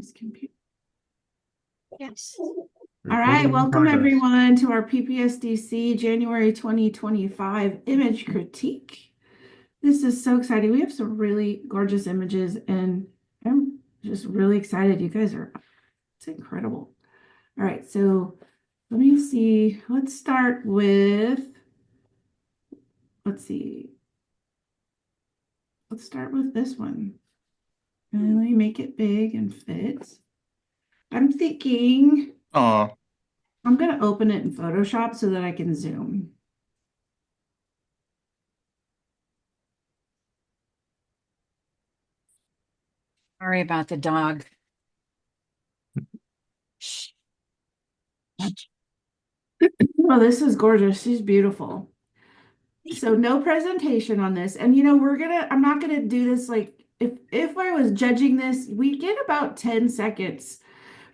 this computer. Yes. All right, welcome everyone to our PPSDC January 2025 image critique. This is so exciting. We have some really gorgeous images and I'm just really excited. You guys are, it's incredible. All right, so let me see. Let's start with, let's see. Let's start with this one. And let me make it big and fit. I'm thinking Oh, I'm going to open it in Photoshop so that I can zoom. Sorry about the dog. Shh. Oh, this is gorgeous. She's beautiful. So no presentation on this. And I'm not gonna do this like if I was judging this, we get about 10 seconds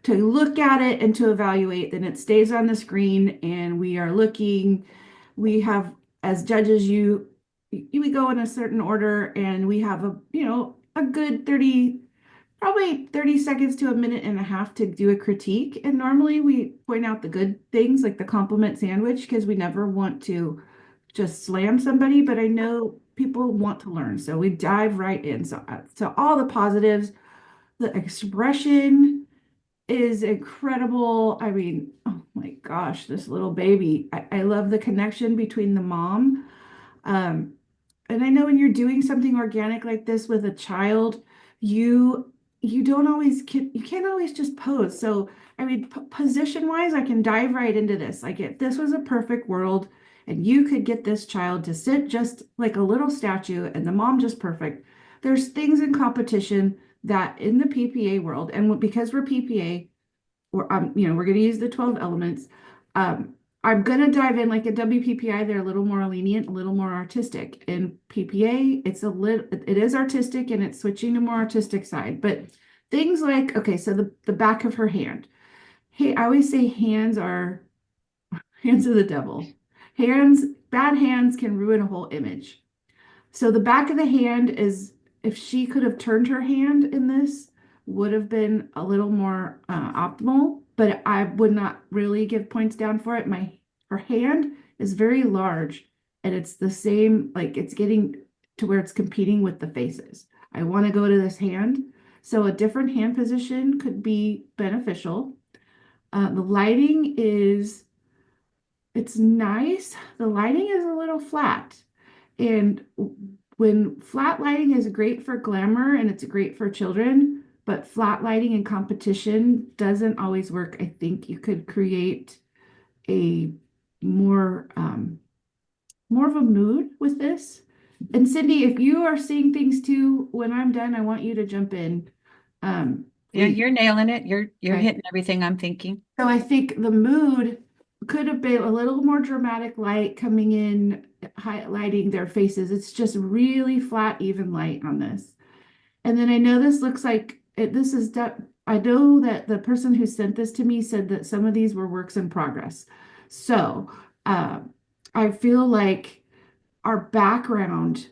to look at it and to evaluate. Then it stays on the screen and we are looking. We have, as judges, we go in a certain order and we have a good probably 30 seconds to a minute and a half to do a critique. And normally we point out the good things like the compliment sandwich because we never want to just slam somebody, but I know people want to learn. So we dive right in. So all the positives, the expression is incredible. I mean, oh my gosh, this little baby. I love the connection between the mom. Um, and I know when you're doing something organic like this with a child, you you don't always you can't always just pose. So I mean, position wise, I can dive right into this. Like if this was a perfect world and you could get this child to sit just like a little statue and the mom just perfect. There's things in competition that in the PPA world, and because we're PPA, we're going to use the 12 elements. I'm going to dive in like a WPPI. They're a little more lenient, a little more artistic. In PPA, it is artistic and it's switching to more artistic side. But things like, okay, so the back of her hand. Hey, I always say hands are hands of the devil. Bad hands can ruin a whole image. So the back of the hand is, if she could have turned her hand in this, would have been a little more optimal, but I would not really give points down for it. Her hand is very large and it's the same, like it's getting to where it's competing with the faces. I want to go to this hand. So a different hand position could be beneficial. The lighting it's nice. The lighting is a little flat. And when flat lighting is great for glamour and it's great for children, but flat lighting in competition doesn't always work. I think you could create a more more of a mood with this. And Cindy, if you are seeing things too, when I'm done, I want you to jump in. Yeah, Please. you're nailing it. You're Okay. hitting everything I'm thinking. So I think the mood could have been a little more dramatic light coming in, highlighting their faces. It's just really flat, even light on this. And then I know this looks like this is, I know that the person who sent this to me said that some of these were works in progress. So uh, I feel like our background,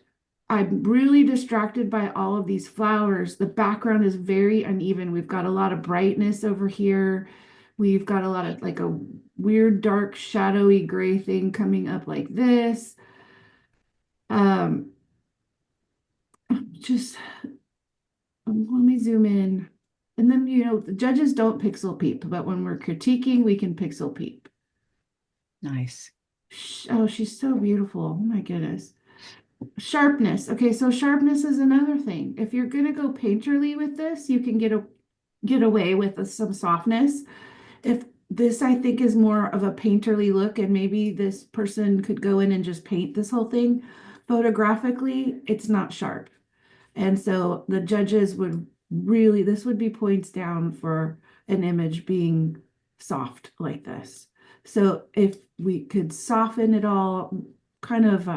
I'm really distracted by all of these flowers. The background is very uneven. We've got a lot of brightness over here. We've got a lot of like a weird, dark, shadowy gray thing coming up like this. Um, just let me zoom in. And then, the judges don't pixel peep, but when we're critiquing, we can pixel peep. Nice. Oh, she's so beautiful. Oh my goodness. Sharpness. Okay, so sharpness is another thing. If you're gonna go painterly with this, you can get away with some softness. If this, I think, is more of a painterly look, and maybe this person could go in and just paint this whole thing. Photographically, it's not sharp. And so the judges would really, this would be points down for an image being soft like this. So if we could soften it all, kind of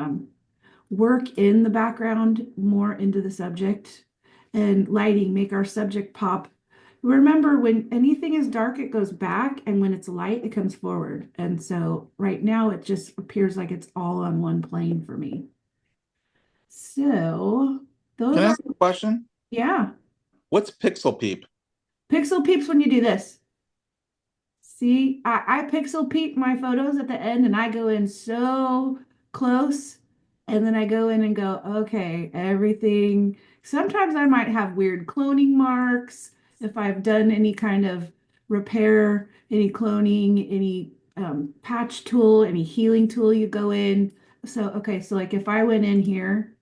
work in the background more into the subject and lighting, make our subject pop. Remember, when anything is dark, it goes back, and when it's light, it comes forward. And so right now it just appears like it's all on one plane for me. So can those I are, ask a question? yeah. What's pixel peep? Pixel peeps when you do this. See, I pixel peep my photos at the end and I go in so close and then I go in and go, okay, everything. Sometimes I might have weird cloning marks if I've done any kind of repair, any cloning, any patch tool, any healing tool you go in. So, okay, so like if I went in here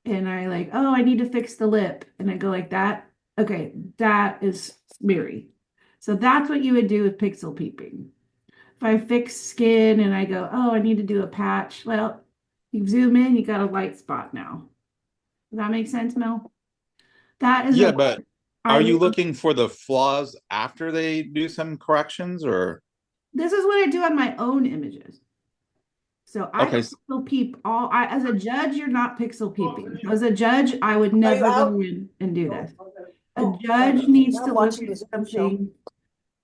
and I like, oh, I need to fix the lip and I go like that, okay, that is smeary. So that's what you would do with pixel peeping. If I fix skin and I go, oh, I need to do a patch, well, you zoom in, you got a light spot now. Does that make sense, Mel? That is Yeah, a, but I are you love, looking for the flaws after they do some corrections or this is what I do on my own images. So I okay, pixel peep as a judge, you're not pixel peeping. So as a judge, I would Are you never go out? in and do this. A Oh, judge needs to I'm look watching the at Zoom show.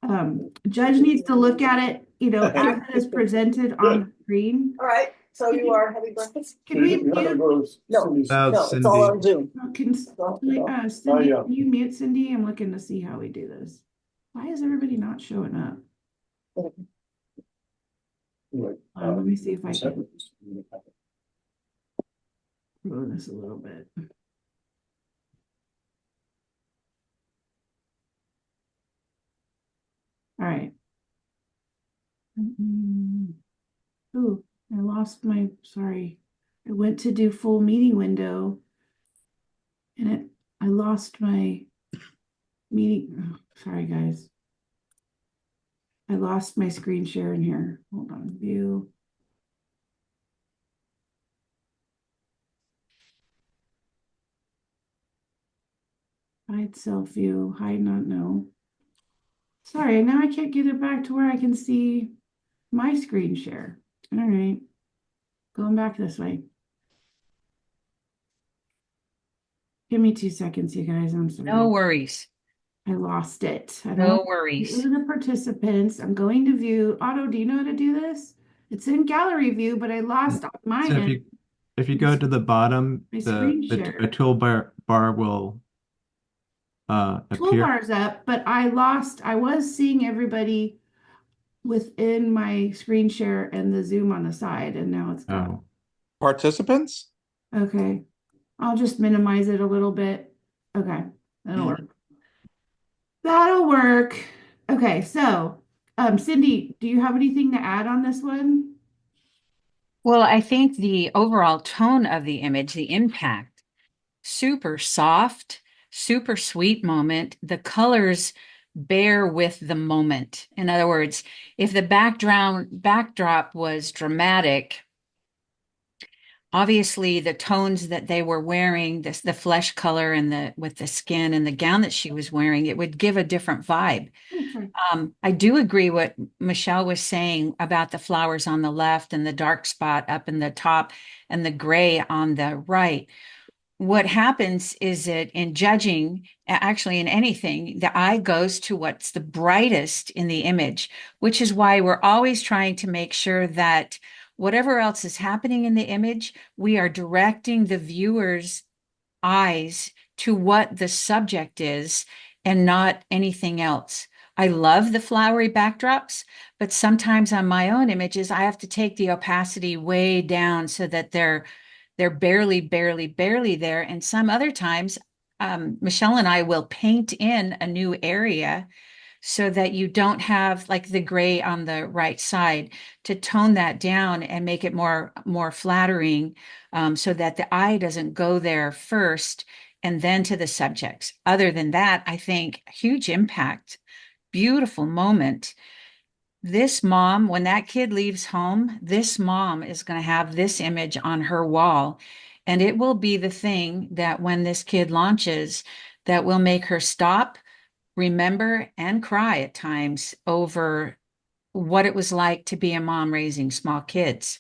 something. Judge needs to look at it, as it is presented on the screen. All right, so you are having breakfast? Can we No, That's no, it's all Cindy. on Zoom. Cindy, yeah. can you mute Cindy? I'm looking to see how we do this. Why is everybody not showing up? Let me see if I can grow this a little bit. All right. Oh, I lost my, sorry. I went to do full meeting window and I lost my meeting. Oh, sorry, guys. I lost my screen share in here. Hold on, view. Hide self view, hide not know. Sorry, now I can't get it back to where I can see my screen share. All right, going back this way. Give me 2 seconds, you guys. I'm sorry. No worries. I lost it. I don't No know. worries. The participants. I'm going to view. Otto, do you know how to do this? It's in gallery view, but I lost on my So end if you go to the bottom, my screen share. a toolbar will appear. Toolbar's up, but I was seeing everybody within my screen share and the Zoom on the side, and now it's gone. Oh, participants? Okay. I'll just minimize it a little bit. Okay, that'll work. That'll work. Okay, so Cindy, do you have anything to add on this one? Well, I think the overall tone of the image, the impact, super soft, super sweet moment. The colors bear with the moment. In other words, if the backdrop was dramatic, obviously the tones that they were wearing, the flesh color and the with the skin and the gown that she was wearing, it would give a different vibe. Oh, sorry. I do agree what Michelle was saying about the flowers on the left and the dark spot up in the top and the gray on the right. What happens is that in judging, actually in anything, the eye goes to what's the brightest in the image, which is why we're always trying to make sure that whatever else is happening in the image, we are directing the viewer's eyes to what the subject is and not anything else. I love the flowery backdrops, but sometimes on my own images, I have to take the opacity way down so that they're barely, barely, barely there. And some other times, Michelle and I will paint in a new area so that you don't have like the gray on the right side to tone that down and make it more flattering, so that the eye doesn't go there first and then to the subjects. Other than that, I think huge impact, beautiful moment. This mom, when that kid leaves home, this mom is going to have this image on her wall. And it will be the thing that when this kid launches, that will make her stop, remember, and cry at times over what it was like to be a mom raising small kids.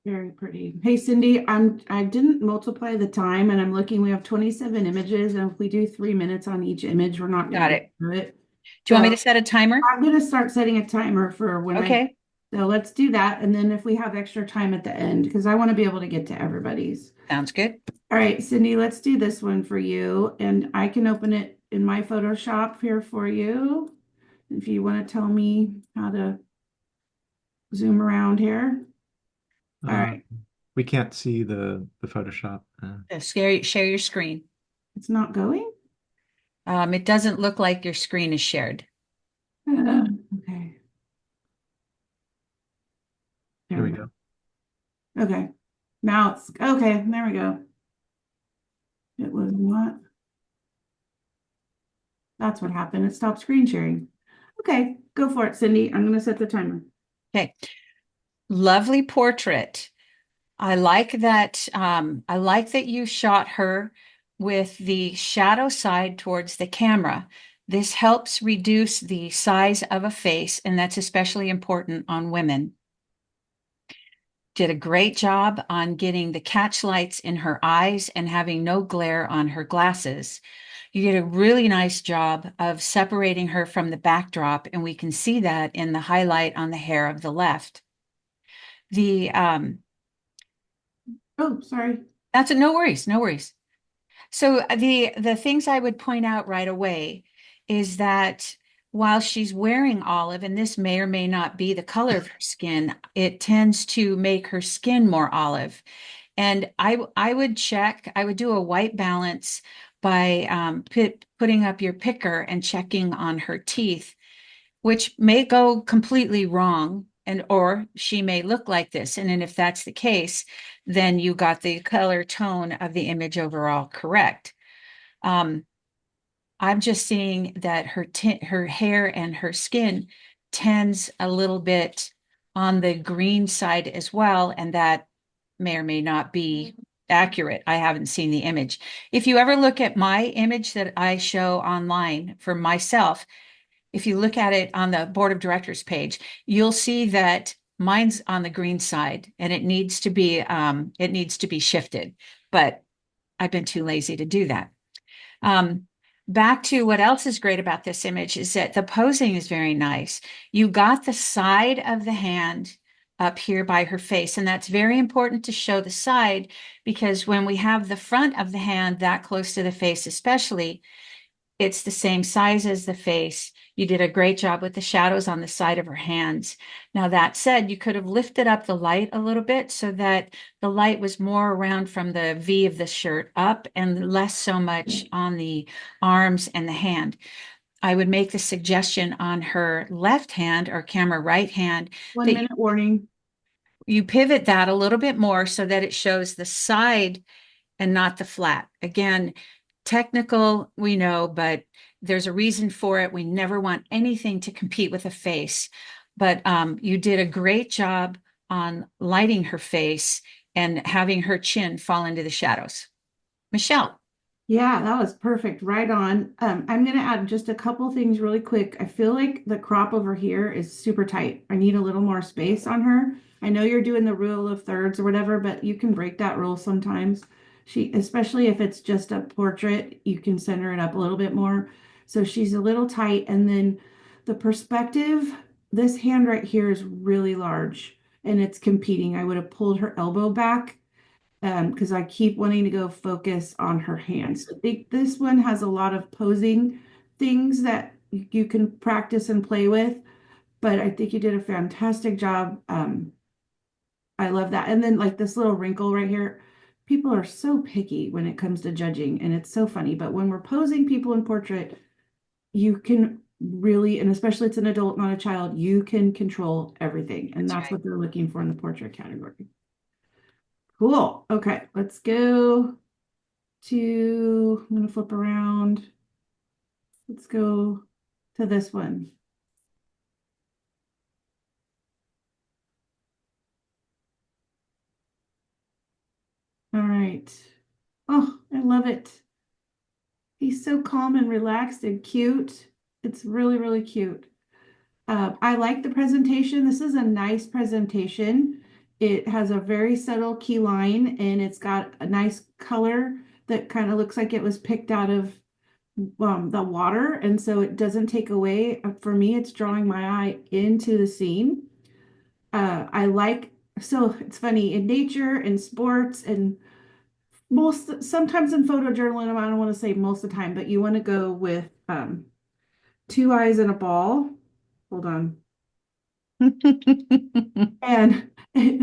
Very pretty. Hey, Cindy, I didn't multiply the time and I'm looking, we have 27 images. And if we do 3 minutes on each image, we're not Got gonna it. do it. Do you want me So to set a timer? I'm gonna start setting a timer for when Okay, so let's do that. And then if we have extra time at the end, because I want to be able to get to everybody's. sounds good. All right, Cindy, let's do this one for you. And I can open it in my Photoshop here for you. If you want to tell me how to zoom around here. All Uh, right. we can't see the Photoshop. Share your screen. It's not going? It doesn't look like your screen is shared. Okay. Here we go. Okay. Now it's okay. There we go. It was not. That's what happened. It stopped screen sharing. Okay, go for it, Cindy. I'm going to set the timer. Okay. Lovely portrait. I like that. I like that you shot her with the shadow side towards the camera. This helps reduce the size of a face, and that's especially important on women. Did a great job on getting the catch lights in her eyes and having no glare on her glasses. You did a really nice job of separating her from the backdrop, and we can see that in the highlight on the hair of the left. The Oh, sorry. That's no worries, no worries. So the things I would point out right away is that while she's wearing olive, and this may or may not be the color of her skin, it tends to make her skin more olive. And I would check, I would do a white balance by putting up your picker and checking on her teeth, which may go completely wrong, and or she may look like this. And then if that's the case, then you got the color tone of the image overall correct. Um, I'm just seeing that her hair and her skin tends a little bit on the green side as well, and that may or may not be accurate. I haven't seen the image. If you ever look at my image that I show online for myself, if you look at it on the board of directors page, you'll see that mine's on the green side and it needs to be shifted, but I've been too lazy to do that. Back to what else is great about this image is that the posing is very nice. You got the side of the hand up here by her face, and that's very important to show the side, because when we have the front of the hand that close to the face, especially, it's the same size as the face. You did a great job with the shadows on the side of her hands. Now, that said, you could have lifted up the light a little bit so that the light was more around from the V of the shirt up and less so much on the arms and the hand. I would make the suggestion on her left hand or camera right hand 1 minute warning. you pivot that a little bit more so that it shows the side and not the flat. Again, technical, we know, but there's a reason for it. We never want anything to compete with a face. But you did a great job on lighting her face and having her chin fall into the shadows. Michelle. Yeah, that was perfect. Right on. I'm going to add just a couple things really quick. I feel like the crop over here is super tight. I need a little more space on her. I know you're doing the rule of thirds or whatever, but you can break that rule sometimes. Especially if it's just a portrait, you can center it up a little bit more. So she's a little tight. And then the perspective, this hand right here is really large and it's competing. I would have pulled her elbow back because I keep wanting to go focus on her hands. I think this one has a lot of posing things that you can practice and play with, but I think you did a fantastic job. I love that. And then like this little wrinkle right here, people are so picky when it comes to judging, and it's so funny. But when we're posing people in portrait, you can really, and especially it's an adult, not a child, you can control everything. And that's what they're looking for in the portrait category. Cool. Okay, let's go to, I'm going to flip around. Let's go to this one. All right. Oh, I love it. He's so calm and relaxed and cute. It's really, really cute. I like the presentation. This is a nice presentation. It has a very subtle key line and it's got a nice color that kind of looks like it was picked out of the water, and so it doesn't take away. For me, it's drawing my eye into the scene. I like, so it's funny in nature and sports and Sometimes in photojournalism, I don't want to say most of the time, but you want to go with two eyes and a ball. Hold on. And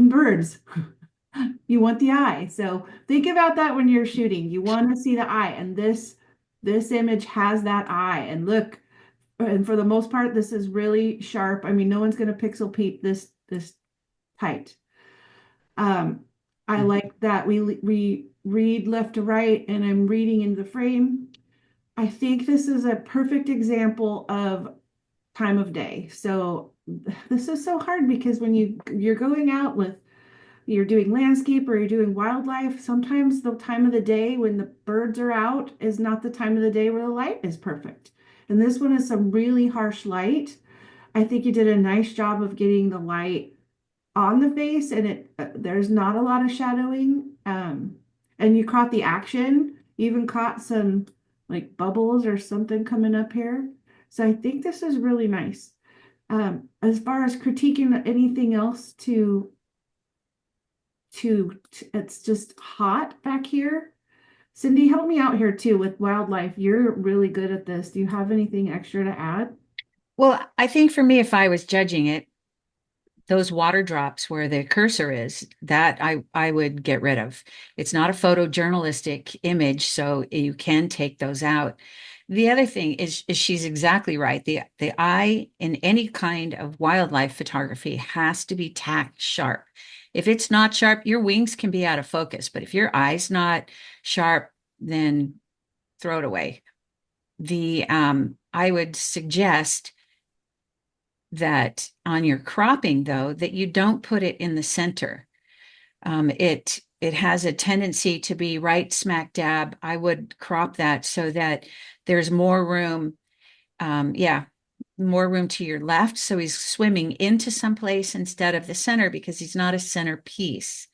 birds. You want the eye. So think about that when you're shooting. You want to see the eye, and this image has that eye. And look, and for the most part, this is really sharp. I mean, no one's going to pixel peep this tight. I like that we read left to right, and I'm reading into the frame. I think this is a perfect example of time of day. So this is so hard because when you're going out with you're doing landscape or you're doing wildlife, sometimes the time of the day when the birds are out is not the time of the day where the light is perfect. And this one is some really harsh light. I think you did a nice job of getting the light on the face, and there's not a lot of shadowing. And you caught the action. You even caught some like bubbles or something coming up here. So I think this is really nice. As far as critiquing anything else it's just hot back here. Cindy, help me out here too with wildlife. You're really good at this. Do you have anything extra to add? Well, I think for me, if I was judging it, those water drops where the cursor is, that I would get rid of. It's not a photojournalistic image, so you can take those out. The other thing is she's exactly right. The eye in any kind of wildlife photography has to be tacked sharp. If it's not sharp, your wings can be out of focus, but if your eye's not sharp, then throw it away. The I would suggest that on your cropping, though, that you don't put it in the center. It has a tendency to be right smack dab. I would crop that so that there's more room. Yeah, more room to your left. So he's swimming into someplace instead of the center because he's not a centerpiece.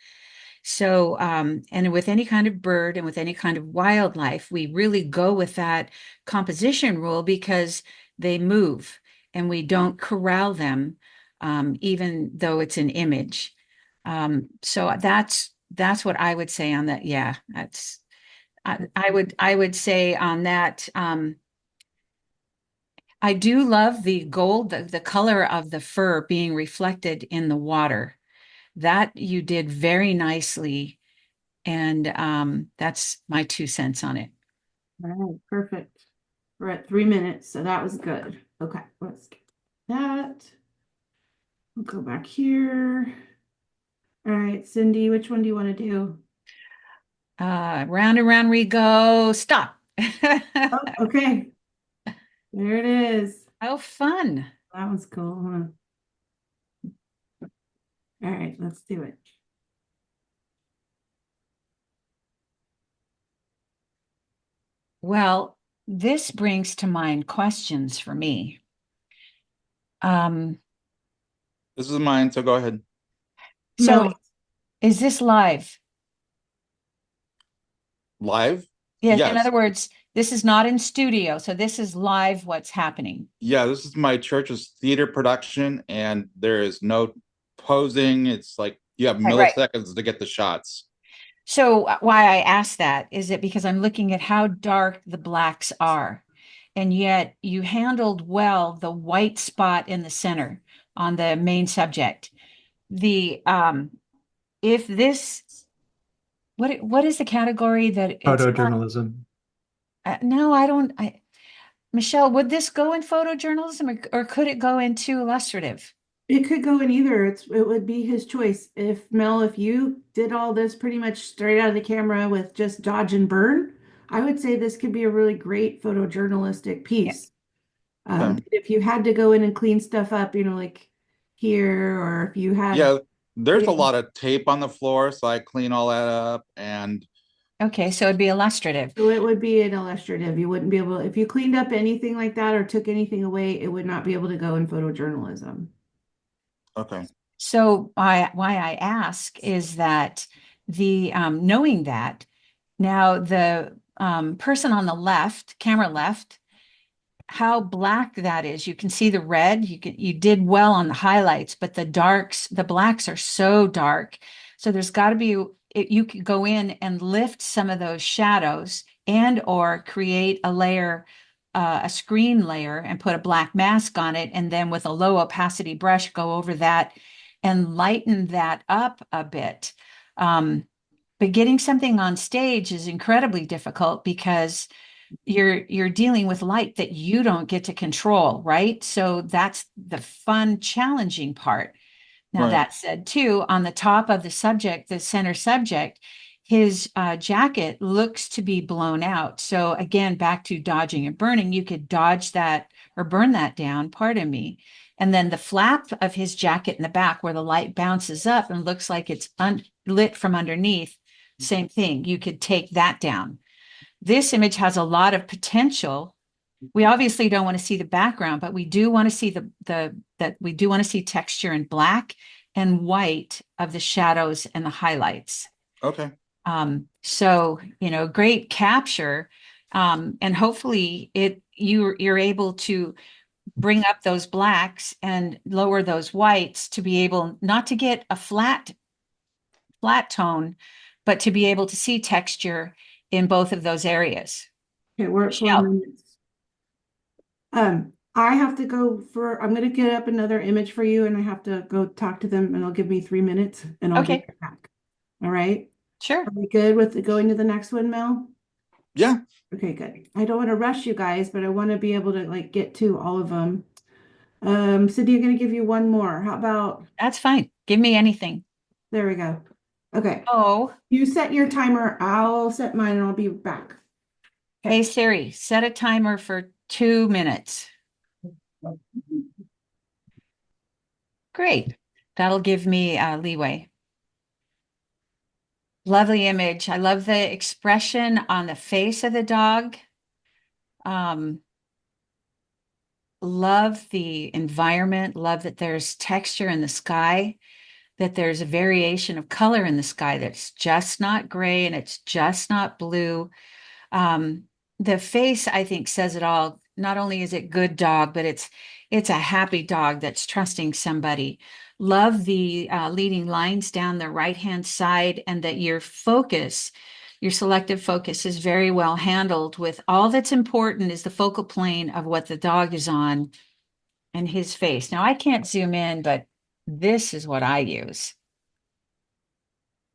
So, and with any kind of bird and with any kind of wildlife, we really go with that composition rule because they move and we don't corral them, even though it's an image. So that's what I would say on that. Yeah, I would say on that. I do love the gold, the color of the fur being reflected in the water. That you did very nicely. And that's my 2 cents on it. All right, perfect. We're at 3 minutes, so that was good. Okay, let's get that. We'll go back here. All right, Cindy, which one do you want to do? Round and round we go. Stop. Oh, okay. There it is. How fun. That was cool, huh? All right, let's do it. Well, this brings to mind questions for me. Um, This is mine, so go ahead. so No, is this live? Live? Yeah, in Yes. other words, this is not in studio, so this is live what's happening. Yeah, this is my church's theater production, and there is no posing. It's like you have Right. milliseconds to get the shots. So why I ask that is it because I'm looking at how dark the blacks are, and yet you handled well the white spot in the center on the main subject. The if this what is the category that it's not? Photojournalism. No, I don't. Michelle, would this go in photojournalism or could it go into illustrative? it could go in either. It would be his choice. If Mel, if you did all this pretty much straight out of the camera with just dodge and burn, I would say this could be a really great photojournalistic piece. Okay. If you had to go in and clean stuff up, like here, or if you had, Yeah, there's a lot of tape on the floor, so I clean all that up. And Okay, so it'd be illustrative. so it would be an illustrative. You wouldn't be able, if you cleaned up anything like that or took anything away, it would not be able to go in photojournalism. okay. So why I ask is that the knowing that now the person on the left, camera left, how black that is. You can see the red. You did well on the highlights, but the blacks are so dark. So there's got to be you could go in and lift some of those shadows and or create a layer, a screen layer, and put a black mask on it, and then with a low opacity brush go over that and lighten that up a bit. But getting something on stage is incredibly difficult because you're dealing with light that you don't get to control, right? So that's the fun, challenging part. Now, Right. that said, too, on the top of the subject, the center subject, his jacket looks to be blown out. So, again, back to dodging and burning, you could dodge that or burn that down, pardon me. And then the flap of his jacket in the back, where the light bounces up and looks like it's lit from underneath, same thing. You could take that down. This image has a lot of potential. We obviously don't want to see the background, but we do want to see that we do want to see texture in black and white of the shadows and the highlights. Okay. So, great capture. And hopefully you're able to bring up those blacks and lower those whites to be able not to get a flat tone, but to be able to see texture in both of those areas. Okay, we're at 4 minutes. I have to go I'm gonna get up another image for you and I have to go talk to them and they'll give me 3 minutes and I'll be Okay, right back. All right. sure. Are we good with going to the next one, Mel? Yeah. Okay, good. I don't want to rush you guys, but I want to be able to like get to all of them. Sydney, I'm gonna give you one more. How about That's fine. Give me anything. there we go. Okay. Oh, You set your timer, I'll set mine and I'll be back. Okay. hey Siri, set a timer for 2 minutes. Great. That'll give me leeway. Lovely image. I love the expression on the face of the dog. Um, love the environment. Love that there's texture in the sky, that there's a variation of color in the sky that's just not gray and it's just not blue. Um, the face, I think, says it all. Not only is it good dog, but it's a happy dog that's trusting somebody. Love the leading lines down the right-hand side, and that your selective focus is very well handled with all that's important is the focal plane of what the dog is on and his face. Now, I can't zoom in, but this is what I use.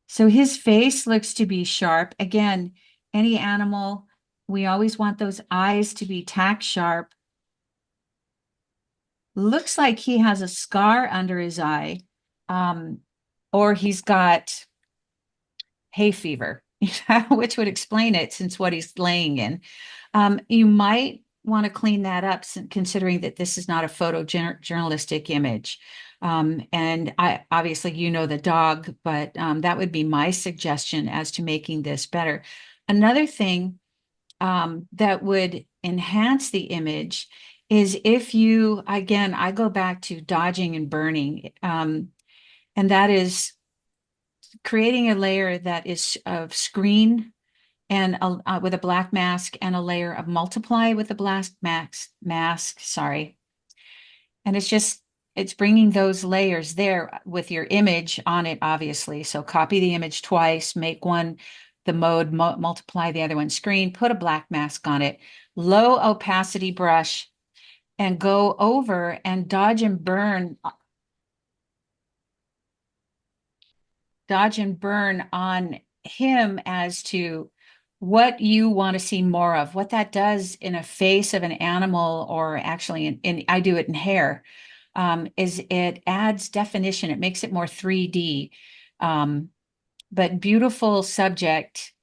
So his face looks to be sharp. Again, any animal, we always want those eyes to be tack sharp. Looks like he has a scar under his eye, um, or he's got hay fever, which would explain it since what he's laying in. You might want to clean that up, considering that this is not a photojournalistic image. And I obviously the dog, but that would be my suggestion as to making this better. Another thing that would enhance the image is if you, again, I go back to dodging and burning, and that is creating a layer that is of screen and with a black mask and a layer of multiply with a black mask, sorry. And it's bringing those layers there with your image on it, obviously. So copy the image twice, make one the mode, multiply the other one screen, put a black mask on it, low opacity brush, and go over and dodge and burn on him as to what you want to see more of, what that does in a face of an animal, or actually I do it in hair, is it adds definition. It makes it more 3D. But beautiful subject,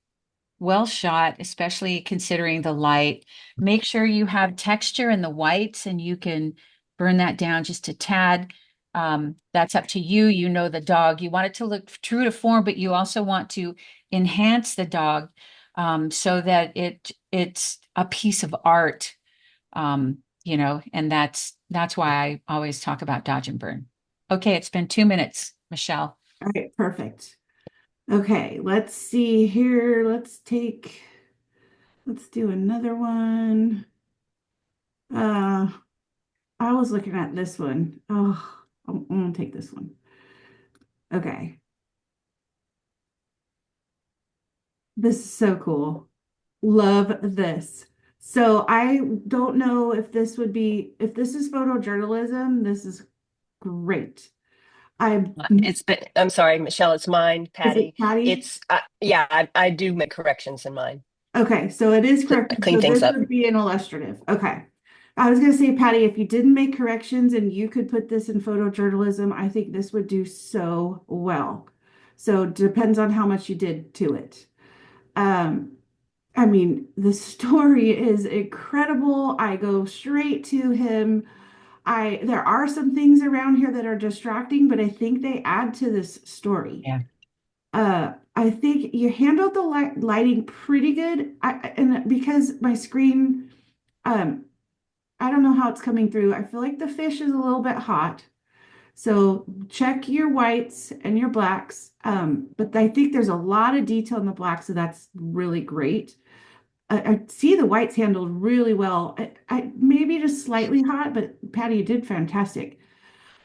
well shot, especially considering the light. Make sure you have texture in the whites and you can burn that down just a tad. That's up to you. You know the dog. You want it to look true to form, but you also want to enhance the dog so that it's a piece of art. And that's why I always talk about dodge and burn. Okay, it's been 2 minutes, Michelle. All right, perfect. Okay, let's see here. Let's do another one. Uh, I was looking at this one. Oh, I'm gonna take this one. Okay. This is so cool. Love this. So I don't know if this would be, if this is photojournalism, this is great. I, I'm sorry, Michelle, it's mine, is it Patty. Patty? Yeah, I do make corrections in mine. Okay, so it is correct. I clean So things this up. would be an illustrative. Okay. I was going to say, Patty, if you didn't make corrections and you could put this in photojournalism, I think this would do so well. So depends on how much you did to it. Um, I mean, the story is incredible. I go straight to him. There are some things around here that are distracting, but I think they add to this story. Yeah. I think you handled the lighting pretty good. And because my screen, um, I don't know how it's coming through. I feel like the fish is a little bit hot. So check your whites and your blacks. But I think there's a lot of detail in the black, so that's really great. I see the whites handled really well. I maybe just slightly hot, but Patty, you did fantastic.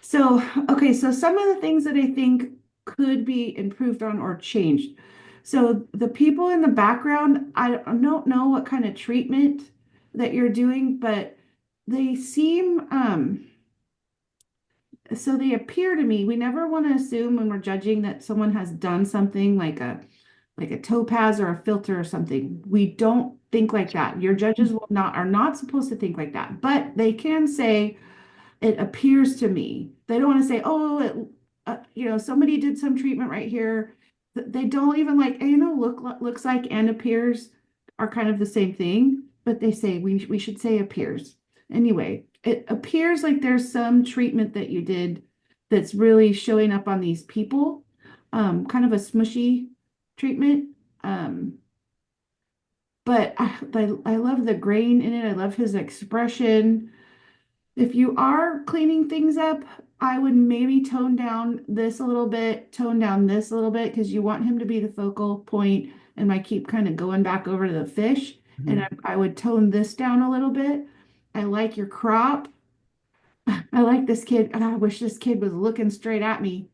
So, okay, so some of the things that I think could be improved on or changed. So the people in the background, I don't know what kind of treatment that you're doing, but they seem so they appear to me, we never want to assume when we're judging that someone has done something like a topaz or a filter or something. We don't think like that. Your judges will not are not supposed to think like that, but they can say it appears to me. They don't want to say, oh, somebody did some treatment right here. They don't even like, looks like and appears are kind of the same thing, but they say we should say appears. Anyway, it appears like there's some treatment that you did that's really showing up on these people, kind of a smushy treatment. But I love the grain in it. I love his expression. If you are cleaning things up, I would maybe tone down this a little bit, tone down this a little bit, because you want him to be the focal point. And I keep kind of going back over to the fish, and I would tone this down a little bit. I like your crop. I like this kid. And I wish this kid was looking straight at me.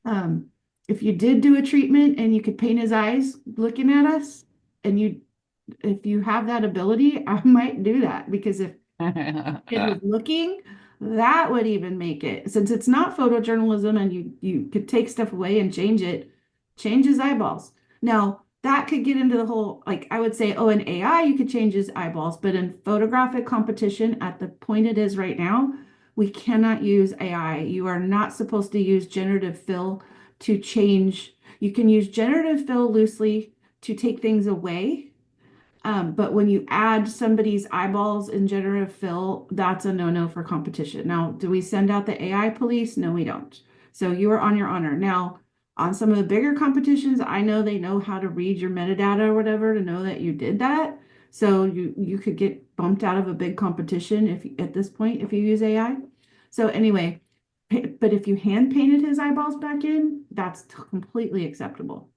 Um, if you did do a treatment and you could paint his eyes looking at us, and if you have that ability, I might do that because if kid was looking, that would even make it. Since it's not photojournalism and you could take stuff away and change his eyeballs. Now, that could get into the whole, like I would say, oh, in AI, you could change his eyeballs, but in photographic competition, at the point it is right now, we cannot use AI. You are not supposed to use generative fill to change. You can use generative fill loosely to take things away, but when you add somebody's eyeballs in generative fill, that's a no-no for competition. Now, do we send out the AI police? No, we don't. So you are on your honor. Now, on some of the bigger competitions, I know they know how to read your metadata or whatever to know that you did that. So you could get bumped out of a big competition if at this point if you use AI. So anyway, but if you hand painted his eyeballs back in, that's completely acceptable.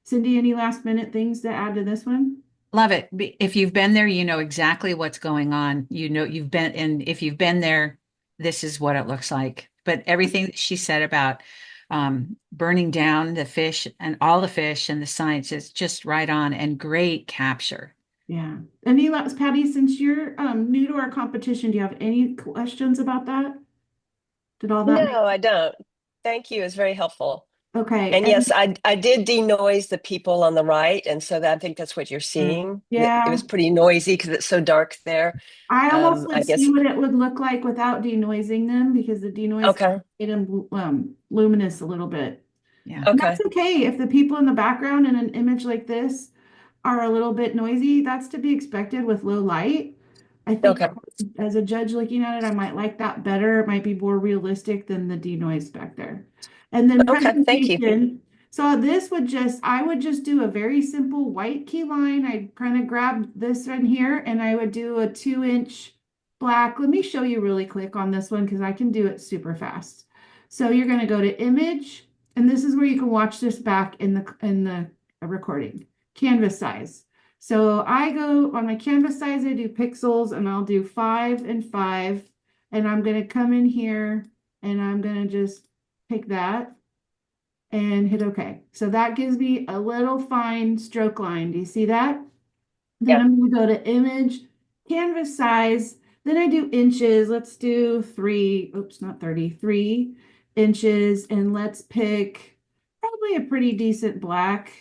Cindy, any last minute things to add to this one? Love it. If you've been there, you know exactly what's going on. You know, you've been, and if you've been there, this is what it looks like. But everything that she said about burning down the fish and all the fish and the science is just right on and great capture. Yeah. Any last, Patty, since you're new to our competition, do you have any questions about that? Did all that make No, I don't. Thank you. It's very helpful. okay? And And yes, I did denoise the people on the right, and so that I think that's what you're seeing. It yeah, was pretty noisy because it's so dark there. I almost I would see guess what it would look like without denoising them because the denoise okay, made them luminous a little bit. Yeah. And that's okay, okay if the people in the background in an image like this are a little bit noisy. That's to be expected with low light. I think okay, as a judge looking at it, I might like that better. It might be more realistic than the denoise back there. And then okay. Thank you. presentation. So this would I would just do a very simple white key line. I'd kind of grab this one here and I would do a 2-inch black. Let me show you really quick on this one because I can do it super fast. So you're going to go to image, and this is where you can watch this back in the recording. Canvas size. So I go on my canvas size, I do pixels and I'll do 5 and 5. And I'm going to come in here and I'm going to just pick that. and hit OK. So that gives me a little fine stroke line. Do you see that? Then Yep. I'm going to go to image, canvas size. Then I do inches. Let's do 3, oops, not 30, 3 inches. And let's pick probably a pretty decent black.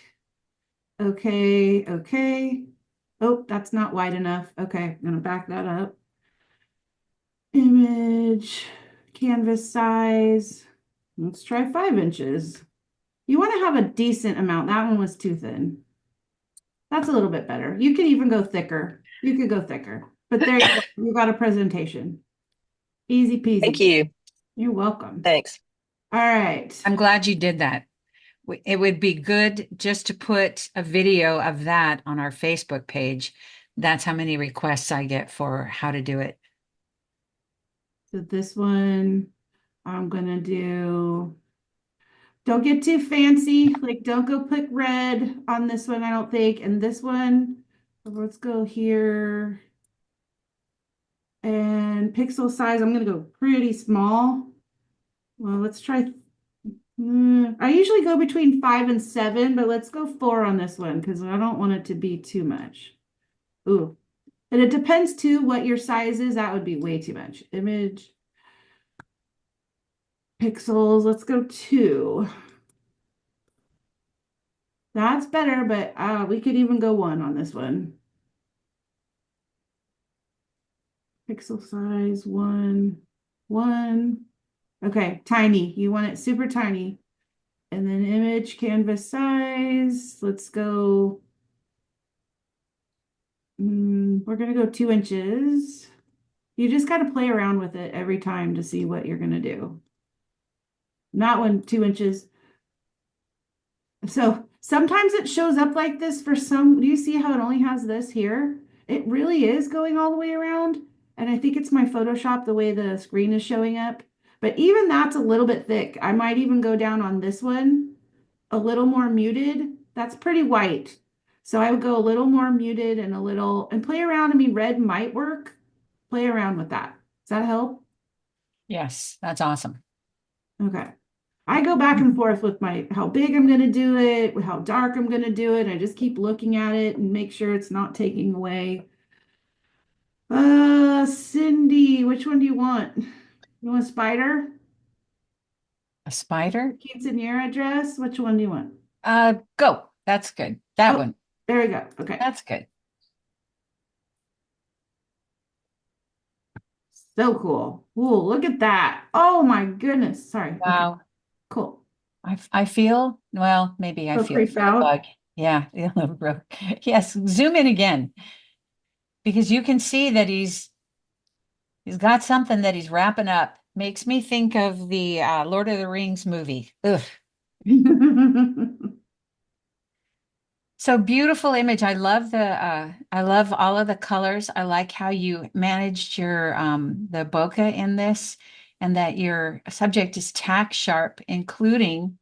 Okay, okay. Oh, that's not wide enough. Okay, I'm going to back that up. Image, canvas size. Let's try 5 inches. You want to have a decent amount. That one was too thin. That's a little bit better. You can even go thicker. You could go thicker. But there you go. You got a presentation. Easy Thank peasy. you. You're welcome. Thanks. All right. I'm glad you did that. It would be good just to put a video of that on our Facebook page. That's how many requests I get for how to do it. So this one, I'm gonna do, don't get too fancy. Like, don't go put red on this one, I don't think. And this one, let's go here. And pixel size, I'm gonna go pretty small. Well, let's try. I usually go between 5 and 7, but let's go 4 on this one because I don't want it to be too much. Ooh, and it depends too what your size is. That would be way too much. Image, pixels, let's go 2. That's better, but we could even go 1 on this one. Pixel size, 1, 1. Okay, tiny. You want it super tiny. And then image canvas size, let's go, we're gonna go 2 inches. You just gotta play around with it every time to see what you're gonna do. Not when 2 inches. So sometimes it shows up like this for some, do you see how it only has this here? It really is going all the way around. And I think it's my Photoshop, the way the screen is showing up. But even that's a little bit thick. I might even go down on this one a little more muted. That's pretty white. So I would go a little more muted and a little and play around. I mean, red might work. Play around with that. Does that help? Yes, that's awesome. Okay. I go back and forth with my how big I'm going to do it, how dark I'm going to do it. I just keep looking at it and make sure it's not taking away. Cindy, which one do you want? You want a spider? A spider? Quinceanera dress? Which one do you want? Go. That's good. That Oh, one. there we go. Okay. That's good. So cool. Ooh, look at that. Oh my goodness. Sorry. Okay. Wow. Cool. I feel, well, maybe I So feel creeped a out. bug. Yeah. Yes. Zoom in again because you can see that he's got something that he's wrapping up. Makes me think of the Lord of the Rings movie. Ugh. So beautiful image. I love all of the colors. I like how you managed your the bokeh in this and that your subject is tack sharp, including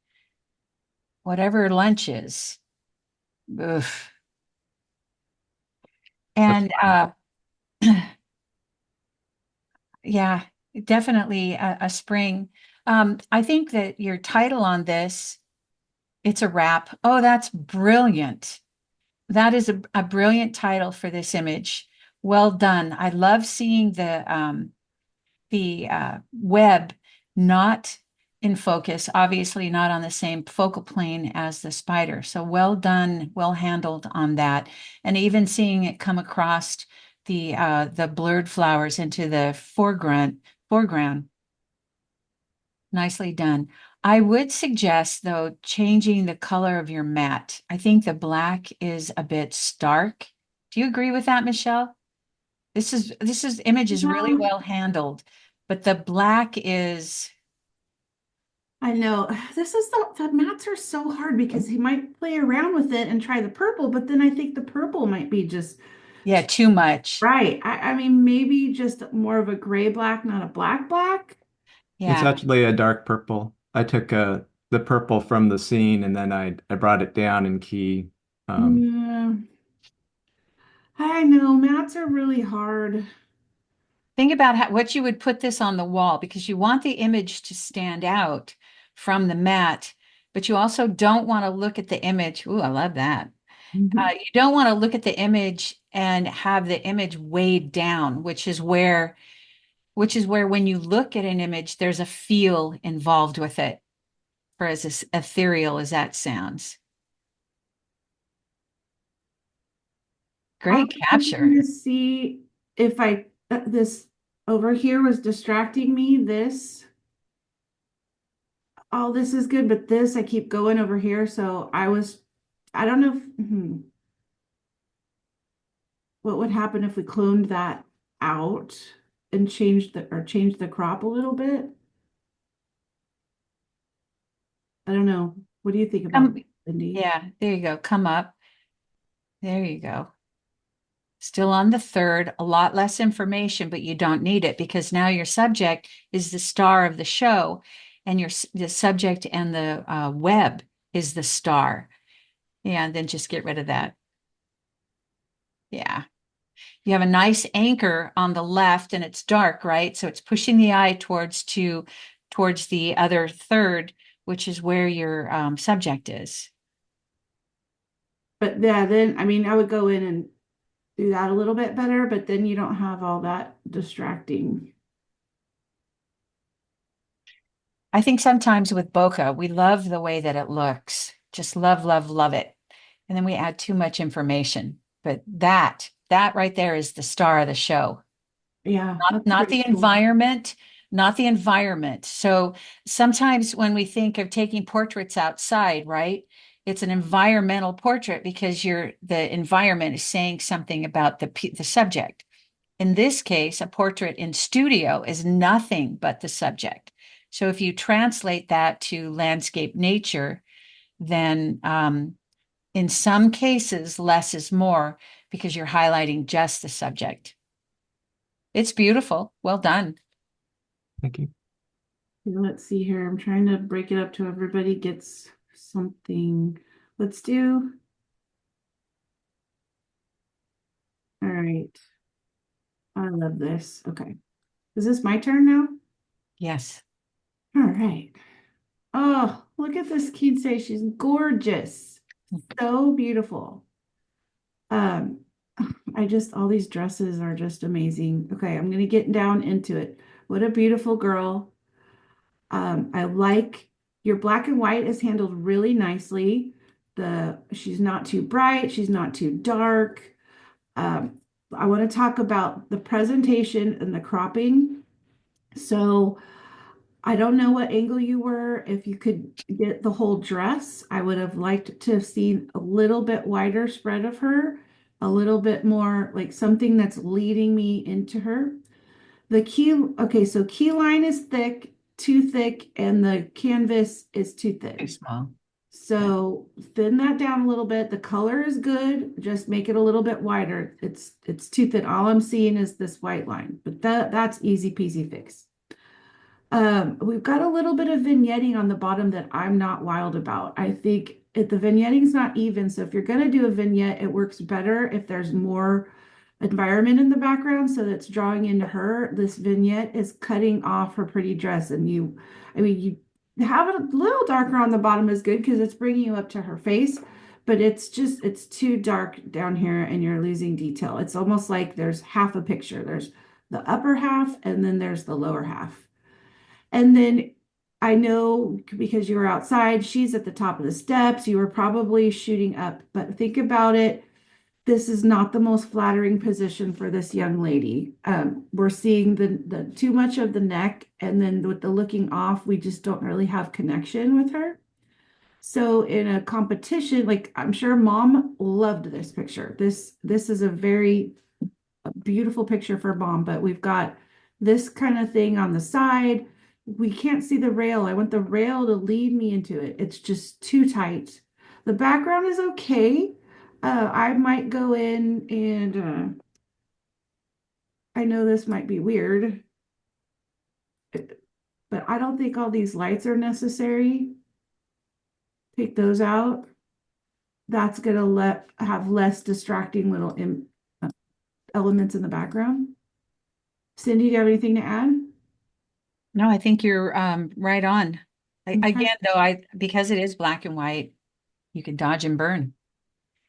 whatever lunch is. Ugh. That's And fine. yeah, definitely a spring. I think that your title on this, it's a wrap. Oh, that's brilliant. That is a brilliant title for this image. Well done. I love seeing the web not in focus, obviously not on the same focal plane as the spider. So well done, well handled on that. And even seeing it come across the blurred flowers into the foreground. Nicely done. I would suggest, though, changing the color of your mat. I think the black is a bit stark. Do you agree with that, Michelle? This image is really No, well handled, but the black is, I know. This is the mats are so hard because he might play around with it and try the purple, but then I think the purple might be just yeah, too much. right. I mean, maybe just more of a gray black, not a black black. It's Yeah. actually a dark purple. I took the purple from the scene and then I brought it down in key. Um, Yeah, I know. Mats are really hard. Think about what you would put this on the wall because you want the image to stand out from the mat, but you also don't want to look at the image. Ooh, I love that. Mhm. You don't want to look at the image and have the image weighed down, which is where when you look at an image, there's a feel involved with it, for as ethereal as that sounds. I Great was capture. looking to see if this over here was distracting me. Oh, this is good, but this, I keep going over here. So I don't know what would happen if we cloned that out and changed the crop a little bit. I don't know. What do you think about Come, Cindy? yeah, there you go. Come up. There you go. Still on the third, a lot less information, but you don't need it because now your subject is the star of the show, and the subject and the web is the star. Yeah, and then just get rid of that. Yeah. You have a nice anchor on the left and it's dark, right? So it's pushing the eye towards the other third, which is where your subject is. But yeah, then I mean, I would go in and do that a little bit better, but then you don't have all that distracting. I think sometimes with bokeh, we love the way that it looks. Just love, love, love it. And then we add too much information. But that right there is the star of the show. Yeah, not that's not pretty the cool. environment, not the environment. So sometimes when we think of taking portraits outside, right, it's an environmental portrait because the environment is saying something about the subject. In this case, a portrait in studio is nothing but the subject. So if you translate that to landscape nature, then in some cases, less is more because you're highlighting just the subject. It's beautiful. Well done. Thank you. Let's see here. I'm trying to break it up to everybody gets something. Let's do. All right. I love this. Okay. Is this my turn now? Yes. All right. Oh, look at this Kinsey. She's gorgeous. So beautiful. Um, all these dresses are just amazing. Okay, I'm gonna get down into it. What a beautiful girl. I like your black and white is handled really nicely. She's not too bright, she's not too dark. Um, I want to talk about the presentation and the cropping. So I don't know what angle you were. If you could get the whole dress, I would have liked to have seen a little bit wider spread of her, a little bit more like something that's leading me into her. Okay, so key line is too thick, and the canvas is too Too thin. small. Yeah. So thin that down a little bit. The color is good, just make it a little bit wider. It's too thin. All I'm seeing is this white line, but that's easy peasy fix. We've got a little bit of vignetting on the bottom that I'm not wild about. I think the vignetting's not even, so if you're going to do a vignette, it works better if there's more environment in the background, so that's drawing into her. This vignette is cutting off her pretty dress, and you have it a little darker on the bottom is good because it's bringing you up to her face, but it's too dark down here, and you're losing detail. It's almost like there's half a picture. There's the upper half, and then there's the lower half. And then I know because you were outside, she's at the top of the steps. You were probably shooting up, but think about it. This is not the most flattering position for this young lady. We're seeing the too much of the neck, and then with the looking off, we just don't really have connection with her. So in a competition, like I'm sure mom loved this picture. This is a very beautiful picture for mom, but we've got this kind of thing on the side. We can't see the rail. I want the rail to lead me into it. It's just too tight. The background is okay. I might go in and I know this might be weird, but I don't think all these lights are necessary. Take those out. That's gonna let have less distracting little elements in the background. Cindy, do you have anything to add? No, I think you're right on. Okay. Again, though, because it is black and white, you can dodge and burn.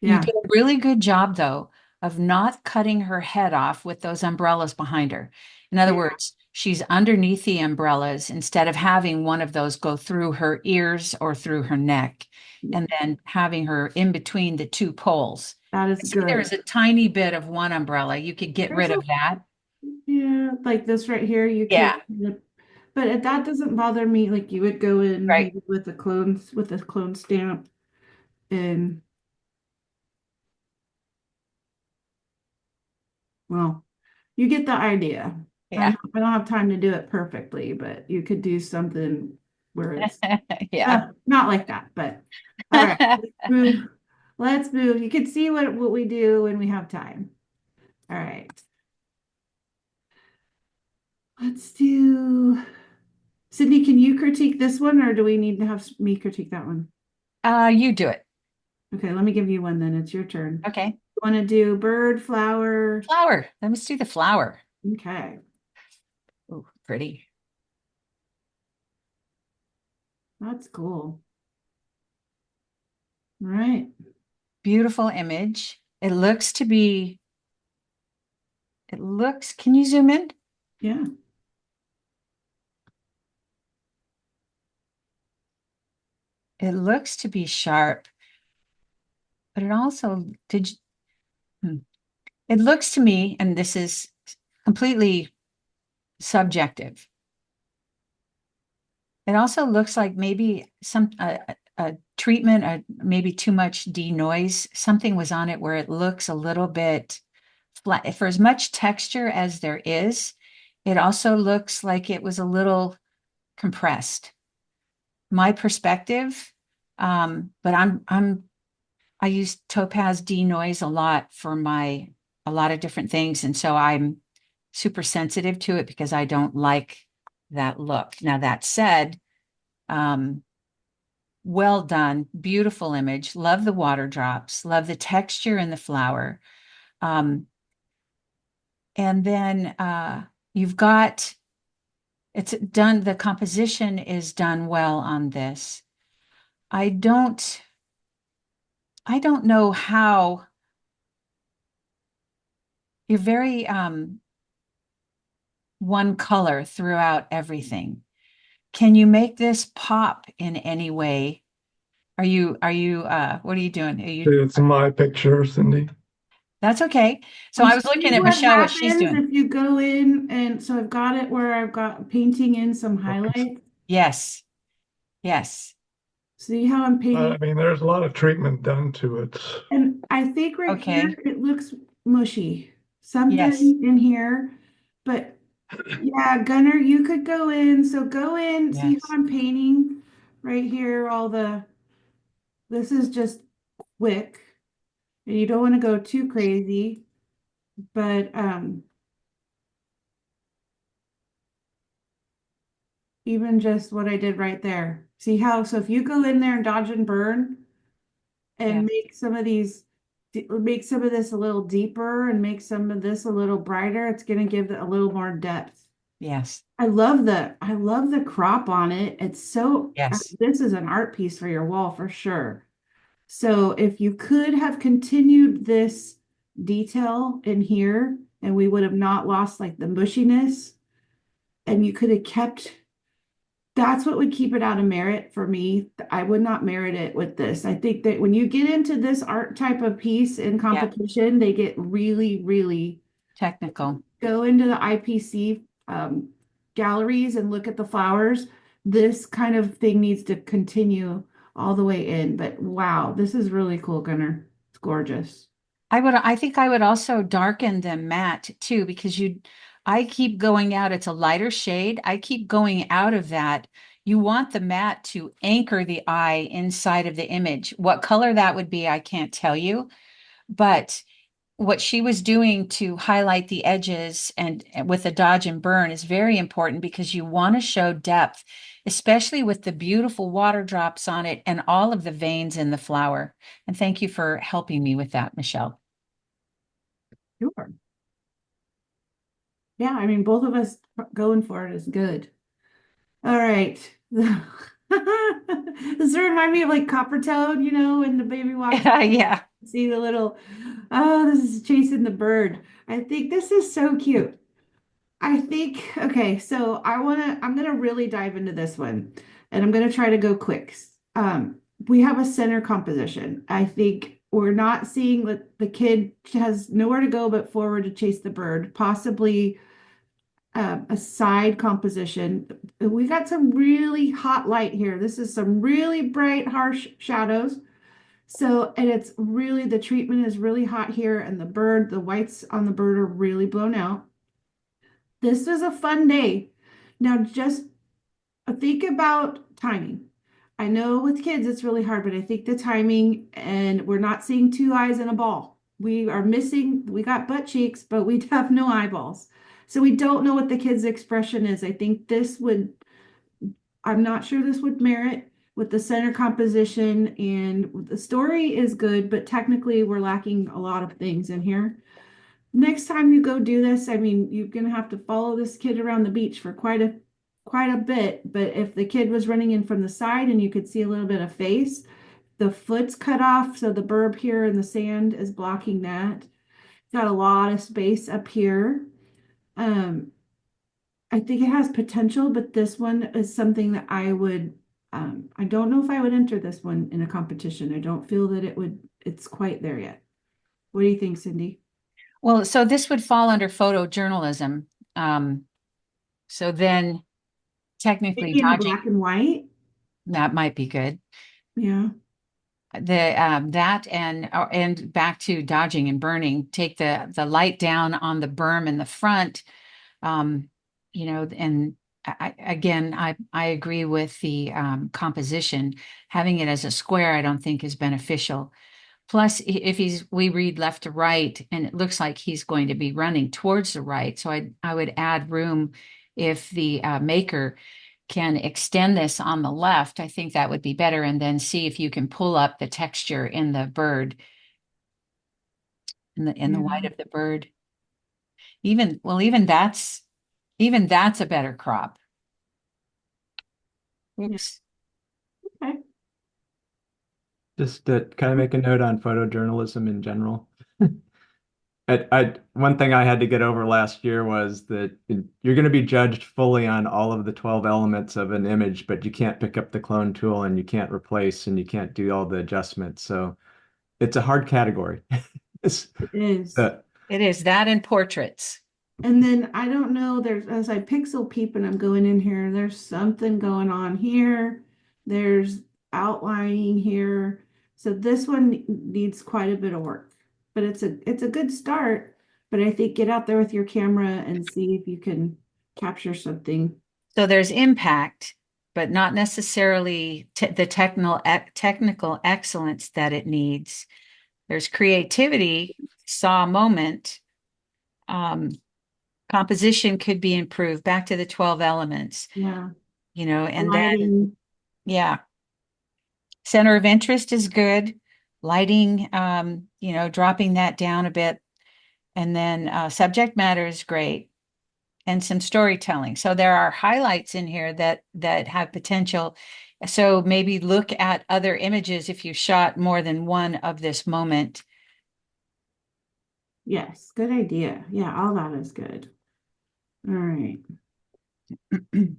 You Yeah, did a really good job, though, of not cutting her head off with those umbrellas behind her. In other yeah, words, she's underneath the umbrellas instead of having one of those go through her ears or through her neck, and then having her in between the two poles. that is See, good. there's a tiny bit of one umbrella. You could get There's rid a, of that. yeah, like this right here, you could, Yeah, but that doesn't bother me. Like you would go in right. maybe with a clone stamp and well, you get the idea. Yeah. I don't have time to do it perfectly, but you could do something where it's Yeah. not like that. But all right, let's move. Let's move. You can see what we do when we have time. All right, let's do. Sydney, can you critique this one, or do we need to have me critique that one? You do it. Okay, let me give you one then. It's your turn. Okay. Want to do bird, flower? Flower. Let's do the flower. Okay, Ooh, pretty. that's cool. All right. Beautiful image. Can you zoom in? Yeah. It looks to be sharp, but it also did. It looks to me, and this is completely subjective. It also looks like maybe a treatment, maybe too much denoise. Something was on it where it looks a little bit flat. For as much texture as there is, it also looks like it was a little compressed. My perspective, but I use Topaz denoise a lot for a lot of different things, and so I'm super sensitive to it because I don't like that look. Now that said, um, well done, beautiful image. Love the water drops. Love the texture in the flower. Um, and then you've got it's done. The composition is done well on this. I don't. I don't know how you're very one color throughout everything. Can you make this pop in any way? What are you doing? It's my picture, Cindy. That's okay. So And I was see looking at what Michelle, what she's happens doing. if you go in and so I've got it where I've got painting in some highlights. Yes, yes. See how I'm painting? I mean, there's a lot of treatment done to it. And I think right here Okay. it looks mushy. Yes, Something in here. But yeah, Gunner, you could go in. So go in, see how yes, I'm painting right here, this is just quick. And you don't want to go too crazy, but even just what I did right there. See how, so if you go in there and dodge and burn yeah, and make some of this a little deeper and make some of this a little brighter, it's going to give it a little more depth. yes, I love the crop on it. It's so, yes. this is an art piece for your wall for sure. So if you could have continued this detail in here and we would have not lost like the mushiness and you could have kept that's what would keep it out of merit for me. I would not merit it with this. I think that when you get into this art type of piece in Yeah, competition, they get really, really technical. go into the IPC galleries and look at the flowers. This kind of thing needs to continue all the way in. But wow, this is really cool, Gunnar. It's gorgeous. I think I would also darken the matte too, because I keep going out. It's a lighter shade. I keep going out of that. You want the matte to anchor the eye inside of the image. What color that would be, I can't tell you, but what she was doing to highlight the edges and with the dodge and burn is very important because you want to show depth, especially with the beautiful water drops on it and all of the veins in the flower. And thank you for helping me with that, Michelle. Sure. Yeah, I mean, both of us going for it is good. All right. Does it remind me of like Copper Toad, when the baby walks, Yeah. see the little, oh, this is chasing the bird. I think this is so cute. I think, okay, so I'm gonna really dive into this one and I'm gonna try to go quick. We have a center composition. I think we're not seeing that the kid has nowhere to go but forward to chase the bird, possibly a side composition. We got some really hot light here. This is some really bright, harsh shadows. So, and it's really, the treatment is really hot here, and the whites on the bird are really blown out. This was a fun day. Now, just think about timing. I know with kids it's really hard, but I think the timing, and we're not seeing two eyes and a ball. We got butt cheeks, but we have no eyeballs. So we don't know what the kid's expression is. I'm not sure this would merit with the center composition, and the story is good, but technically we're lacking a lot of things in here. Next time you go do this, I mean, you're gonna have to follow this kid around the beach for quite a bit. But if the kid was running in from the side and you could see a little bit of face, the foot's cut off, so the burb here in the sand is blocking that. Got a lot of space up here. Um, I think it has potential, but this one is something that I don't know if I would enter this one in a competition. I don't feel that it's quite there yet. What do you think, Cindy? Well, so this would fall under photojournalism. So then technically Maybe in a dodging, black and white. that might be good. Yeah. That and back to dodging and burning, take the light down on the berm in the front. Um, and I agree with the composition. Having it as a square, I don't think is beneficial. Plus, if we read left to right, and it looks like he's going to be running towards the right, so I would add room if the maker can extend this on the left. I think that would be better, and then see if you can pull up the texture in the bird, in the white Yeah. of the bird. Even that's a better crop. Yeah. Oops. Okay. Just to kind of make a note on photojournalism in general. One thing I had to get over last year was that you're going to be judged fully on all of the 12 elements of an image, but you can't pick up the clone tool and you can't replace and you can't do all the adjustments. So it's a hard category. It's, It is. uh, It is that in portraits. And then I don't know, as I pixel peep and I'm going in here, there's something going on here. There's outlining here. So this one needs quite a bit of work, but it's a good start. But I think get out there with your camera and see if you can capture something. So there's impact, but not necessarily the technical excellence that it needs. There's creativity, saw a moment. Composition could be improved back to the 12 elements, Yeah. and then, Lighting. yeah, center of interest is good. Lighting, dropping that down a bit. And then subject matter is great. And some storytelling. So there are highlights in here that have potential. So maybe look at other images if you shot more than one of this moment. Yes, good idea. Yeah, all that is good. All right. We're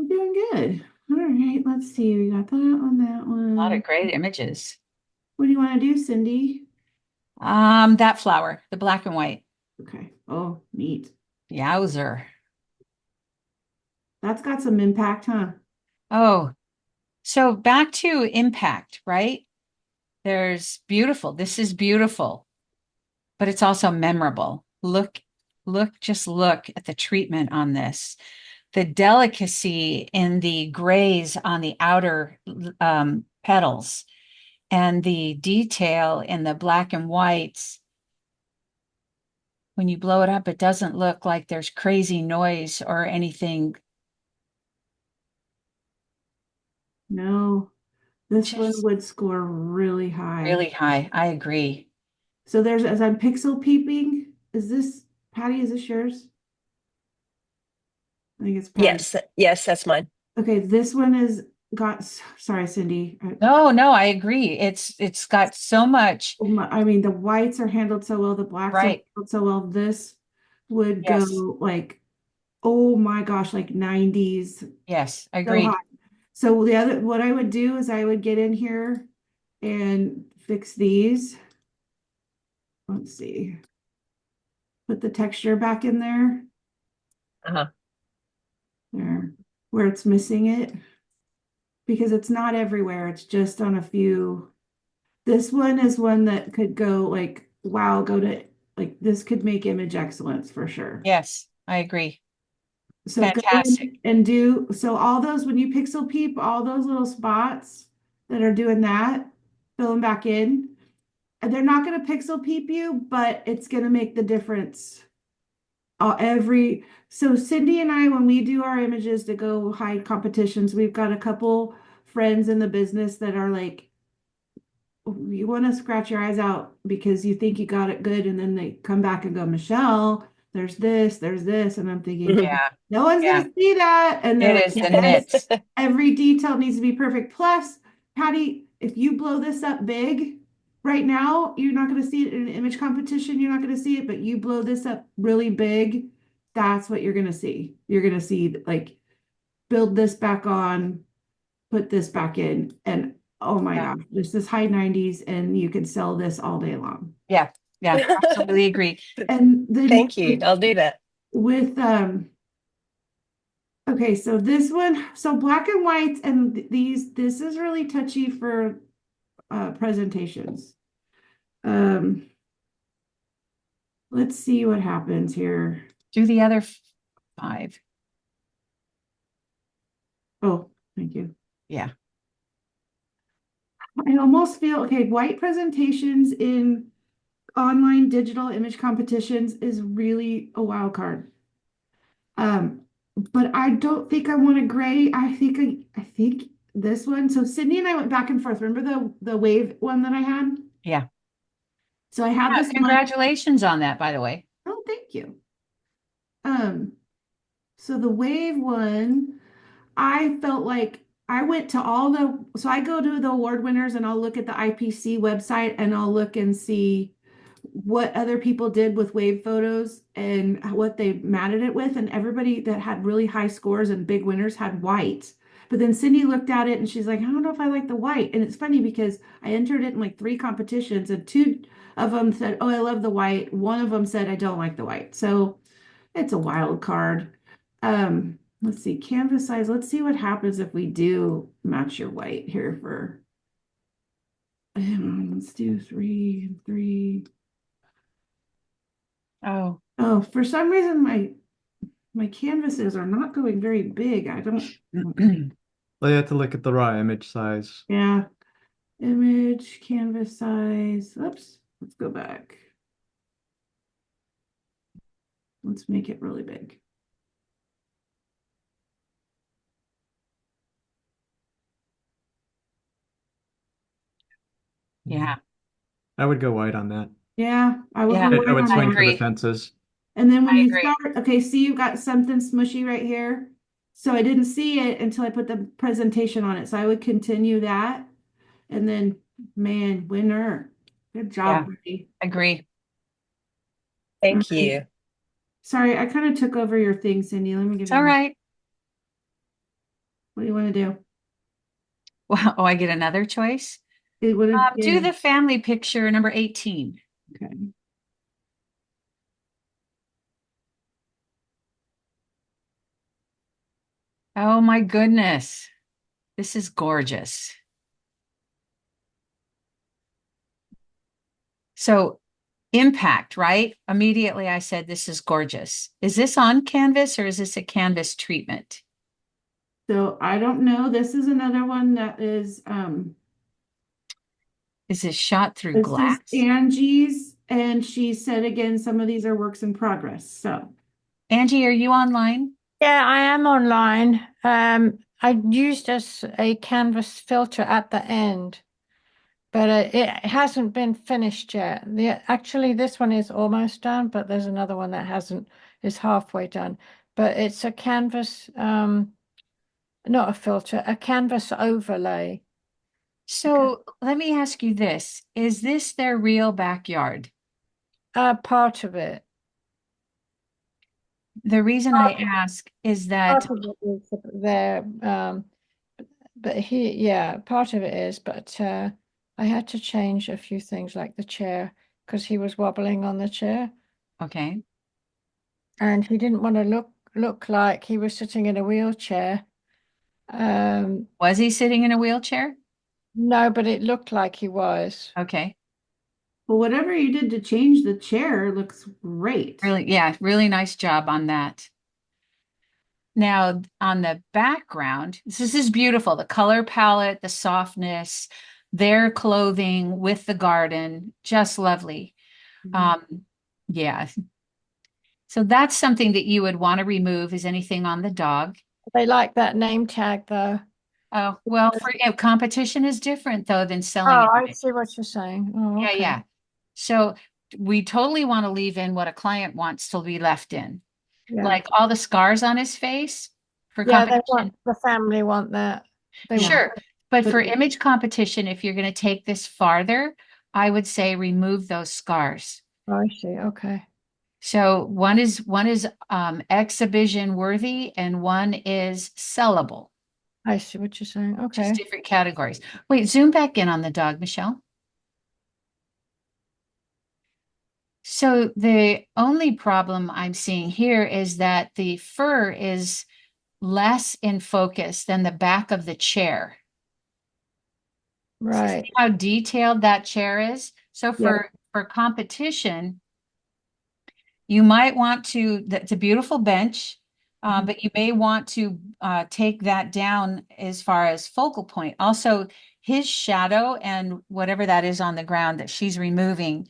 doing good. All right, let's see. We got that on that A lot one. of great images. What do you want to do, Cindy? That flower, the black and white. Okay. Oh, neat. Yowzer. That's got some impact, huh? Oh, so back to impact, right? There's beautiful. This is beautiful, but it's also memorable. Just look at the treatment on this. The delicacy in the grays on the outer petals and the detail in the black and whites. When you blow it up, it doesn't look like there's crazy noise or anything. No, this one Just would score really high. really high. I agree. So as I'm pixel peeping, Patty, is this yours? I think it's Patty. Yes, yes, that's mine. Okay, this one is got, sorry, Cindy. No, I agree. It's got so much, I mean, the whites are handled so well, the blacks are right? handled so well. This would go Yes, like, oh my gosh, like 90s. yes, So agreed. hot. So the other, what I would do is I would get in here and fix these. Let's see. Put the texture back in there, Uh-huh. there, where it's missing it. Because it's not everywhere, it's just on a few. This one is one that could go like, wow, go to, like, this could make image excellence for sure. Yes, I agree. So go Fantastic. in and do, so all those, when you pixel peep, all those little spots that are doing that, fill them back in. And they're not going to pixel peep you, but it's going to make the difference. So Cindy and I, when we do our images to go hide competitions, we've got a couple friends in the business that are like, you want to scratch your eyes out because you think you got it good, and then they come back and go, Michelle, there's this, and I'm thinking, Yeah, no one's yeah. gonna see that, and they're It like, is the yes, nits. every detail needs to be perfect. Plus, Patty, if you blow this up big right now, you're not gonna see it in an image competition. You're not gonna see it, but you blow this up really big, that's what you're gonna see. You're gonna see like build this back on, put this back in, and oh my Yeah, gosh, this is high 90s and you could sell this all day long. yeah, yeah, absolutely agree. And then Thank you. I'll do that. with okay, so this one, so black and whites and these, this is really touchy for presentations. Um let's see what happens here. Do the other five. Oh, thank you. Yeah, I almost feel okay, white presentations in online digital image competitions is really a wild card. Um, but I don't think I want a gray. I think this one. So Sydney and I went back and forth. Remember the wave one that I had? yeah. So I had Yeah, this one. congratulations on that, by the way. Oh, thank you. Um, so the wave one, I felt like I went to all the, so I go to the award winners and I'll look at the IPC website and I'll look and see what other people did with wave photos and what they matted it with. And everybody that had really high scores and big winners had white. But then Cindy looked at it and she's like, I don't know if I like the white. And it's funny because I entered it in like 3 competitions and 2 of them said, oh, I love the white. One of them said, I don't like the white. So it's a wild card. Let's see, canvas size. Let's see what happens if we do match your white here for, let's do 3 and 3. Oh, Oh, for some reason my canvases are not going very big. I don't, Well, you have to look at the raw image size. yeah. Image, canvas size. Oops, let's go back. Let's make it really big. yeah, I would go white on that. Yeah, I will yeah, go I right would on I swing that. for the agree. fences. And then when I you agree. start, okay, see you've got something smushy right here. So I didn't see it until I put the presentation on it. So I would continue that. And then, man, winner. Good Yeah, job, buddy. agree. All Thank right. you. Sorry, I kind of took over your thing, Cindy. Let me give It's you all my, right. what do you want to do? Well, oh, I get another choice. Do Yeah, the family picture number 18. okay. Oh my goodness. This is gorgeous. So impact, right? Immediately I said, this is gorgeous. Is this on canvas or is this a canvas treatment? So I don't know. This is another one that is Is this shot through this is glass? Angie's, and she said again, some of these are works in progress. So Angie, are you online? Yeah, I am online. I used a canvas filter at the end, but it hasn't been finished yet. Actually, this one is almost done, but there's another one that hasn't, is halfway done. But it's a canvas not a filter, a canvas overlay. So let me ask you this. Is this their real backyard? Part of it. The reason I ask is that, Part of it is there, but yeah, part of it is, but I had to change a few things like the chair because he was wobbling on the chair okay, and he didn't want to look like he was sitting in a wheelchair. was he sitting in a wheelchair? No, but it looked like he was. Okay, Well, whatever you did to change the chair looks great. really, yeah, really nice job on that. Now, on the background, this is beautiful. The color palette, the softness, their clothing with the garden, just lovely. Yeah. So that's something that you would want to remove is anything on the dog. They like that name tag though. Oh, well, for competition is different though than selling Oh, it. I see what you're saying. Oh, Yeah, okay. yeah. So we totally want to leave in what a client wants to be left in. Yeah. Like all the scars on his face for Yeah, they competition. want the family want that. They want Sure. But But- for image competition, if you're going to take this farther, I would say remove those scars. Oh, I see. Okay. So one is exhibition worthy and one is sellable. I see what you're saying. Okay. Just different categories. Wait, zoom back in on the dog, Michelle. So the only problem I'm seeing here is that the fur is less in focus than the back of the chair. So Right. see how detailed that chair is? So Yeah. for competition, you might want to, that's a beautiful bench, but you may want to take that down as far as focal point. Also, his shadow and whatever that is on the ground that she's removing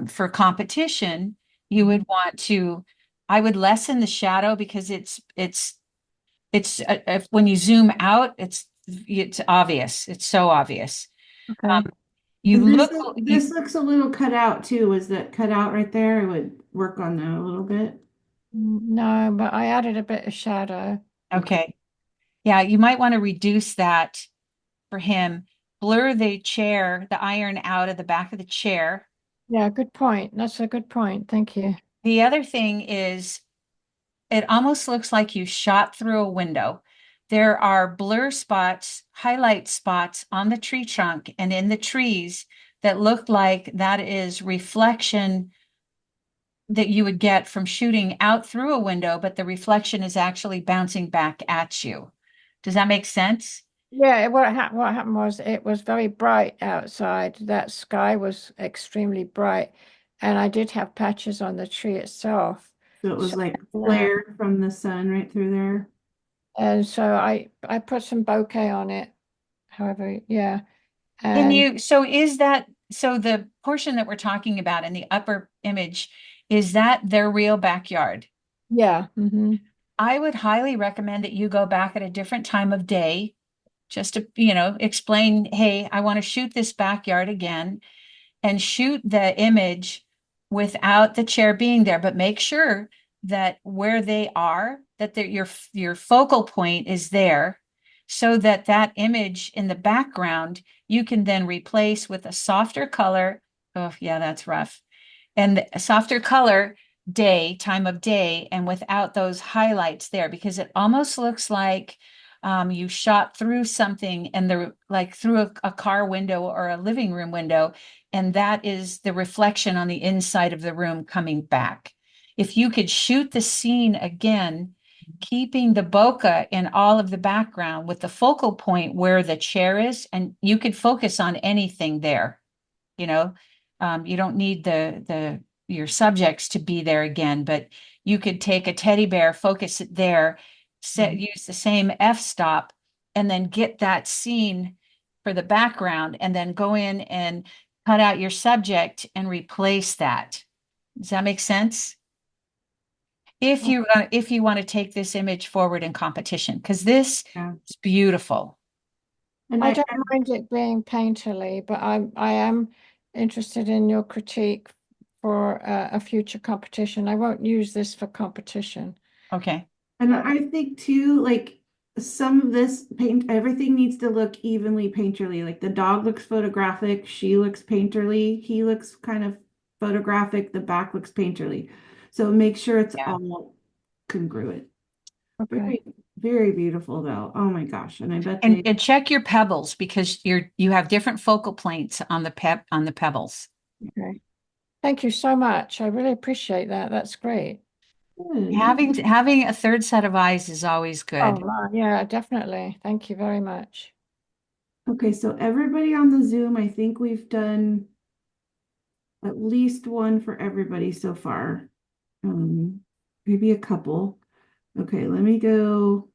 for competition, you would want to, I would lessen the shadow because if when you zoom out, it's obvious. It's so obvious. Okay. You And look, this looks a little cut out too. Was that cut out right there? I would work on that a little bit. No, but I added a bit of shadow. okay. Yeah, you might want to reduce that for him. Blur the chair, the iron out of the back of the chair. Yeah, good point. That's a good point. Thank you. The other thing is it almost looks like you shot through a window. There are blur spots, highlight spots on the tree trunk and in the trees that look like that is reflection that you would get from shooting out through a window, but the reflection is actually bouncing back at you. Does that make sense? Yeah, what happened was it was very bright outside. That sky was extremely bright, and I did have patches on the tree itself. So it was So, like flare from the sun right through there. and so I put some bokeh on it. However, yeah. Can And you, so is that, so the portion that we're talking about in the upper image, is that their real backyard? yeah, I would highly recommend that you go back at a different time of day, just to, explain, hey, I want to shoot this backyard again and shoot the image without the chair being there, but make sure that where they are, that your focal point is there so that that image in the background you can then replace with a softer color. Oh, yeah, that's rough. And a softer color time of day, and without those highlights there, because it almost looks like you shot through something and like through a car window or a living room window, and that is the reflection on the inside of the room coming back. If you could shoot the scene again, keeping the bokeh in all of the background with the focal point where the chair is, and you could focus on anything there, you know, you don't need your subjects to be there again, but you could take a teddy bear, focus it there, use the same f-stop, and then get that scene for the background, and then go in and cut out your subject and replace that. Does that make sense? If you want to take this image forward in competition, because this Yeah. is beautiful. And I don't mind it being painterly, but I am interested in your critique for a future competition. I won't use this for competition. Okay. And I think too, like, some of this paint, everything needs to look evenly painterly. Like the dog looks photographic, she looks painterly, he looks kind of photographic, the back looks painterly. So make sure it's Yeah. all congruent. Okay. Very, very beautiful though. Oh my gosh. And I bet And, they, and check your pebbles because you have different focal points on the pebbles. Okay. Thank you so much. I really appreciate that. That's great. Having a third set of eyes is always Oh, good. yeah, definitely. Thank you very much. okay, so everybody on the Zoom, I think we've done at least one for everybody so far. Maybe a couple. Okay, let me go.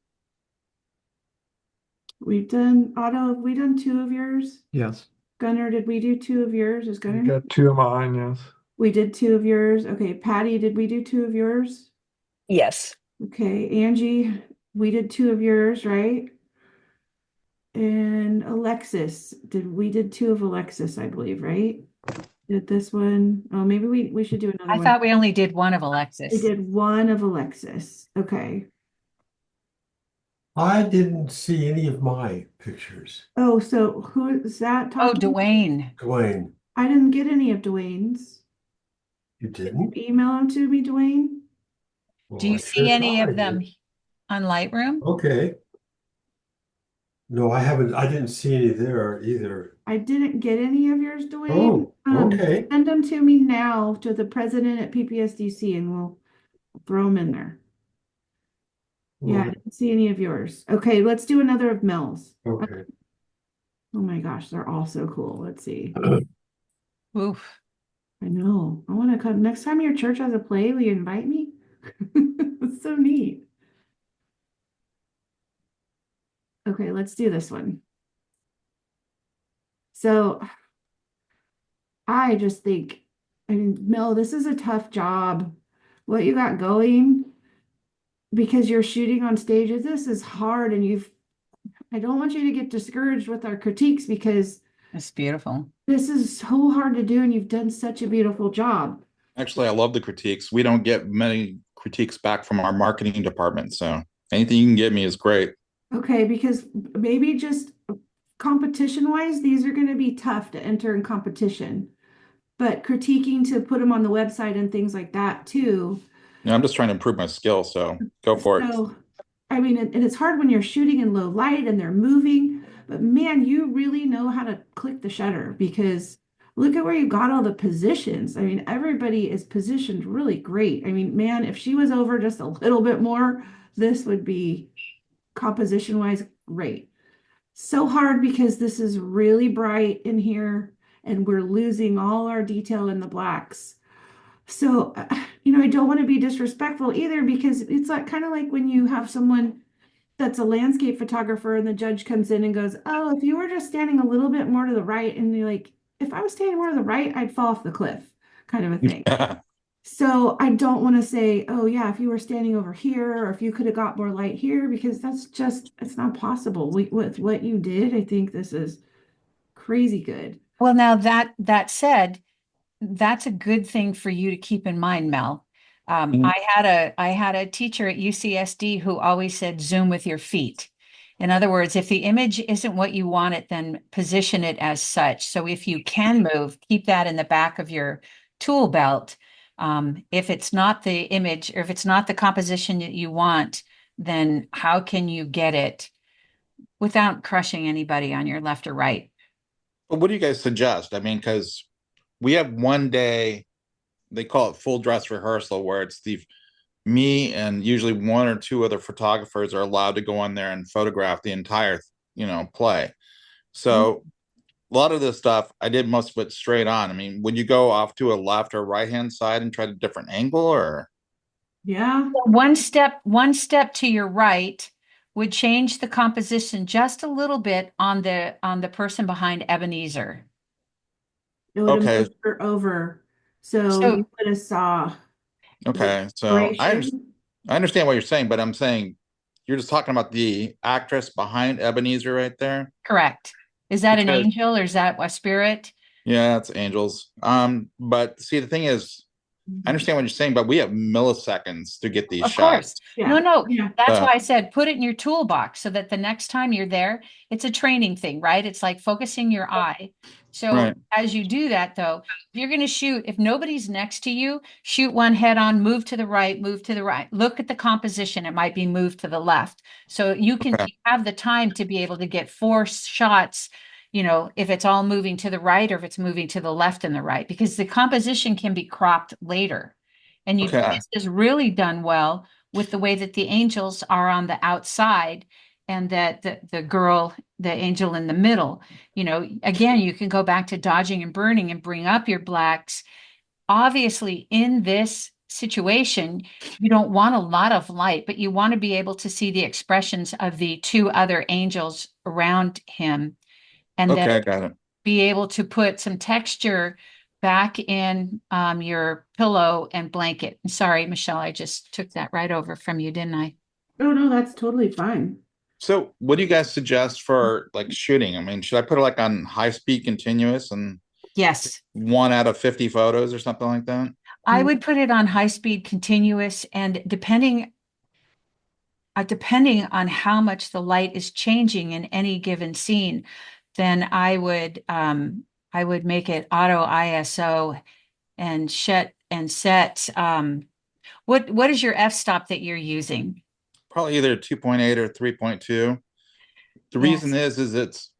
We've done Otto, have we done two of yours? Yes. Gunnar, did we do two of yours? Is You Gunnar? got two of mine, yes. We did two of yours. Okay, Patty, did we do two of yours? Yes. Okay, Angie, we did two of yours, right? And Alexis, we did two of Alexis, I believe, right? Did this one? Oh, maybe we should do another I one. thought we only did one of I Alexis. did one of Alexis. Okay. I didn't see any of my pictures. Oh, so who is that Oh, talking? Dwayne. Dwayne, I didn't get any of Dwayne's. you didn't? Email them to me, Dwayne. Do Well, you I sure see any thought I of them did. on Lightroom? Okay. No, I haven't. I didn't see any there either. I didn't get any of yours, Dwayne. Oh, okay. Send them to me now to the president at PPSDC and we'll throw them in there. Yeah, I Well, didn't see any of yours. Okay, let's do another of Mel's. okay. Oh my gosh, they're all so cool. Let's see. Oof. I know. I want to come. Next time your church has a play, will you invite me? It's so neat. Okay, let's do this one. So I just think, I mean, Mel, this is a tough job. What you got going, because you're shooting on stages, this is hard, and I don't want you to get discouraged with our critiques because That's beautiful. this is so hard to do, and you've done such a beautiful job. Actually, I love the critiques. We don't get many critiques back from our marketing department, so anything you can give me is great. Okay, because maybe just competition wise, these are going to be tough to enter in competition, but critiquing to put them on the website and things like that too. I'm just trying to improve my skill, so go for it. So, I mean, and it's hard when you're shooting in low light and they're moving, but man, you really know how to click the shutter because look at where you got all the positions. I mean, everybody is positioned really great. I mean, man, if she was over just a little bit more, this would be composition wise great. So hard because this is really bright in here and we're losing all our detail in the blacks. So, I don't want to be disrespectful either because it's like kind of like when you have someone that's a landscape photographer and the judge comes in and goes, "Oh, if you were just standing a little bit more to the right," and you're like, "If I was standing more to the right, I'd fall off the cliff," kind of a thing. So I don't want to say, "Oh yeah, if you were standing over here or if you could have got more light here," because it's not possible. With what you did, I think this is crazy good. Well, now that said, that's a good thing for you to keep in mind, Mel. Mhm. I had a teacher at UCSD who always said, zoom with your feet. In other words, if the image isn't what you want it, then position it as such. So if you can move, keep that in the back of your tool belt. If it's not the image or if it's not the composition that you want, then how can you get it without crushing anybody on your left or right? But what do you guys suggest? I mean, because we have one day, they call it full dress rehearsal, where it's me and usually one or two other photographers are allowed to go on there and photograph the entire, play. So a lot of this stuff, I did most of it straight on. I mean, would you go off to a left or right hand side and try a different angle or? Yeah, One step to your right would change the composition just a little bit on the person behind Ebenezer. it would have Okay, moved her over. So So you would have saw the okay. So inspiration. I understand what you're saying, but I'm saying you're just talking about the actress behind Ebenezer right there. correct. Is that an Because angel or is that a spirit? yeah, it's angels. But see, the thing is, I understand what you're saying, but we have milliseconds to get these Of course. shots. No, Yeah. no, Yeah. that's Uh, why I said put it in your toolbox so that the next time you're there, it's a training thing, right? It's like focusing your eye. So Right. as you do that, though, you're going to shoot, if nobody's next to you, shoot one head on, move to the right, move to the right. Look at the composition. It might be moved to the left. So you can Okay. have the time to be able to get 4 shots, if it's all moving to the right or if it's moving to the left and the right, because the composition can be cropped later. And Okay. this is really done well with the way that the angels are on the outside and that the girl, the angel in the middle. Again, you can go back to dodging and burning and bring up your blacks. Obviously, in this situation, you don't want a lot of light, but you want to be able to see the expressions of the 2 other angels around him. And then Okay, I got it. be able to put some texture back in your pillow and blanket. Sorry, Michelle, I just took that right over from you, didn't I? Oh, no, that's totally fine. So what do you guys suggest for like shooting? I mean, should I put it like on high speed continuous and Yes, 1 out of 50 photos or something like that? I would put it on high speed continuous, and depending on how much the light is changing in any given scene, then I would make it auto ISO and set. What is your f-stop that you're using? Probably either 2.8 or 3.2. The reason Yes. is it's,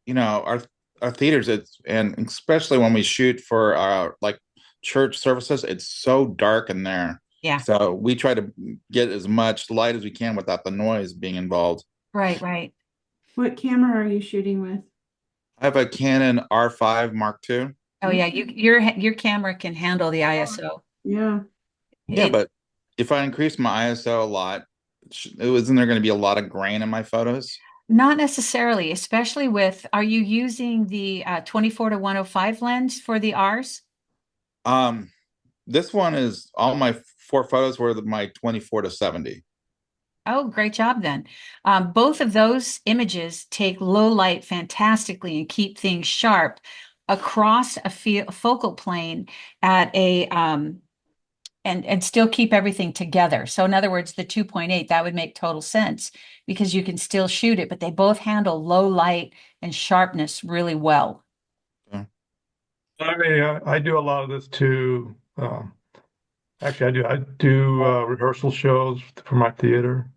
our theaters, and especially when we shoot for our like church services, it's so dark in there. Yeah. So we try to get as much light as we can without the noise being involved. Right, right. What camera are you shooting with? I have a Canon R5 Mark II. Oh yeah, your camera can handle the ISO. Yeah. Yeah, It but if I increase my ISO a lot, isn't there going to be a lot of grain in my photos? Not necessarily, especially are you using the 24 to 105 lens for the R's? Um, this one is all my 4 photos were my 24 to 70. Oh, great job then. Both of those images take low light fantastically and keep things sharp across a focal plane at and still keep everything together. So in other words, the 2.8, that would make total sense because you can still shoot it, but they both handle low light and sharpness really well. Okay. I mean, I do a lot of this too. Actually, I do. I do rehearsal shows for my theater,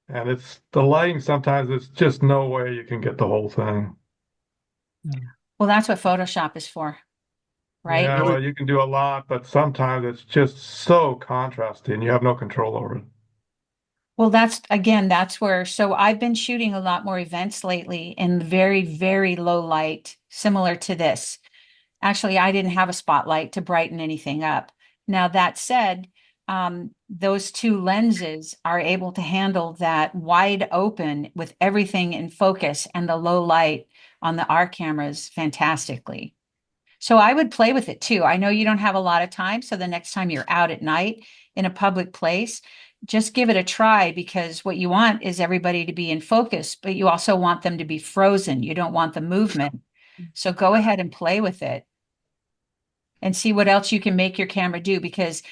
and it's the lighting. Sometimes it's just no way you can get the whole thing. Well, that's what Photoshop is for, right? Yeah, well, you can do a lot, but sometimes it's just so contrasty, and you have no control over it. Well, that's where, so I've been shooting a lot more events lately in very, very low light, similar to this. Actually, I didn't have a spotlight to brighten anything up. Now, that said, those 2 lenses are able to handle that wide open with everything in focus and the low light on the R cameras fantastically. So I would play with it too. I know you don't have a lot of time, so the next time you're out at night in a public place, just give it a try because what you want is everybody to be in focus, but you also want them to be frozen. You don't want the movement. So go ahead and play with it and see what else you can make your camera do because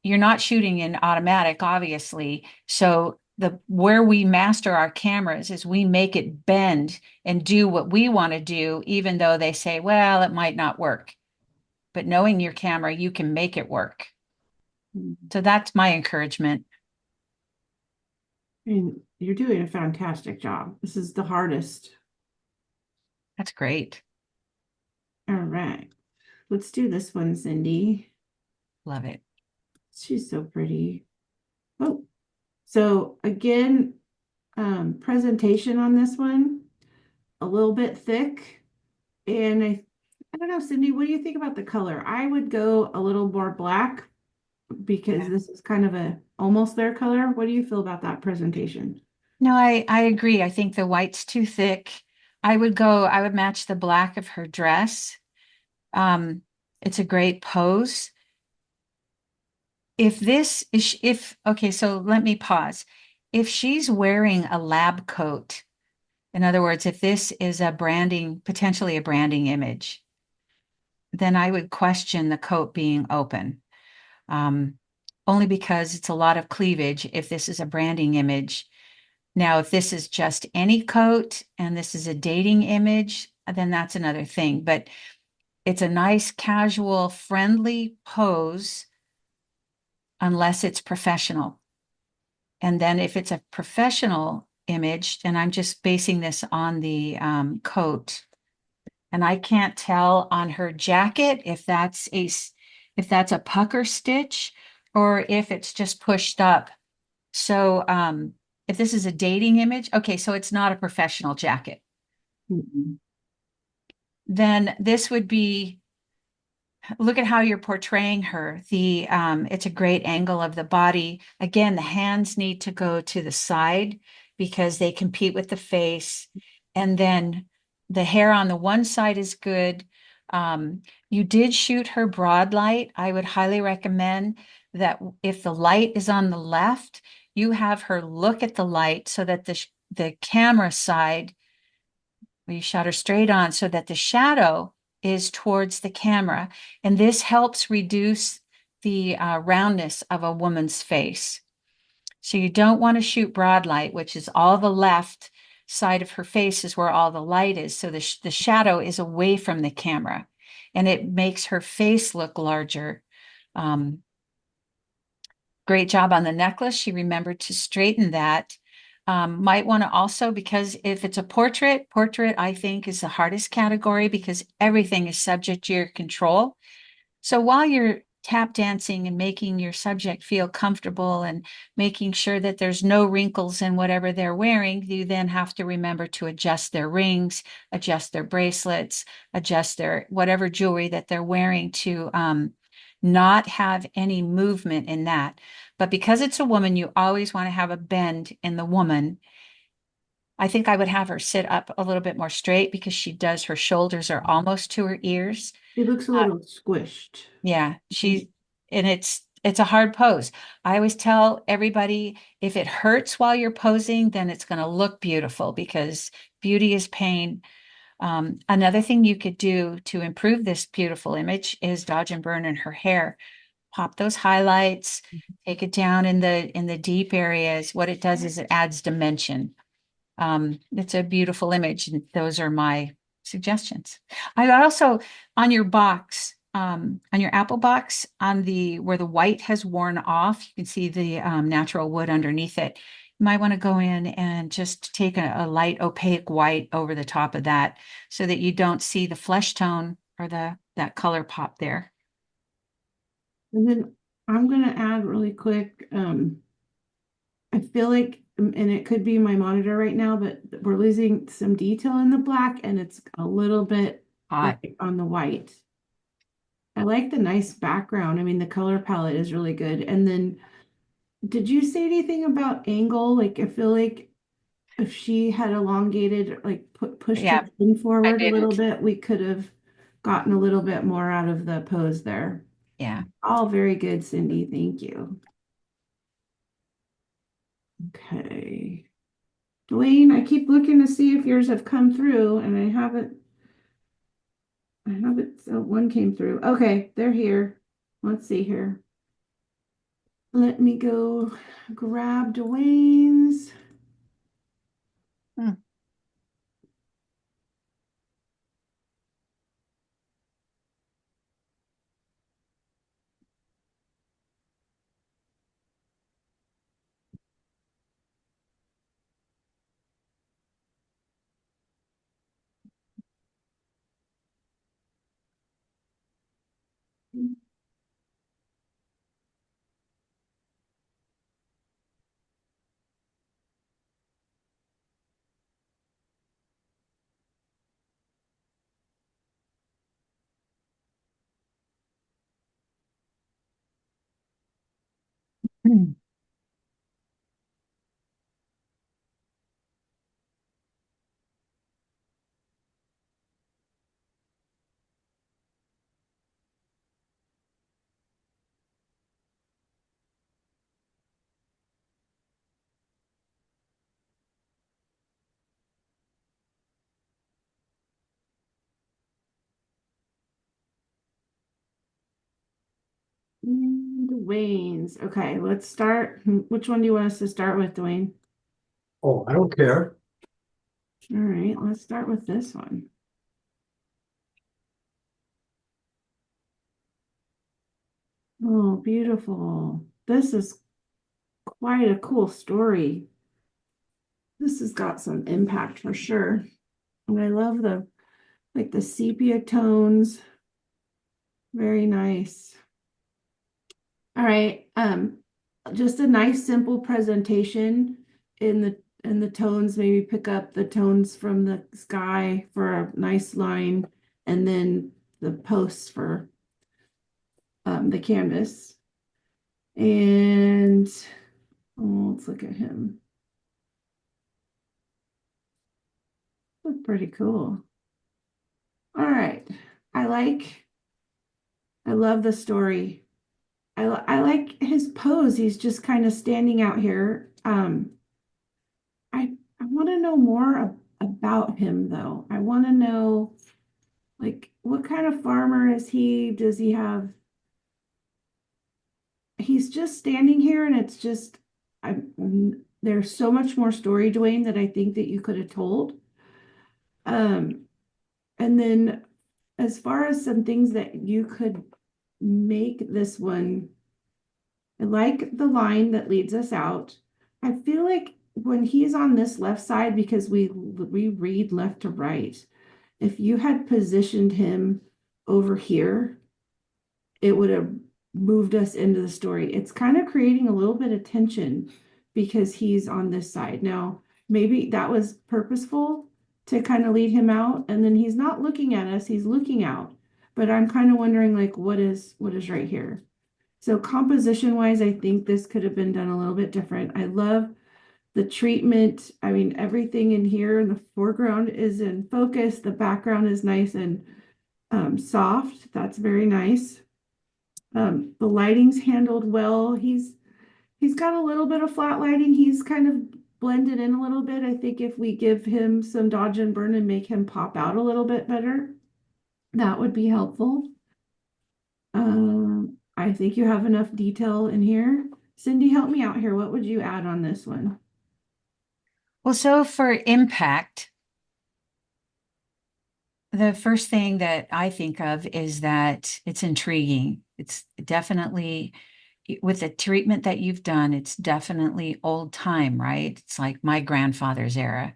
you're not shooting in automatic, obviously. So where we master our cameras is we make it bend and do what we want to do, even though they say, well, it might not work. But knowing your camera, you can make it work. So that's my encouragement. I mean, you're doing a fantastic job. This is the hardest. That's great. All right. Let's do this one, Cindy. Love it. She's so pretty. Oh, so again, presentation on this one, a little bit thick. And I don't know, Cindy, what do you think about the color? I would go a little more black because this is kind of a almost their color. What do you feel about that presentation? No, I agree. I think the white's too thick. I would match the black of her dress. It's a great pose. Okay, so let me pause. If she's wearing a lab coat, in other words, if this is potentially a branding image, then I would question the coat being open. only because it's a lot of cleavage if this is a branding image. Now, if this is just any coat and this is a dating image, then that's another thing. But it's a nice, casual, friendly pose unless it's professional. And then if it's a professional image, and I'm just basing this on the coat, and I can't tell on her jacket if that's a pucker stitch or if it's just pushed up. So if this is a dating image, okay, so it's not a professional jacket. Mm-mm. Then this would be, look at how you're portraying her. It's a great angle of the body. Again, the hands need to go to the side because they compete with the face. And then the hair on the one side is good. You did shoot her broad light. I would highly recommend that if the light is on the left, you have her look at the light so that the camera side, you shot her straight on so that the shadow is towards the camera. And this helps reduce the roundness of a woman's face. So you don't want to shoot broad light, which is all the left side of her face is where all the light is. So the shadow is away from the camera and it makes her face look larger. Great job on the necklace. She remembered to straighten that. Might want to also, because if it's a portrait, I think is the hardest category because everything is subject to your control. So while you're tap dancing and making your subject feel comfortable and making sure that there's no wrinkles in whatever they're wearing, you then have to remember to adjust their rings, adjust their bracelets, adjust their whatever jewelry that they're wearing to not have any movement in that. But because it's a woman, you always want to have a bend in the woman. I think I would have her sit up a little bit more straight because her shoulders are almost to her ears. She looks a little squished. Yeah, and it's a hard pose. I always tell everybody if it hurts while you're posing, then it's going to look beautiful because beauty is pain. Another thing you could do to improve this beautiful image is dodge and burn in her hair. Pop those highlights, take it down in the deep areas. What it does is it adds dimension. It's a beautiful image, and those are my suggestions. I also on your box, on your Apple box, on the where the white has worn off, you can see the natural wood underneath it. You might want to go in and just take a light opaque white over the top of that so that you don't see the flesh tone or that color pop there. And then I'm gonna add really quick, I feel like, and it could be my monitor right now, but we're losing some detail in the black and it's a little bit Hot. light on the white. I like the nice background. I mean, the color palette is really good. And then, did you say anything about angle? Like, I feel like if she had elongated, like pushed her Yeah, chin I forward a little didn't. bit, we could have gotten a little bit more out of the pose there. Yeah. All very good, Cindy. Thank you. Okay. Dwayne, I keep looking to see if yours have come through and I haven't. So one came through. Okay, they're here. Let's see here. Let me go grab Dwayne's. Hmm. And Dwayne's. Okay, let's start. Which one do you want us to start with, Dwayne? Oh, I don't care. All right, let's start with this one. Oh, beautiful. This is quite a cool story. This has got some impact for sure. And I love the like the sepia tones. Very nice. All right. Just a nice simple presentation in the tones, maybe pick up the tones from the sky for a nice line, and then the posts for the canvas. And let's look at him. Look pretty cool. All right. I love the story. I like his pose. He's just kind of standing out here. I want to know more about him though. I want to know like what kind of farmer is he? Does he have he's just standing here and it's just I there's so much more story, Dwayne, that I think that you could have told. Um, and then as far as some things that you could make this one, I like the line that leads us out. I feel like when he's on this left side, because we read left to right, if you had positioned him over here, it would have moved us into the story. It's kind of creating a little bit of tension because he's on this side. Now, maybe that was purposeful to kind of lead him out, and then he's not looking at us, he's looking out. But I'm kind of wondering like what is right here. So composition wise, I think this could have been done a little bit different. I love the treatment. I mean, everything in here in the foreground is in focus. The background is nice and soft. That's very nice. The lighting's handled well. He's got a little bit of flat lighting. He's kind of blended in a little bit. I think if we give him some dodge and burn and make him pop out a little bit better, that would be helpful. I think you have enough detail in here. Cindy, help me out here. What would you add on this one? Well, so for impact, the first thing that I think of is that it's intriguing. It's definitely, with the treatment that you've done, it's definitely old time, right? It's like my grandfather's era.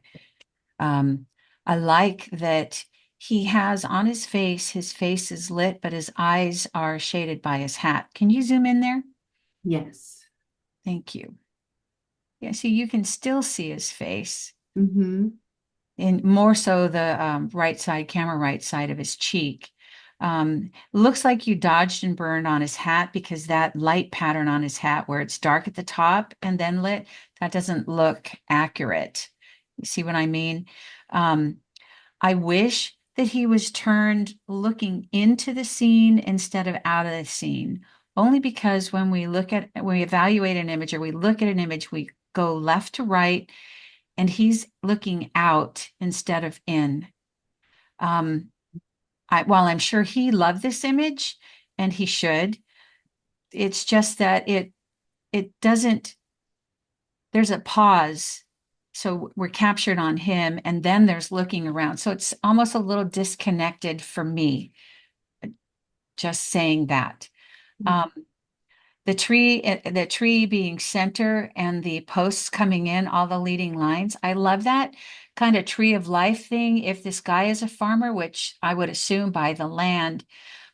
I like that he has on his face is lit, but his eyes are shaded by his hat. Can you zoom in there? Yes. Thank you. Yeah, so you can still see his face. Mm-hmm. And more so the camera right side of his cheek. Looks like you dodged and burned on his hat because that light pattern on his hat where it's dark at the top and then lit, that doesn't look accurate. You see what I mean? I wish that he was turned looking into the scene instead of out of the scene, only because when we evaluate an image or we look at an image, we go left to right and he's looking out instead of in. While I'm sure he loved this image and he should, it's just that it doesn't, there's a pause. So we're captured on him and then there's looking around. So it's almost a little disconnected for me, just saying that. The tree being center and the posts coming in, all the leading lines. I love that kind of tree of life thing. If this guy is a farmer, which I would assume by the land,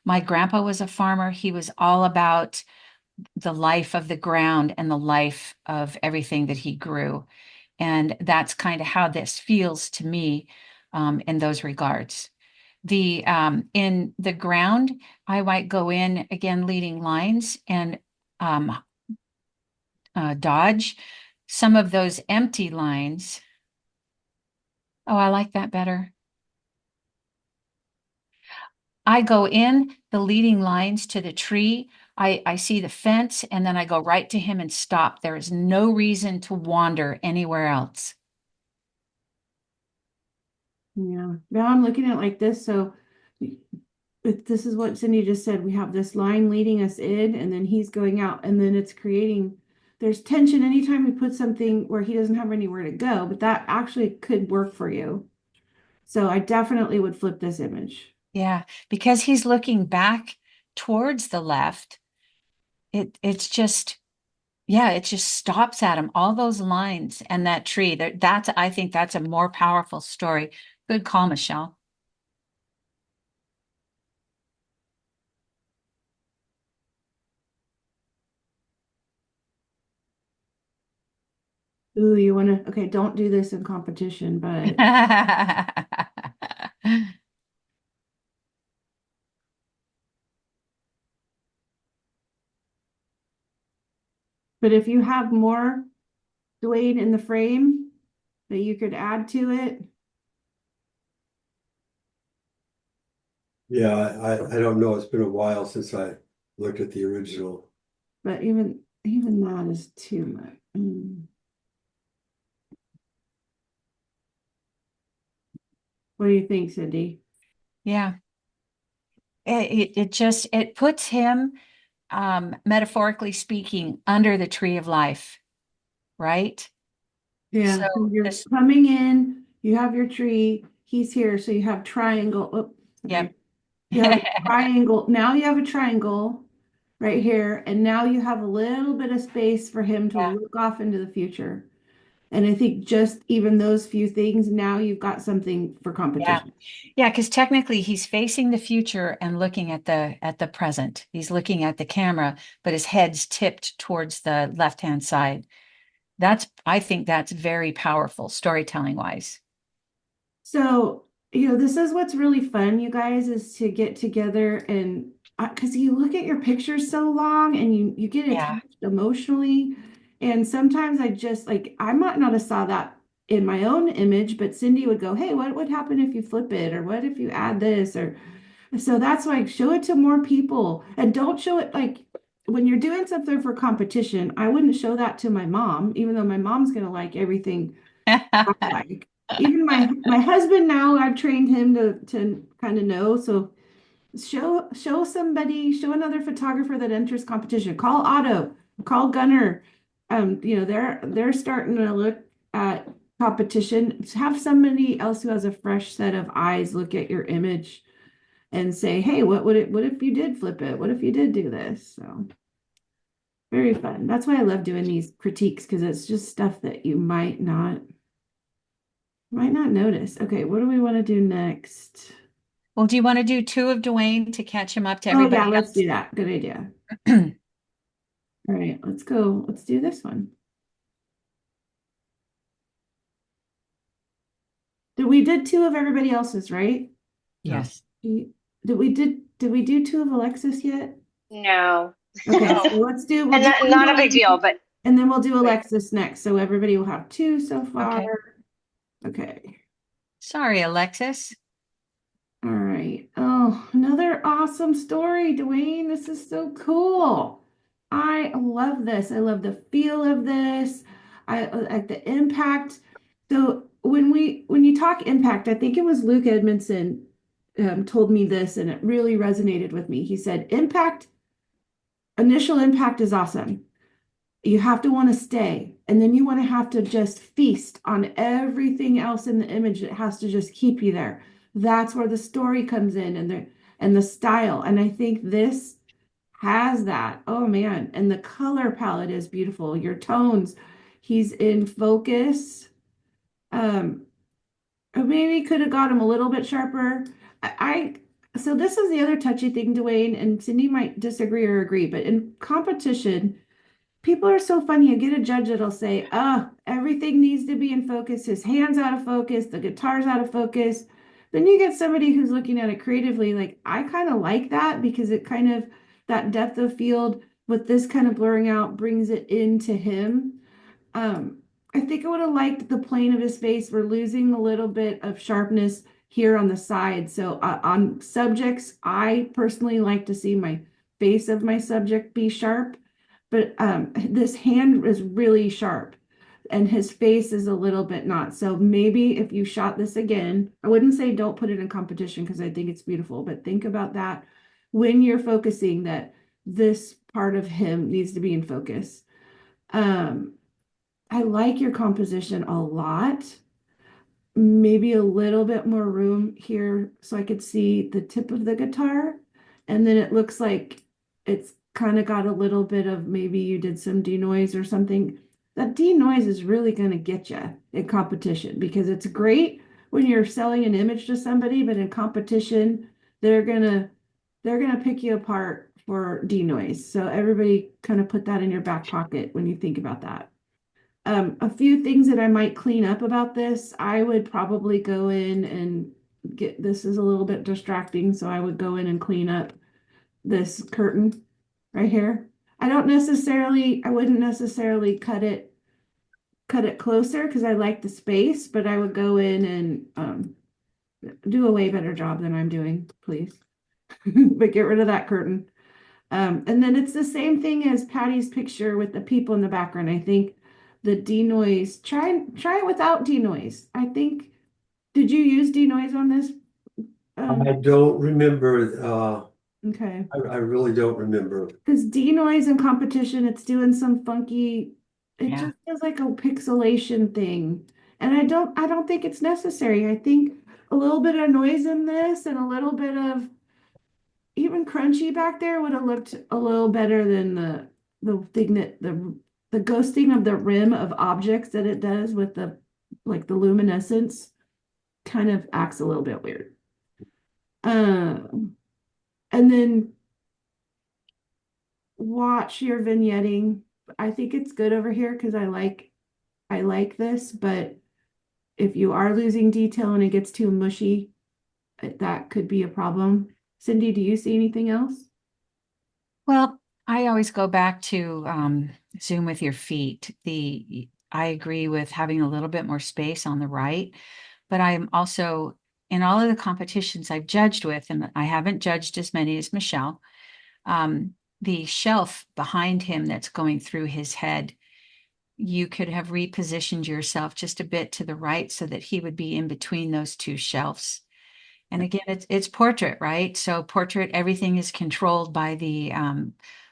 my grandpa was a farmer. He was all about the life of the ground and the life of everything that he grew. And that's kind of how this feels to me in those regards. In the ground, I might go in again, leading lines and um, dodge some of those empty lines. Oh, I like that better. I go in the leading lines to the tree. I see the fence and then I go right to him and stop. There is no reason to wander anywhere else. Yeah. Now I'm looking at it like this. So this is what Cindy just said. We have this line leading us in, and then he's going out, and then it's creating, there's tension anytime we put something where he doesn't have anywhere to go, but that actually could work for you. So I definitely would flip this image. Yeah, because he's looking back towards the left. It's just, yeah, it just stops at him. All those lines and that tree. That's, I think that's a more powerful story. Good call, Michelle. Ooh, you want to, okay, don't do this in competition, but if you have more Dwayne in the frame that you could add to it. Yeah, I don't know. It's been a while since I looked at the original. But even that is too much. What do you think, Cindy? Yeah. It just, it puts him, metaphorically speaking, under the tree of life, right? Yeah, So so you're this, coming in, you have your tree, he's here, so you have triangle. Oh, yep. okay. You have a triangle. Now you have a triangle right here, and now you have a little bit of space for him to Yeah. look off into the future. And I think just even those few things, now you've got something for Yeah. competition. Yeah, because technically he's facing the future and looking at the present. He's looking at the camera, but his head's tipped towards the left-hand side. I think that's very powerful storytelling wise. So, this is what's really fun, you guys, is to get together and because you look at your pictures so long and you get Yeah. attached emotionally. And sometimes I just like, I might not have saw that in my own image, but Cindy would go, hey, what would happen if you flip it? Or what if you add this? Or so that's why show it to more people and don't show it like when you're doing something for competition. I wouldn't show that to my mom, even though my mom's gonna like everything I like. Even my husband now, I've trained him to kind of know. So show another photographer that enters competition. Call Otto, call Gunner. They're starting to look at competition. Have somebody else who has a fresh set of eyes look at your image and say, hey, what if you did flip it? What if you did do this? So very fun. That's why I love doing these critiques because it's just stuff that you might not notice. Okay, what do we want to do next? Well, do you want to do two of Dwayne to catch him up to Oh yeah, everybody let's else? do that. Good idea. All right, let's go. Let's do this one. We did two of everybody else's, right? Yes. Did we do two of Alexis yet? No. Okay, No. so we'll And do not, one not a big Dwayne, deal, but and then we'll do Alexis next. So everybody will have two so far. Okay. Okay. Sorry, Alexis. All right. Oh, another awesome story, Dwayne. This is so cool. I love this. I love the feel of this. I like the impact. So when you talk impact, I think it was Luke Edmondson told me this, and it really resonated with me. He said, initial impact is awesome. You have to want to stay, and then you want to have to just feast on everything else in the image that has to just keep you there. That's where the story comes in and the style. And I think this has that. Oh man, and the color palette is beautiful. Your tones, he's in focus. Um, maybe could have got him a little bit sharper. So this is the other touchy thing, Dwayne, and Cindy might disagree or agree, but in competition, people are so funny. You get a judge that'll say, everything needs to be in focus. His hand's out of focus. The guitar's out of focus. Then you get somebody who's looking at it creatively. Like, I kind of like that because it kind of, that depth of field with this kind of blurring out brings it into him. Um, I think I would have liked the plane of his face. We're losing a little bit of sharpness here on the side. So on subjects, I personally like to see my face of my subject be sharp, but this hand is really sharp. and his face is a little bit not. So maybe if you shot this again, I wouldn't say don't put it in competition because I think it's beautiful, but think about that when you're focusing that this part of him needs to be in focus. Um, I like your composition a lot. Maybe a little bit more room here so I could see the tip of the guitar. And then it looks like it's kind of got a little bit of maybe you did some denoise or something. That denoise is really going to get you in competition because it's great when you're selling an image to somebody, but in competition, they're gonna pick you apart for denoise. So everybody kind of put that in your back pocket when you think about that. A few things that I might clean up about this, I would probably go in and get, this is a little bit distracting, so I would go in and clean up this curtain right here. I wouldn't necessarily cut it closer because I like the space, but I would go in and do a way better job than I'm doing, please. But get rid of that curtain. And then it's the same thing as Patty's picture with the people in the background. I think the denoise, try it without denoise. I think, did you use denoise on this? I don't remember. Okay. I really don't remember. Because denoise in competition, it's doing some funky, it Yeah. just feels like a pixelation thing. And I don't think it's necessary. I think a little bit of noise in this and a little bit of even crunchy back there would have looked a little better than the thing that the ghosting of the rim of objects that it does with the like the luminescence kind of acts a little bit weird. And then watch your vignetting. I think it's good over here because I like this, but if you are losing detail and it gets too mushy, that could be a problem. Cindy, do you see anything else? Well, I always go back to zoom with your feet. I agree with having a little bit more space on the right, but I'm also in all of the competitions I've judged with, and I haven't judged as many as Michelle. The shelf behind him that's going through his head, you could have repositioned yourself just a bit to the right so that he would be in between those two shelves. And again, it's portrait, right? So portrait, everything is controlled by the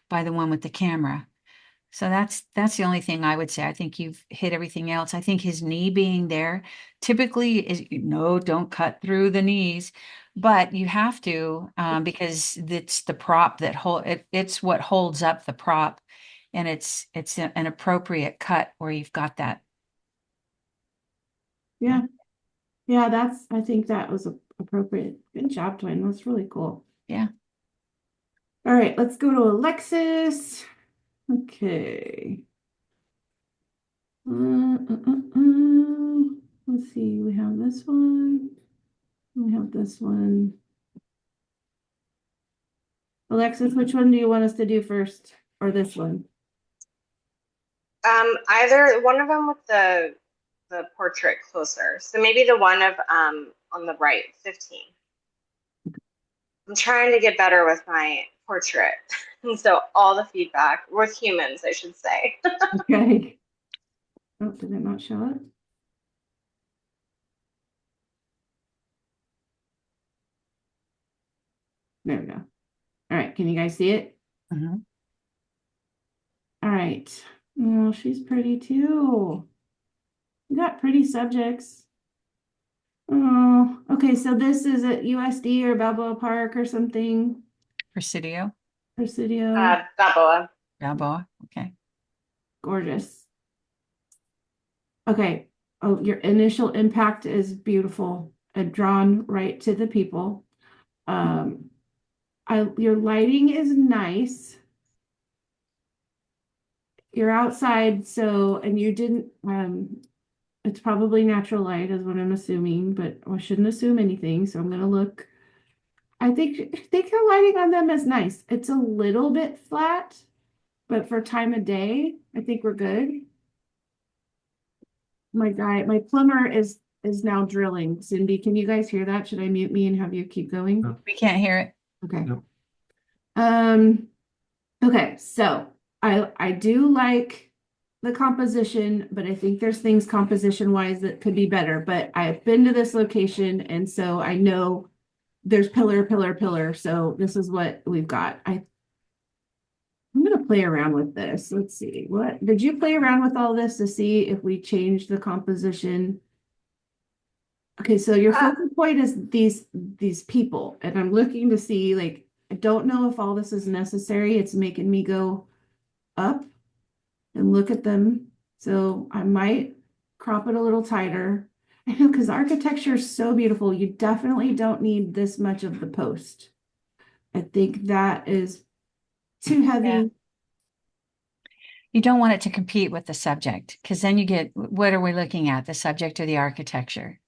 one with the camera. So that's the only thing I would say. I think you've hit everything else. I think his knee being there typically is no, don't cut through the knees, but you have to because it's the prop that it's what holds up the prop, and it's an appropriate cut where you've got that. Yeah. Yeah, I think that was appropriate. Good job, Twin. That's really cool. Yeah. All right, let's go to Alexis. Okay. Let's see, we have this one. We have this one. Alexis, which one do you want us to do first? Or this one? Either one of them with the portrait closer. So maybe the one of on the right, 15. I'm trying to get better with my portrait. And so all the feedback with humans, I should say. Okay. Oh, did it not show up? There we go. All right, can you guys see it? Mhm. All right. Oh, she's pretty too. You got pretty subjects. Oh, okay. So this is at USD or Balboa Park or something. Presidio, Presidio. Balboa. Balboa. Okay. Gorgeous. Okay. Oh, your initial impact is beautiful and drawn right to the people. Your lighting is nice. You're outside, so, and you didn't, it's probably natural light is what I'm assuming, but I shouldn't assume anything, so I'm gonna look. I think the lighting on them is nice. It's a little bit flat, but for time of day, I think we're good. My plumber is now drilling. Cindy, can you guys hear that? Should I mute me and have you keep going? No. We can't hear it. Okay. No. Okay, so I do like the composition, but I think there's things composition wise that could be better. But I've been to this location, and so I know there's pillar, pillar, pillar. So this is what we've got. I'm gonna play around with this. Let's see. What did you play around with all this to see if we change the composition? Okay, so your focal point is these people, and I'm looking to see, like, I don't know if all this is necessary. It's making me go up and look at them. So I might crop it a little tighter. I know, because architecture is so beautiful. You definitely don't need this much of the post. I think that is too heavy. Yeah. You don't want it to compete with the subject, because then you get, what are we looking at, the subject or the architecture?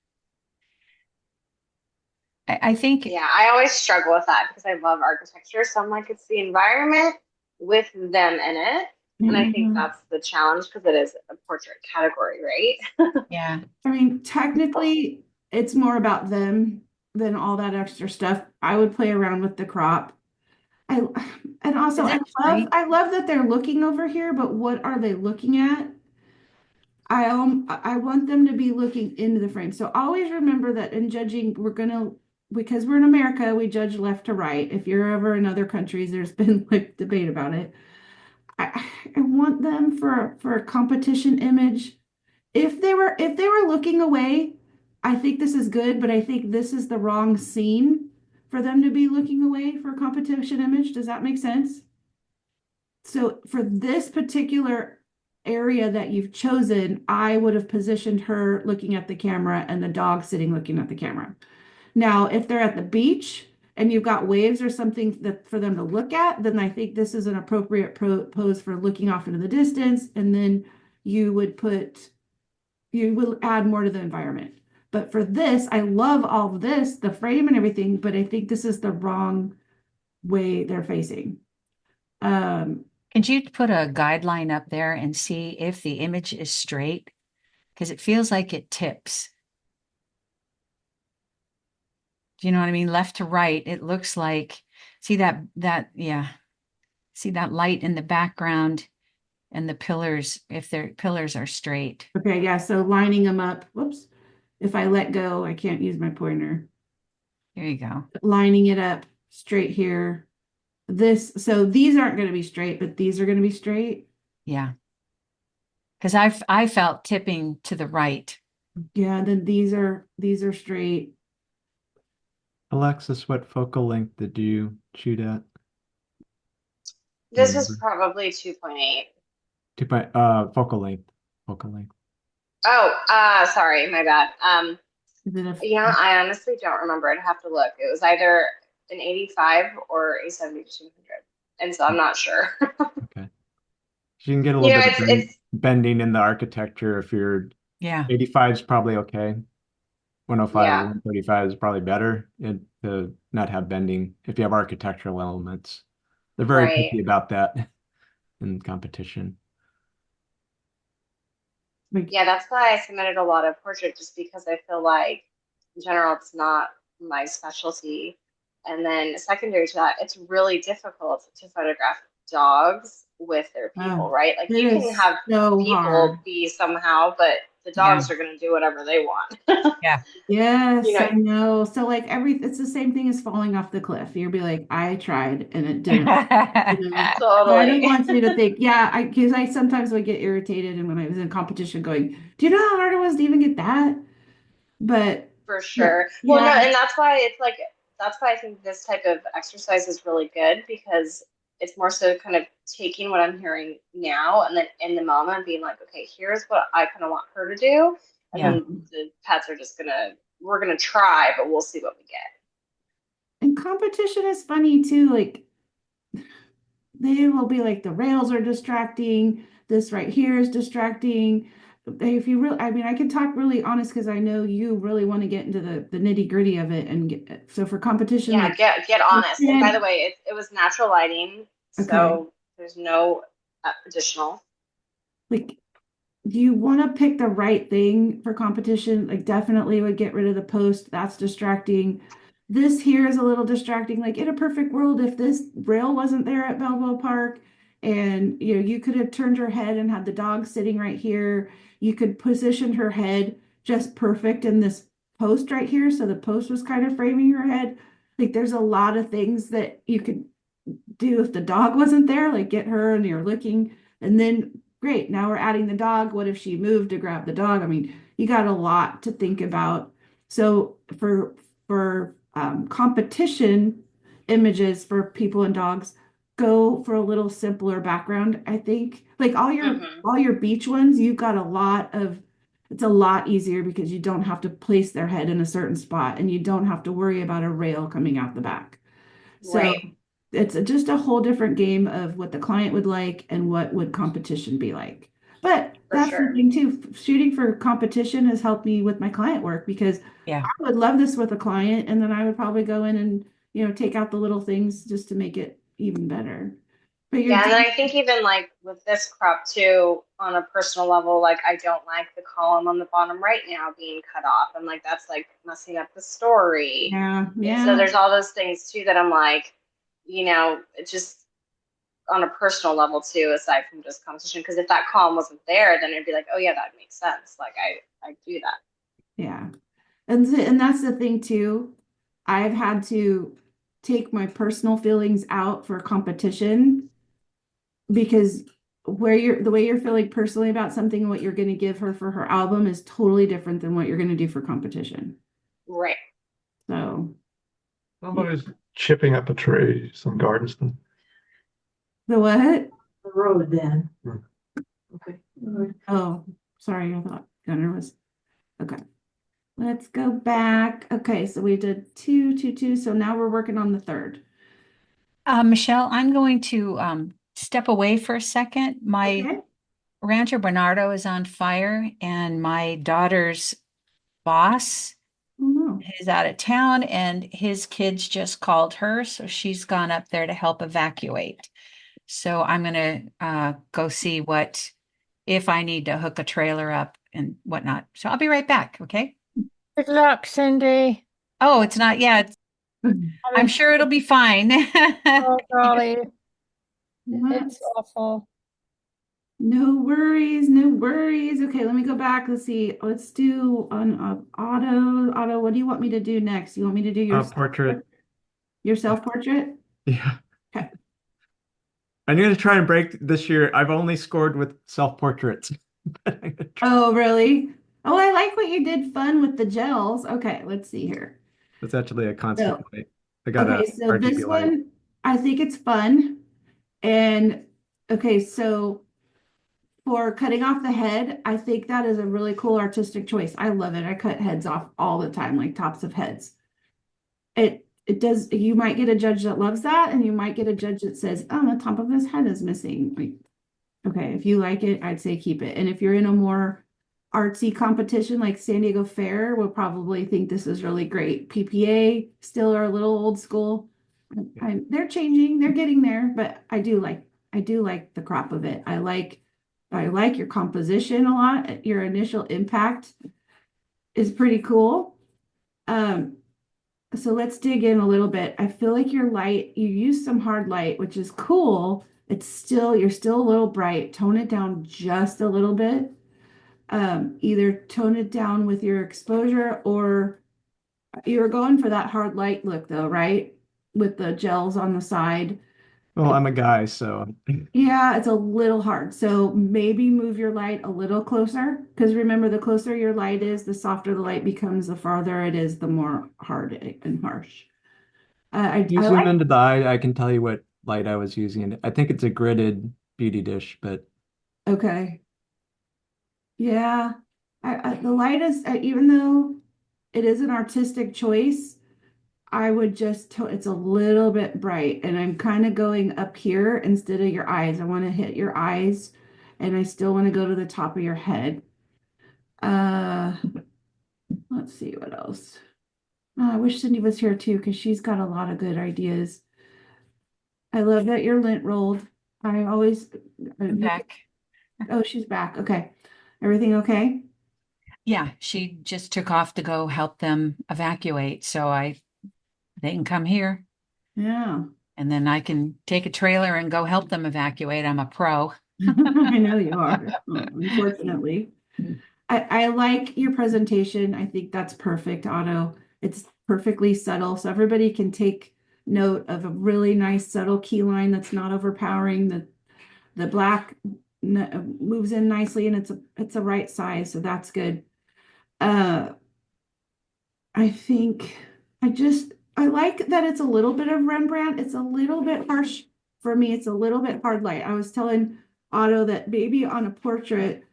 I think, Yeah, I always struggle with that because I love architecture. So I'm like, it's the environment with them in it. And I think Mhm. that's the challenge because it is a portrait category, right? yeah, I mean, technically, it's more about them than all that extra stuff. I would play around with the crop. I and also is it straight? I love that they're looking over here, but what are they looking at? I want them to be looking into the frame. So always remember that in judging, because we're in America, we judge left to right. If you're ever in other countries, there's been like debate about it. I want them for a competition image. If they were looking away, I think this is good, but I think this is the wrong scene for them to be looking away for a competition image. Does that make sense? So for this particular area that you've chosen, I would have positioned her looking at the camera and the dog sitting looking at the camera. Now, if they're at the beach and you've got waves or something that for them to look at, then I think this is an appropriate pose for looking off into the distance. And then you would add more to the environment. But for this, I love all of this, the frame and everything, but I think this is the wrong way they're facing. Could you put a guideline up there and see if the image is straight? Because it feels like it tips. Do you know what I mean? Left to right, it looks like, see yeah. See that light in the background and the pillars, if their pillars are straight. Okay, yeah, so lining them up. Whoops. If I let go, I can't use my pointer. There you go. Lining it up straight here. So these aren't going to be straight, but these are going to be straight. Yeah. Because I felt tipping to the right. Yeah, then these are straight. Alexis, what focal length did you shoot at? This was probably 2.8. Focal length. Focal length. Oh, sorry, my bad. Is it Yeah, I honestly don't remember. I'd have to look. It was either an 85 or a 7200. And so I'm not sure. Okay. So you can get a little bit of it's bending in the architecture if you're Yeah. 85 is probably okay. 105 or Yeah. 135 is probably better to not have bending if you have architectural elements. They're very Right. picky about that in competition. Yeah, that's why I submitted a lot of portrait just because I feel like in general it's not my specialty. And then secondary to that, it's really difficult to photograph dogs with their people, Oh, right? Like it you can is have so people hard. be somehow, but the dogs are going to do whatever they want. Yeah. Yes, You know, I know. So like it's the same thing as falling off the cliff. You'll be like, I tried and it didn't. You know? So I don't totally. want you to think, yeah, because I sometimes would get irritated and when I was in competition going, do you know how hard it was to even get that? But For yeah, sure. Well, no, yeah, and that's why it's like that's why I think this type of exercise is really good because it's more so kind of taking what I'm hearing now and then in the moment being like, okay, here's what I kind of want her to do. And Yeah. then the pets are just we're gonna try, but we'll see what we get. and competition is funny too. Like they will be like the rails are distracting. This right here is distracting. If you really, I mean, I can talk really honest because I know you really want to get into the nitty gritty of it and get so for competition, Yeah, like get honest. And by the and- way, it was natural lighting, okay, so there's no additional. like do you want to pick the right thing for competition? Like definitely would get rid of the post. That's distracting. This here is a little distracting. Like in a perfect world, if this rail wasn't there at Balboa Park And you could have turned her head and had the dog sitting right here. You could position her head just perfect in this post right here. So the post was kind of framing her head. Like there's a lot of things that you could do if the dog wasn't there, like get her and you're looking, and then great, now we're adding the dog. What if she moved to grab the dog? I mean, you got a lot to think about. So for competition images for people and dogs, go for a little simpler background. I think like all your beach ones, you've got a lot of it's a lot easier because you don't have to place their head in a certain spot and you don't have to worry about a rail coming out the back. So Right. it's just a whole different game of what the client would like and what would competition be like. But For that's the sure. thing too. Shooting for competition has helped me with my client work because Yeah. I would love this with a client, and then I would probably go in and take out the little things just to make it even better. But you're Yeah, and then I think even like with this crop too, on a personal level, like I don't like the column on the bottom right now being cut off. I'm like, that's like messing up the story. yeah, And so yeah, there's all those things too that I'm like, it just on a personal level too, aside from just competition. Because if that column wasn't there, then it'd be like, oh yeah, that makes sense. Like I do that. yeah. And that's the thing too. I've had to take my personal feelings out for competition because the way you're feeling personally about something and what you're going to give her for her album is totally different than what you're going to do for competition. Right. So Somebody's chipping up a tree, some garden stuff. the what? The road then. Hmm. Okay. Oh, sorry, I thought Gunner was okay. Let's go back. Okay, so we did two, two, two. So now we're working on the third. Michelle, I'm going to step away for a second. My Okay. Rancho Bernardo is on fire, and my daughter's boss Oh no. is out of town, and his kids just called her, so she's gone up there to help evacuate. So I'm gonna go see if I need to hook a trailer up and whatnot. So I'll be right back, okay? Good luck, Cindy. Oh, it's not yet. I'm sure it'll be fine. Oh, golly, What? it's awful. No worries, no worries. Okay, let me go back. Let's see. Let's do on auto. Auto, what do you want me to do next? You want me to do Portrait. your self-portrait? Yeah. Okay. I'm going to try and break this year. I've only scored with self-portraits. Oh, really? Oh, I like what you did fun with the gels. Okay, let's see here. It's actually a constant So, light. I got okay, a so RGB this light. one, I think it's fun. And okay, so for cutting off the head, I think that is a really cool artistic choice. I love it. I cut heads off all the time, like tops of heads. It does, you might get a judge that loves that, and you might get a judge that says, oh, the top of his head is missing. Like, okay, if you like it, I'd say keep it. And if you're in a more artsy competition like San Diego Fair, will probably think this is really great. PPA still are a little old school. They're changing, they're getting there, but I do like the crop of it. I like your composition a lot. Your initial impact is pretty cool. Um, so let's dig in a little bit. I feel like your light, you use some hard light, which is cool. You're still a little bright. Tone it down just a little bit. Either tone it down with your exposure, or you were going for that hard light look though, right? With the gels on the side. Well, I'm a guy, so Yeah, it's a little hard. So maybe move your light a little closer, because remember, the closer your light is, the softer the light becomes, the farther it is, the more hard and harsh. you I zoom like, into the eye, I can tell you what light I was using. I think it's a gridded beauty dish, but okay. Yeah. The light is, even though it is an artistic choice, I would it's a little bit bright, and I'm kind of going up here instead of your eyes. I want to hit your eyes, and I still want to go to the top of your head. Uh, let's see what else. Oh, I wish Cindy was here too, because she's got a lot of good ideas. I love that you're lint rolled. I always, I'm back. oh, she's back. Okay. Everything okay? Yeah, she just took off to go help them evacuate, so they can come here. Yeah. And then I can take a trailer and go help them evacuate. I'm a pro. I know you are, unfortunately. I like your presentation. I think that's perfect, Otto. It's perfectly subtle, so everybody can take note of a really nice subtle key line that's not overpowering. The black moves in nicely, and it's a right size, so that's good. Uh, I think I like that it's a little bit of Rembrandt. It's a little bit harsh for me. It's a little bit hard light. I was telling Otto that maybe on a portrait,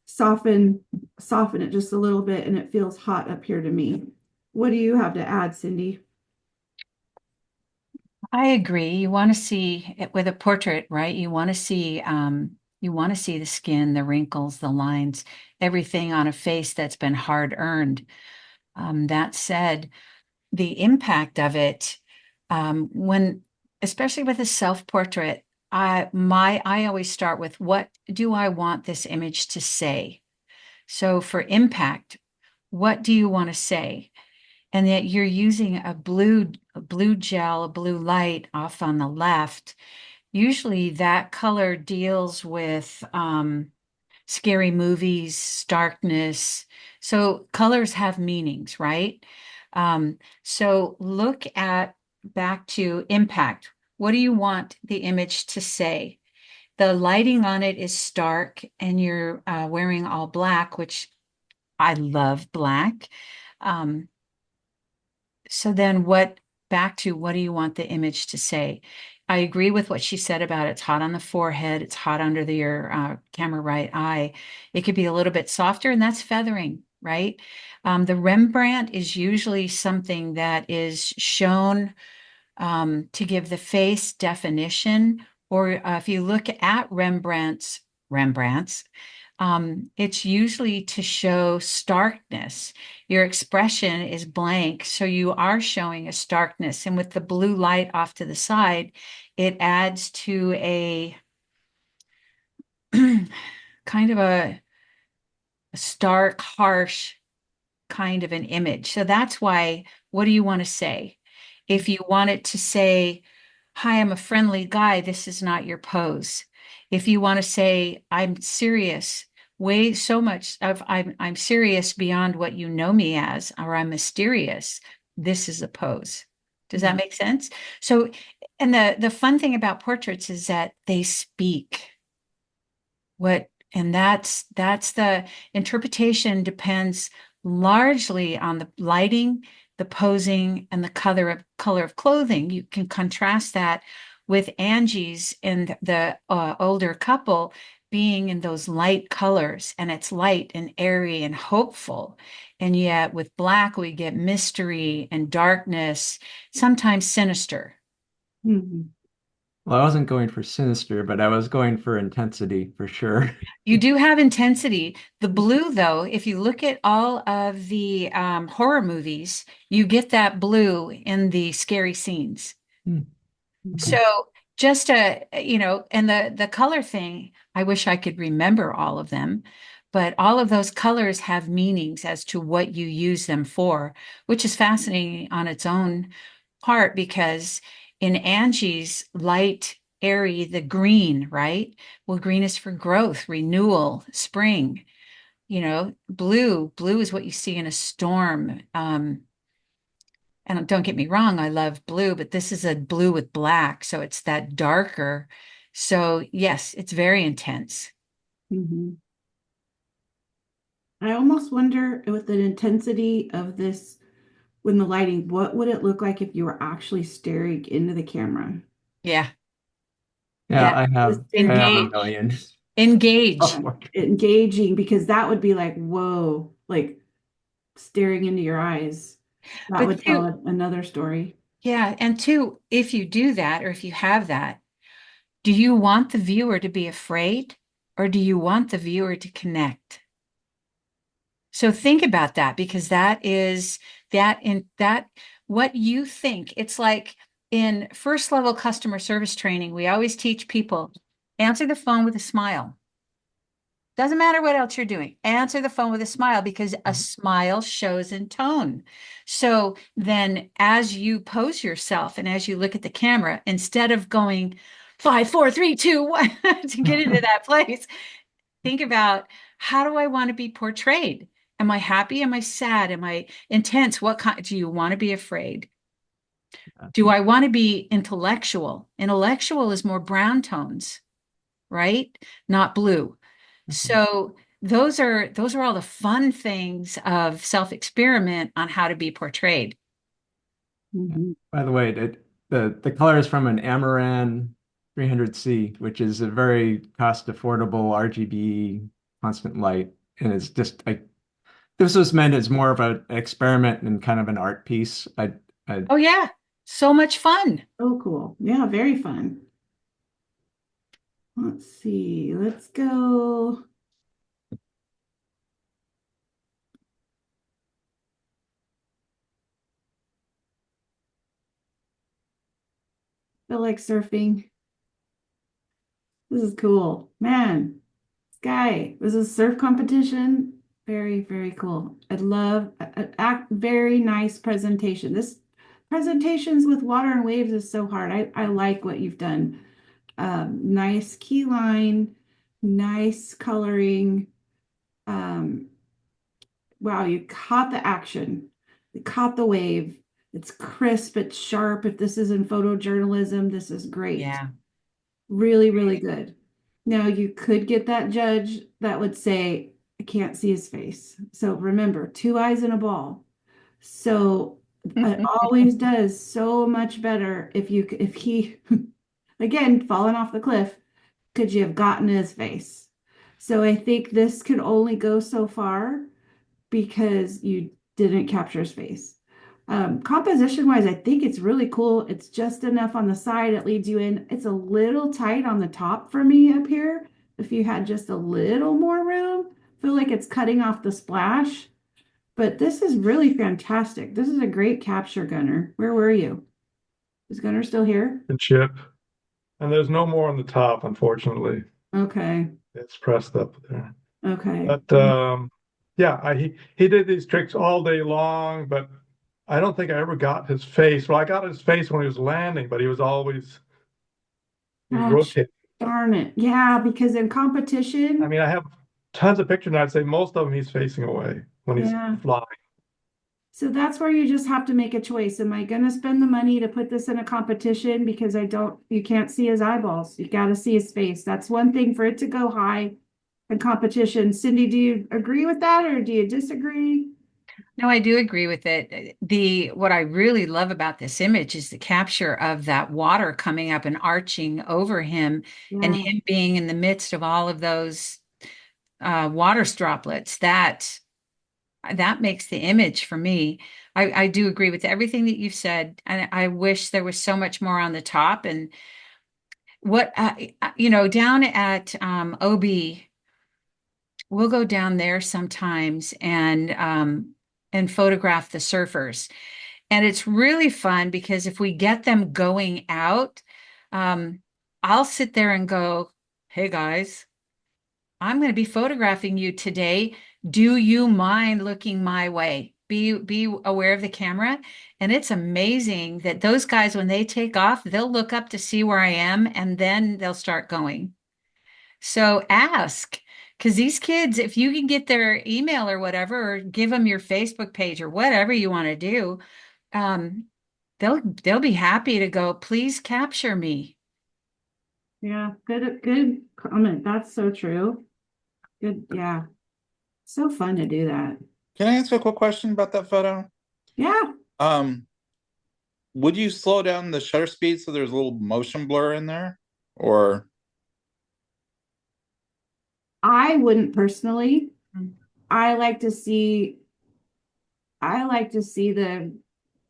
soften it just a little bit and it feels hot up here to me. What do you have to add, Cindy? I agree. You want to see it with a portrait, right? You want to see the skin, the wrinkles, the lines, everything on a face that's been hard earned. That said, the impact of it, when, especially with a self-portrait, I always start with, what do I want this image to say? So for impact, what do you want to say? And that you're using a blue gel, a blue light off on the left. Usually that color deals with scary movies, darkness. So colors have meanings, right? So look at back to impact. What do you want the image to say? The lighting on it is stark, and you're wearing all black, which I love black. Um, so then back to what do you want the image to say? I agree with what she said about it's hot on the forehead, it's hot under your camera right eye. It could be a little bit softer, and that's feathering, right? The Rembrandt is usually something that is shown to give the face definition, or if you look at Rembrandt's, it's usually to show starkness. Your expression is blank, so you are showing a starkness. And with the blue light off to the side, it adds to a kind of a stark, harsh kind of an image. So that's why, what do you want to say? If you want it to say, hi, I'm a friendly guy, this is not your pose. If you want to say, I'm serious, way so much of I'm serious beyond what you know me as, or I'm mysterious, this is a pose. Does that make sense? So, and the fun thing about portraits is that they speak. And that's the interpretation depends largely on the lighting, the posing, and the color of clothing. You can contrast that with Angie's and the older couple being in those light colors, and it's light and airy and hopeful. And yet with black, we get mystery and darkness, sometimes sinister. Mhm. Well, I wasn't going for sinister, but I was going for intensity for sure. You do have intensity. The blue, though, if you look at all of the horror movies, you get that blue in the scary scenes. Hmm. So just and the color thing, I wish I could remember all of them, but all of those colors have meanings as to what you use them for, which is fascinating on its own part because in Angie's light, airy, the green, right? Well, green is for growth, renewal, spring. Blue is what you see in a storm. And don't get me wrong, I love blue, but this is a blue with black, so it's that darker. So yes, it's very intense. Mhm. I almost wonder with the intensity of this, when the lighting, what would it look like if you were actually staring into the camera? Yeah, Yeah, yeah. I have a Engage, million. engage. Engaging, because that would be like, whoa, like staring into your eyes. That But would tell another story. yeah, and two, if you do that, or if you have that, do you want the viewer to be afraid, or do you want the viewer to connect? So think about that, because that is that what you think. It's like in first level customer service training, we always teach people answer the phone with a smile. Doesn't matter what else you're doing. Answer the phone with a smile because a smile shows in tone. So then as you pose yourself and as you look at the camera, instead of going 5, 4, 3, 2, 1 to get into that place, think about how do I want to be portrayed? Am I happy? Am I sad? Am I intense? What kind do you want to be afraid? Do I want to be intellectual? Intellectual is more brown tones, right? Not blue. So those are all the fun things of self-experiment on how to be portrayed. Mhm. By the way, the color is from an Amaran 300C, which is a very cost affordable RGB constant light. And it's just like this was meant as more of an experiment and kind of an art piece. I Oh yeah, so much fun. Oh, cool. Yeah, very fun. Let's see. Let's go. Feel like surfing. This is cool. Man, Sky, this is surf competition. Very, very cool. I'd love a very nice presentation. This presentations with water and waves is so hard. I like what you've done. Nice key line, nice coloring. Um, wow, you caught the action. You caught the wave. It's crisp, it's sharp. If this is in photojournalism, this is great. Yeah. Really, really good. Now, you could get that judge that would say, I can't see his face. So remember, two eyes and a ball. So it always does so much better if he, again, falling off the cliff, could you have gotten his face? So I think this could only go so far because you didn't capture his face. Composition wise, I think it's really cool. It's just enough on the side. It leads you in. It's a little tight on the top for me up here. If you had just a little more room, I feel like it's cutting off the splash. But this is really fantastic. This is a great capture, Gunner. Where were you? Is Gunner still here? And chip. And there's no more on the top, unfortunately. Okay. It's pressed up there. Okay. But yeah, he did these tricks all day long, but I don't think I ever got his face. Well, I got his face when he was landing, but he was Gosh, rotating. darn it. Yeah, because in I competition, mean, I have tons of pictures, and I'd say most of them he's facing away when he's yeah. flying. So that's where you just have to make a choice. Am I going to spend the money to put this in a competition because you can't see his eyeballs. You got to see his face. That's one thing for it to go high in competition. Cindy, do you agree with that or do you disagree? No, I do agree with it. What I really love about this image is the capture of that water coming up and arching over him and Yeah. him being in the midst of all of those water droplets. That makes the image for me. I do agree with everything that you've said, and I wish there was so much more on the top. And what down at OB, we'll go down there sometimes and photograph the surfers. And it's really fun because if we get them going out, um, I'll sit there and go, "Hey guys, I'm going to be photographing you today. Do you mind looking my way? Be aware of the camera." And it's amazing that those guys, when they take off, they'll look up to see where I am and then they'll start going. So ask, because these kids, if you can get their email or whatever, or give them your Facebook page or whatever you want to do, um, they'll be happy to go, please capture me. Yeah. Good comment. That's so true. Good. Yeah. So fun to do that. Can I ask a quick question about that photo? Yeah. Um, would you slow down the shutter speed so there's a little motion blur in there? Or I wouldn't personally. Mm. I like to see the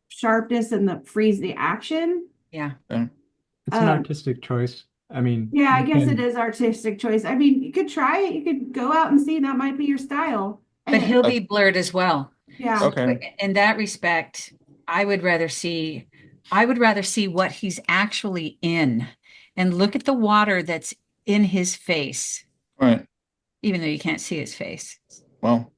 sharpness and the freeze the action. Yeah. It's an Um, artistic choice. I mean, yeah, I you guess it can, is artistic choice. I mean, you could try it. You could go out and see that might be your style. But And he'll be blurred as well. yeah, So okay. in that respect, I would rather see what he's actually in and look at the water that's in his face. Right. even though you can't see his face. Well,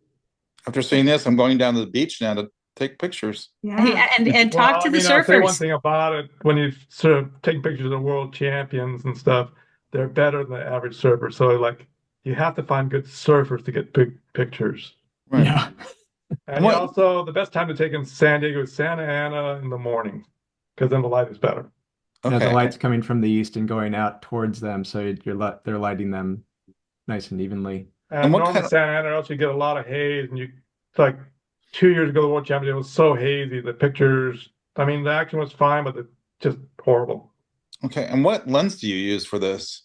after seeing this, I'm going down to the beach now to take pictures. Yeah. And Well, talk I to the mean, I'll say one surfers. thing about it. When you sort of take pictures of the world champions and stuff, they're better than the average surfer. So, like, you have to find good surfers to get big pictures. Right. Yeah. And What? also, the best time to take in San Diego is Santa Ana in the morning, because then the light is better. Yeah, the Okay. light's coming from the east and going out towards them, so they're lighting them nice and evenly. And what normally kind of? Santa Ana also you get a lot of haze, and you it's like 2 years ago the World Championship was so hazy. The pictures, I mean, the action was fine, but it's just horrible. Okay, and what lens do you use for this?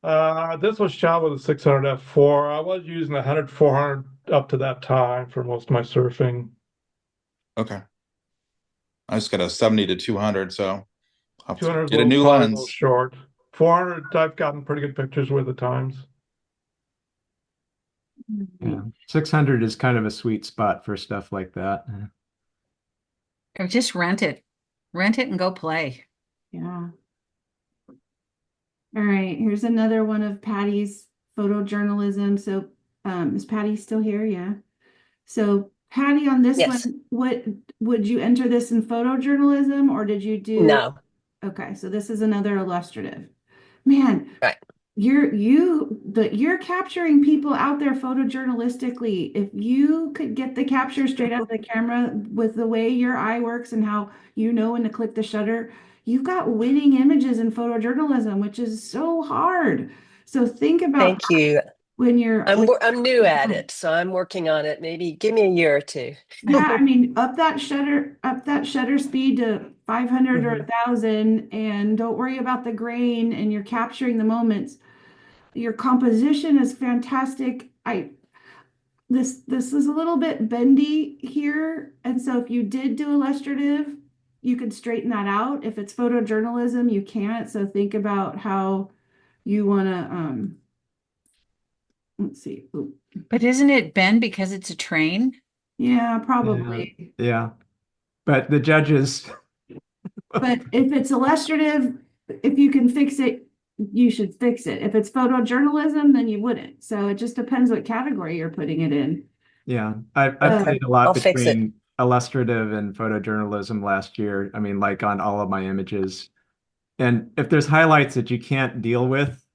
This was shot with a 600 f4. I was using a 100 400 up to that time for most of my surfing. Okay, I just got a 70 to 200, so I'll have 200 to is a get a little new probably a little lens. short. 400 I've gotten pretty good pictures with at times. Yeah. 600 is kind of a sweet spot for stuff like that. Or just rent it. Rent it and go play. Yeah. All right, here's another one of Patty's photojournalism. So, is Patty still here? Yeah. So, Patty, on this Yes. one, what would you enter this in photojournalism or did you do? No. Okay, so this is another illustrative. Man, Right. you're capturing people out there photojournalistically. If you could get the capture straight out of the camera with the way your eye works and how you know when to click the shutter, you've got winning images in photojournalism, which is so hard. So think about Thank you. when you're I'm new at it, so I'm working on it. Maybe give me a year or two. yeah, I mean, up that shutter speed to 500 or Mhm. 1,000, and don't worry about the grain, and you're capturing the moments. Your composition is fantastic. This is a little bit bendy here, and so if you did do illustrative, you could straighten that out. If it's photojournalism, you can't. So think about how you want to let's see. Ooh. But isn't it Ben because it's a train? Yeah, Yeah. probably. Yeah. But the judges, But if it's illustrative, if you can fix it, you should fix it. If it's photojournalism, then you wouldn't. So it just depends what category you're putting it in. yeah, I Uh, played a lot I'll fix it. between illustrative and photojournalism last year. I mean, like on all of my images. And if there's highlights that you can't deal with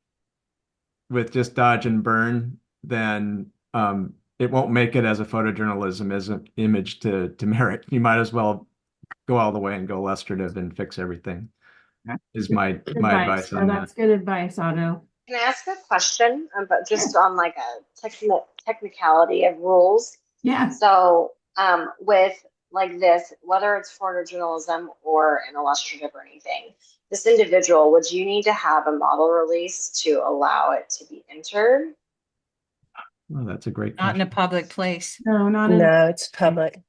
just dodge and burn, then it won't make it as a photojournalism as an image to merit. You might as well go all the way and go illustrative and fix everything. Is my Good advice No, on that. that's good advice, Otto. Can I ask a question, but just on like a technicality of rules? Yeah. So, with like this, whether it's photojournalism or an illustrative or anything, this individual, would you need to have a model release to allow it to be entered? Oh, that's a great Not in a question. public place. No, not in. No, it's public.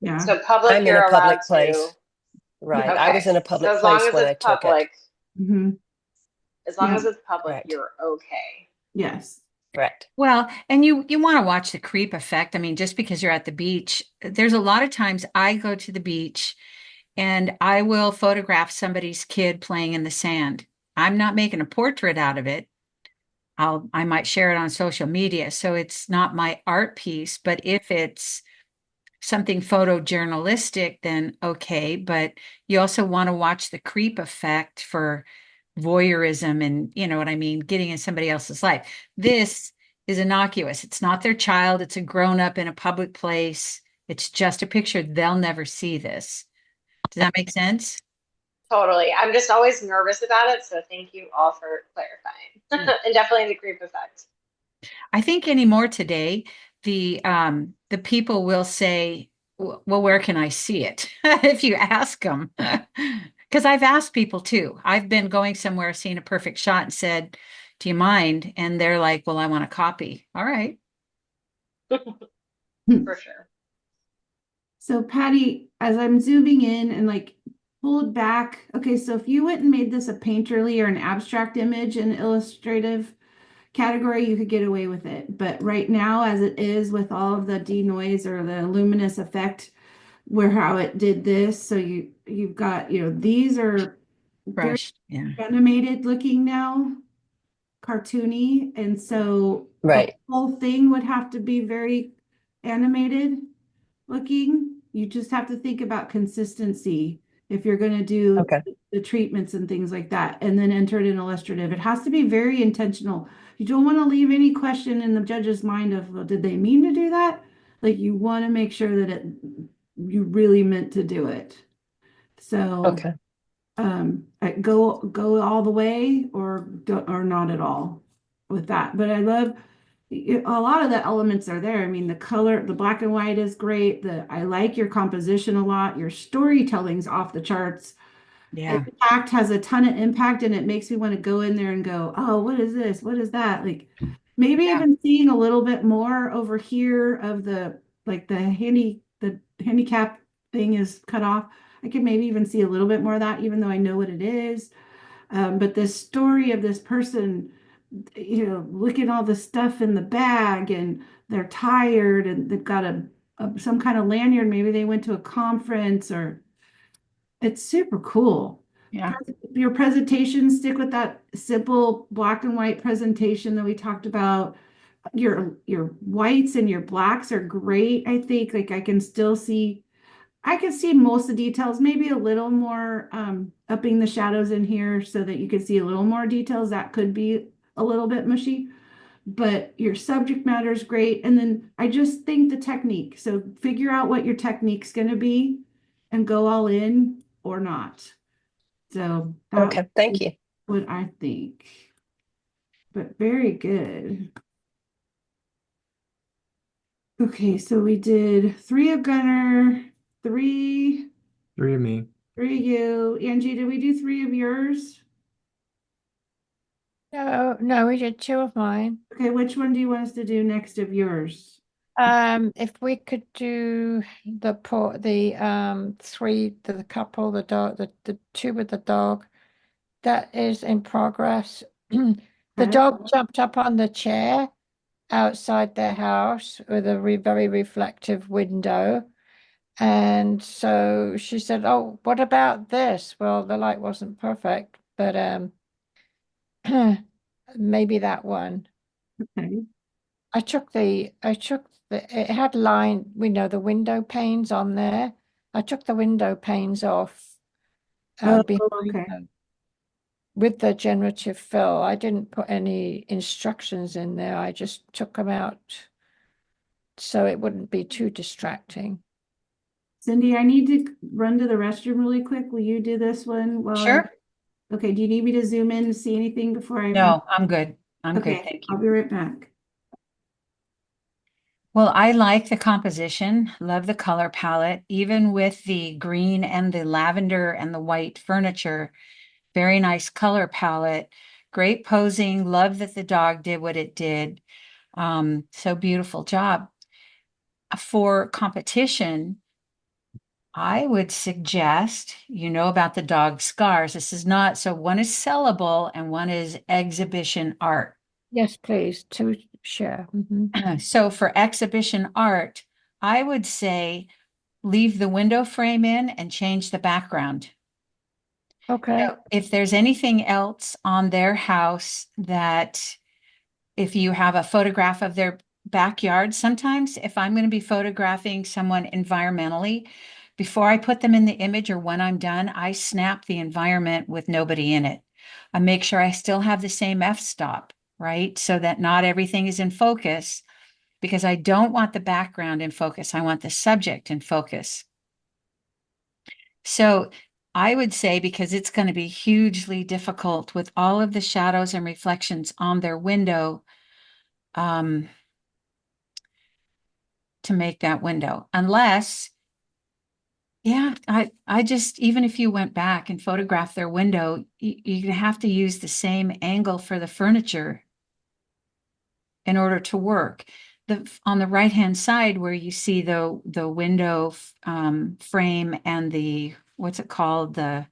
Yeah. So public, I'm in you're a allowed public place. to. Right. Okay. I was in a So public as long place as when I it's took it. public, Mm-hmm. as long Yeah. as it's public, Correct. you're okay. Yes. Correct. Well, and you want to watch the creep effect. I mean, just because you're at the beach, there's a lot of times I go to the beach and I will photograph somebody's kid playing in the sand. I'm not making a portrait out of it. I might share it on social media, so it's not my art piece, but if it's something photojournalistic, then okay. But you also want to watch the creep effect for voyeurism and you know what I mean, getting in somebody else's life. This is innocuous. It's not their child. It's a grown up in a public place. It's just a picture. They'll never see this. Does that make sense? Totally. I'm just always nervous about it. So thank you all for clarifying. And definitely the creep effect. I think anymore today, the people will say, well, where can I see it? If you ask them. Because I've asked people too. I've been going somewhere, seen a perfect shot and said, do you mind? And they're like, well, I want a copy. All right. For sure. So Patty, as I'm zooming in and like pulled back, okay, so if you went and made this a painterly or an abstract image in illustrative category, you could get away with it. But right now, as it is with all of the denoise or the luminous effect, where how it did this, so you've got, these are very Brushed. Yeah. animated looking now. cartoony, and so the Right. whole thing would have to be very animated looking. You just have to think about consistency if you're going to do Okay. the treatments and things like that, and then enter it in illustrative. It has to be very intentional. You don't want to leave any question in the judge's mind of, well, did they mean to do that? Like you want to make sure that you really meant to do it. So Okay. go all the way or not at all with that. But I love a lot of the elements are there. I mean, the color, the black and white is great. I like your composition a lot. Your storytelling's off the charts. Yeah. Impact has a ton of impact, and it makes me want to go in there and go, oh, what is this? What is that? Like maybe Yeah. even seeing a little bit more over here of the handicap thing is cut off. I could maybe even see a little bit more of that, even though I know what it is. But this story of this person, look at all the stuff in the bag, and they're tired, and they've got some kind of lanyard. Maybe they went to a conference, or it's super cool. Yeah. Your presentation, stick with that simple black and white presentation that we talked about. Your whites and your blacks are great. I think like I can see most of the details, maybe a little more upping the shadows in here so that you can see a little more details. That could be a little bit mushy, but your subject matter is great. And then I just think the technique. So figure out what your technique's going to be and go all in or not. So that's Okay. Thank you. what I think. But very good. Okay, so we did 3 of Gunner, 3 Three of me. of you. Angie, did we do 3 of yours? No, we did 2 of mine. Okay, which one do you want us to do next of yours? If we could do the 3, the couple, the dog, the 2 with the dog, that is in progress. The Okay. dog jumped up on the chair outside their house with a very reflective window. And so she said, "Oh, what about this?" Well, the light wasn't perfect, but maybe that one. Okay. It had the window panes on there. I took the window panes off Oh, behind okay. them with the generative fill. I didn't put any instructions in there. I just took them out so it wouldn't be too distracting. Cindy, I need to run to the restroom really quick. Will you do this one while Sure. Okay, do you need me to zoom in to see anything before I? No, I'm good. I'm good. Okay, Thank I'll you. be right back. Well, I like the composition, love the color palette, even with the green and the lavender and the white furniture. Very nice color palette, great posing. Love that the dog did what it did. So beautiful job. For competition, I would suggest, about the dog scars. This is not, so one is sellable and one is exhibition art. Yes, please, to share. Mhm. So for exhibition art, I would say leave the window frame in and change the background. Okay. So if there's anything else on their house that, if you have a photograph of their backyard, sometimes if I'm going to be photographing someone environmentally, before I put them in the image or when I'm done, I snap the environment with nobody in it. I make sure I still have the same f-stop, right? So that not everything is in focus, because I don't want the background in focus. I want the subject in focus. So I would say, because it's going to be hugely difficult with all of the shadows and reflections on their window, to make that window, unless, yeah, I just, even if you went back and photographed their window, you have to use the same angle for the furniture in order to work. On the right-hand side where you see the window frame and the, what's it called? The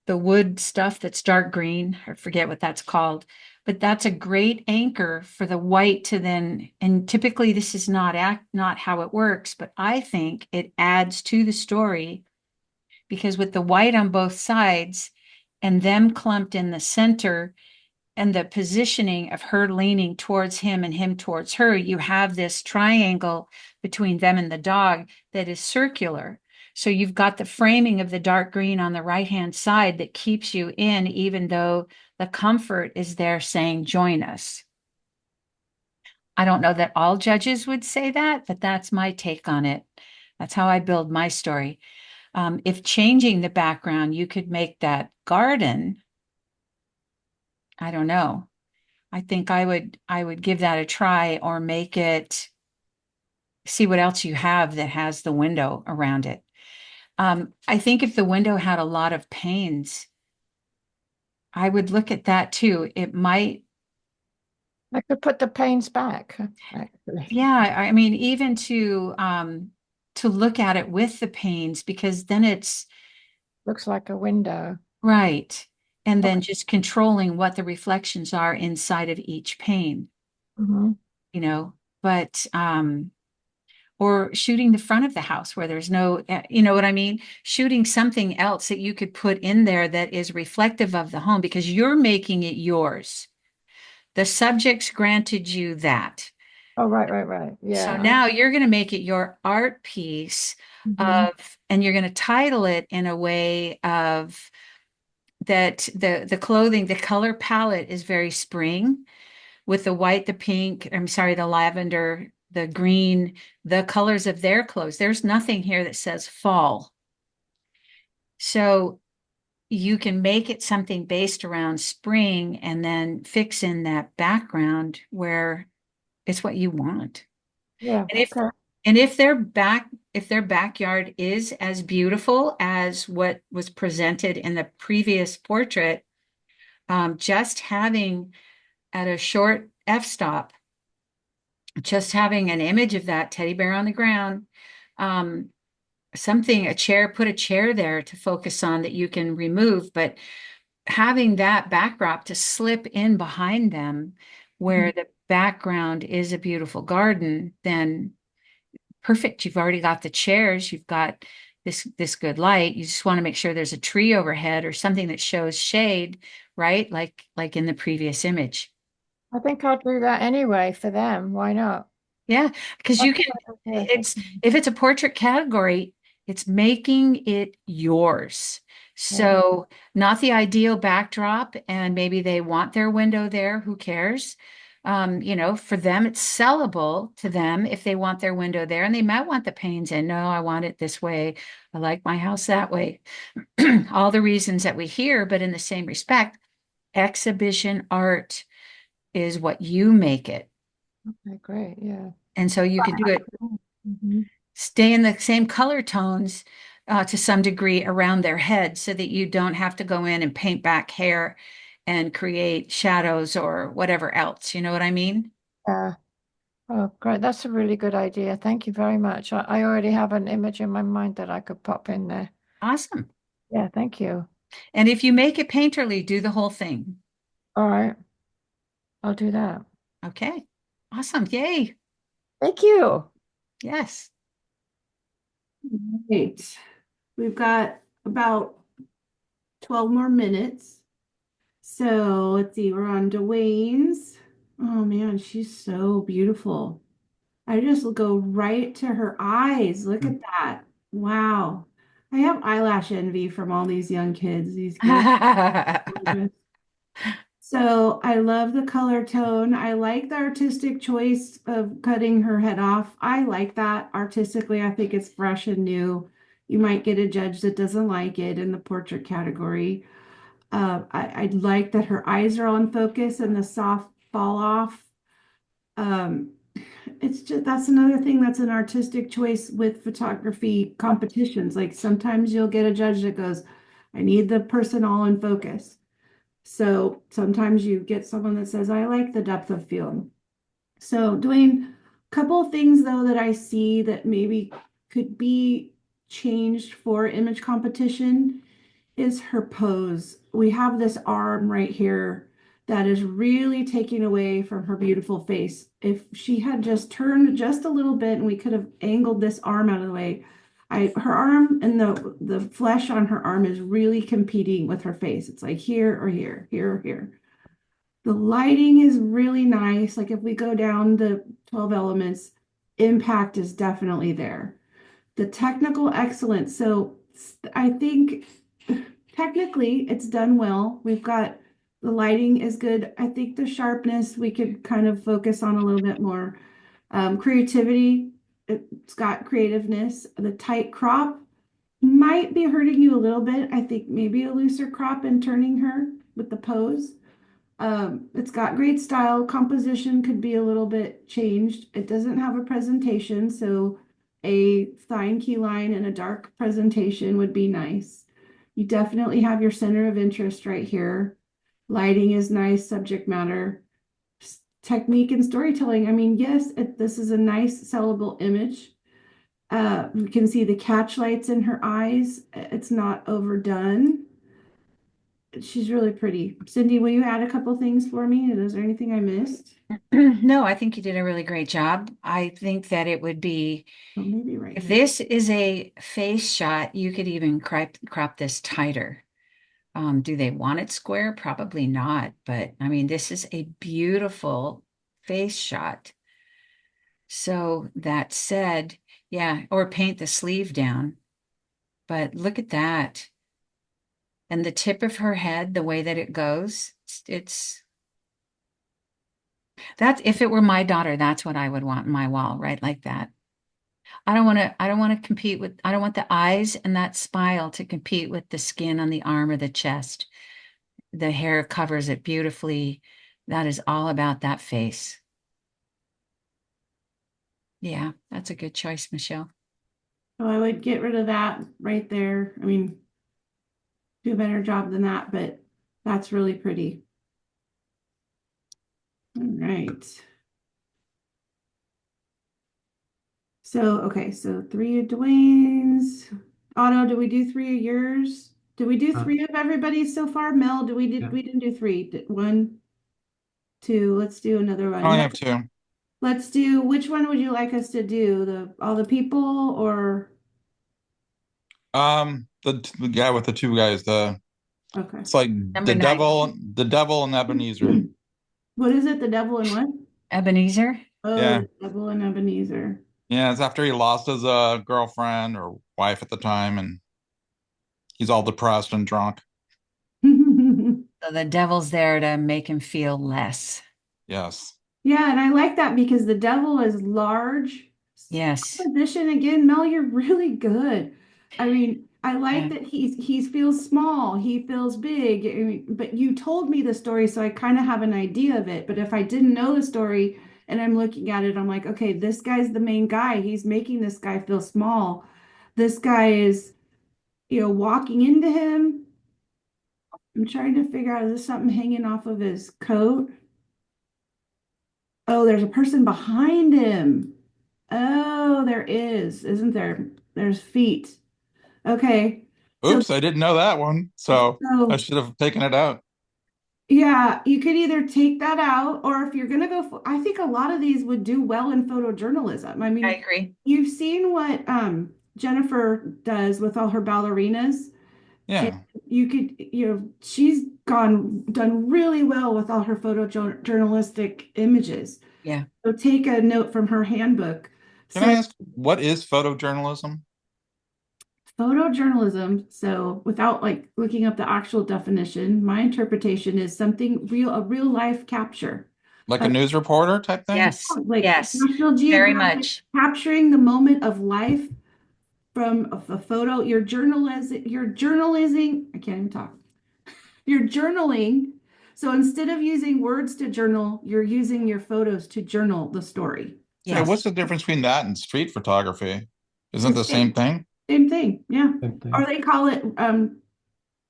wood stuff that's dark green, I forget what that's called, but that's a great anchor for the white to then, and typically this is not how it works, but I think it adds to the story, because with the white on both sides and them clumped in the center, and the positioning of her leaning towards him and him towards her, you have this triangle between them and the dog that is circular. So you've got the framing of the dark green on the right-hand side that keeps you in, even though the comfort is there saying, join us. I don't know that all judges would say that, but that's my take on it. That's how I build my story. If changing the background, you could make that garden, I don't know. I think I would give that a try, or make it, see what else you have that has the window around it. I think if the window had a lot of panes, I would look at that too. It might, I could put the panes back, actually. yeah, I mean, even to look at it with the panes, because then it's Looks like a window. right. And then Okay. just controlling what the reflections are inside of each pane, Mhm. you know, but or shooting the front of the house where there's no, you know what I mean? Shooting something else that you could put in there that is reflective of the home, because you're making it yours. The subjects granted you that. Oh, right. So Yeah. now you're going to make it your art piece Mhm. of, and you're going to title it in a way of that the clothing, the color palette is very spring, with the white, the pink, I'm sorry, the lavender, the green, the colors of their clothes. There's nothing here that says fall. So you can make it something based around spring and then fix in that background where it's what you want. Yeah. And Okay. if their backyard is as beautiful as what was presented in the previous portrait, just having at a short f-stop, just having an image of that teddy bear on the ground, um, something, a chair, put a chair there to focus on that you can remove, but having that backdrop to slip in behind them where the background is a beautiful garden, then perfect. You've already got the chairs, you've got this good light. You just want to make sure there's a tree overhead or something that shows shade, right? Like in the previous image. I think I'll do that anyway for them. Why not? Yeah, because you Okay. can, Yeah, thank it's, you. if it's a portrait category, it's making it yours. Yeah. So not the ideal backdrop, and maybe they want their window there, who cares? You know, for them, it's sellable to them if they want their window there, and they might want the panes in. No, I want it this way. I like my house that way. All the reasons that we hear, but in the same respect, exhibition art is what you make it. Okay, great. Yeah. And so you could do it, Mhm. stay in the same color tones to some degree around their head, so that you don't have to go in and paint back hair and create shadows or whatever else. You know what I mean? Yeah. Oh, great. That's a really good idea. Thank you very much. I already have an image in my mind that I could pop in there. Awesome. Yeah, thank you. And if you make it painterly, do the whole thing. All right. I'll do that. Okay. Awesome. Yay. Thank you. Yes. Great. We've got about 12 more minutes. So let's see, we're on Dwayne's. Oh man, she's so beautiful. I just will go right to her eyes. Look at that. Wow. I have eyelash envy from all these young kids. These kids are gorgeous. So I love the color tone. I like the artistic choice of cutting her head off. I like that artistically. I think it's fresh and new. You might get a judge that doesn't like it in the portrait category. I like that her eyes are on focus and the soft fall off. Um, it's just that's another thing that's an artistic choice with photography competitions. Like sometimes you'll get a judge that goes, I need the person all in focus. So sometimes you get someone that says, I like the depth of field. So, Dwayne, a couple of things though that I see that maybe could be changed for image competition is her pose. We have this arm right here that is really taking away from her beautiful face. If she had just turned just a little bit and we could have angled this arm out of the way, her arm and the flesh on her arm is really competing with her face. It's like here or here, here or here. The lighting is really nice. Like if we go down the 12 elements, impact is definitely there. The technical excellence. So I think technically it's done well. We've got the lighting is good. I think the sharpness we could kind of focus on a little bit more. Creativity, it's got creativeness. The tight crop might be hurting you a little bit. I think maybe a looser crop and turning her with the pose. It's got great style. Composition could be a little bit changed. It doesn't have a presentation, so a fine key line and a dark presentation would be nice. You definitely have your center of interest right here. Lighting is nice, subject matter, technique and storytelling. I mean, yes, this is a nice sellable image. You can see the catch lights in her eyes. It's not overdone. She's really pretty. Cindy, will you add a couple things for me? Is there anything I missed? No, I think you did a really great job. I think that it would be, Oh, maybe right if here. this is a face shot, you could even crop this tighter. Do they want it square? Probably not. But I mean, this is a beautiful face shot. So that said, yeah, or paint the sleeve down. But look at that. And the tip of her head, the way that it goes, that's, if it were my daughter, that's what I would want in my wall, right? Like that. I don't want to compete with, I don't want the eyes and that smile to compete with the skin on the arm or the chest. The hair covers it beautifully. That is all about that face. Yeah, that's a good choice, Michelle. So I would get rid of that right there. I mean, do a better job than that, but that's really pretty. All right. So, okay, so 3 of Dwayne's. Otto, do we do 3 of yours? Did we do 3 of everybody's so far? Mel, Yeah. we didn't do 3. 1, 2, let's do another one. I only have two. Let's do, which one would you like us to do? All the people or The guy with the two guys, okay. it's like Number 9. the devil and Ebenezer. What is it? The devil and what? Ebenezer. Oh, Yeah. the devil and Ebenezer. Yeah, it's after he lost his girlfriend or wife at the time, and he's all depressed and drunk. So the devil's there to make him feel less. Yes. Yeah, and I like that because the devil is large. Yes. Position again, Mel, you're really good. I mean, I like Yeah. that he feels small, he feels big. I mean, but you told me the story, so I kind of have an idea of it. But if I didn't know the story and I'm looking at it, I'm like, okay, this guy's the main guy. He's making this guy feel small. This guy is, walking into him. I'm trying to figure out, is this something hanging off of his coat? Oh, there's a person behind him. Oh, there is, isn't there? There's feet. Okay. So, Oops, I didn't know that one. So I so should have taken it out. yeah, you could either take that out, or if you're gonna go, I think a lot of these would do well in photojournalism. I I mean, agree. you've seen what Jennifer does with all her ballerinas. And Yeah. you could, she's done really well with all her photojournalistic images. Yeah. So take a note from her handbook. Can I So ask what is photojournalism? photojournalism, so without like looking up the actual definition, my interpretation is something real, a real life capture. Like a Uh, news reporter type thing? Yes. Like Yes. National Very Geographic, much. capturing the moment of life from a photo. You're journalizing, I can't even talk. You're journaling. So instead of using words to journal, you're using your photos to journal the story. Yeah, Yes. what's the difference between that and street photography? Isn't it The the same thing? Same thing, yeah. Same thing. Or they call it,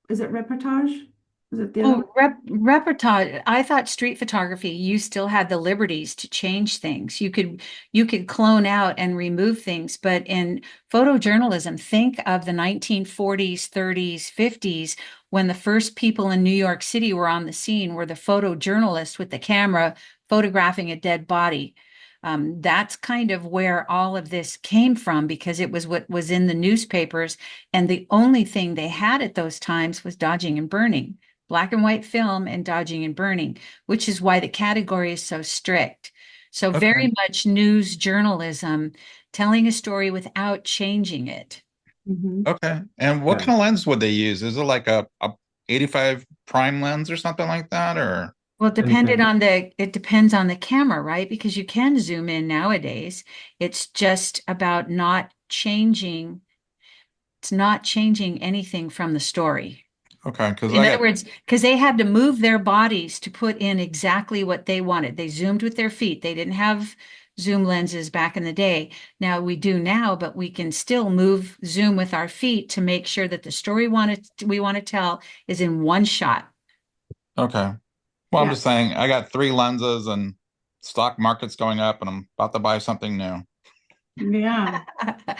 is it reportage? Is it the other one? Oh, reportage. I thought street photography, you still had the liberties to change things. You could clone out and remove things, but in photojournalism, think of the 1940s, 30s, 50s, when the first people in New York City were on the scene were the photojournalists with the camera photographing a dead body. That's kind of where all of this came from because it was what was in the newspapers, and the only thing they had at those times was dodging and burning. black and white film, and dodging and burning, which is why the category is so strict. So Okay. very much news journalism, telling a story without changing it. Mhm. Okay. And what Yeah. kind of lens would they use? Is it like a 85 prime lens or something like that? Or Well, Anything. it depends on the camera, right? Because you can zoom in nowadays. It's just about it's not changing anything from the story. okay, because In I other got words, because they had to move their bodies to put in exactly what they wanted. They zoomed with their feet. They didn't have zoom lenses back in the day. Now we do now, but we can still zoom with our feet to make sure that the story we want to tell is in one shot. okay. Well, I'm Yeah. just saying I got three lenses and stock market's going up and I'm about to buy something new. Yeah.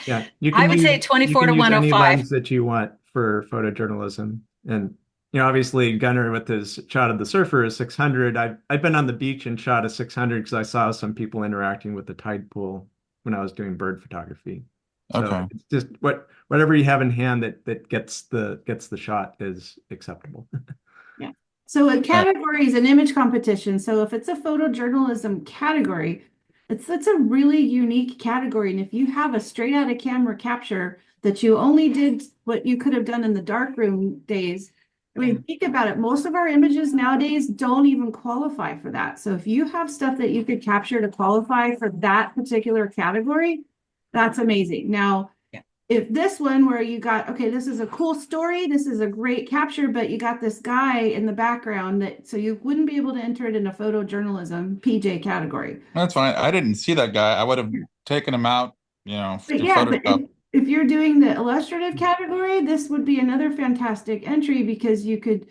Yeah, I would say you 24 can to use any 105. lens that you want for photojournalism. And obviously Gunnar with his shot of the surfer is 600. I've been on the beach and shot a 600 because I saw some people interacting with the tide pool when I was doing bird photography. So Okay. it's just whatever you have in hand that gets the shot is acceptable. Yeah. So a Uh, category is an image competition. So if it's a photojournalism category, it's a really unique category. And if you have a straight out of camera capture that you only did what you could have done in the darkroom days, I mean, think about it. Most of our images nowadays don't even qualify for that. So if you have stuff that you could capture to qualify for that particular category, that's amazing. Now, if this one where you got, okay, this is a cool story, this is a great capture, but you got this guy in the background that, so you wouldn't be able to enter it in a photojournalism PJ category. that's fine. I didn't see that guy. I would have taken him out, But through yeah, but Photoshop. if you're doing the illustrative category, this would be another fantastic entry because you could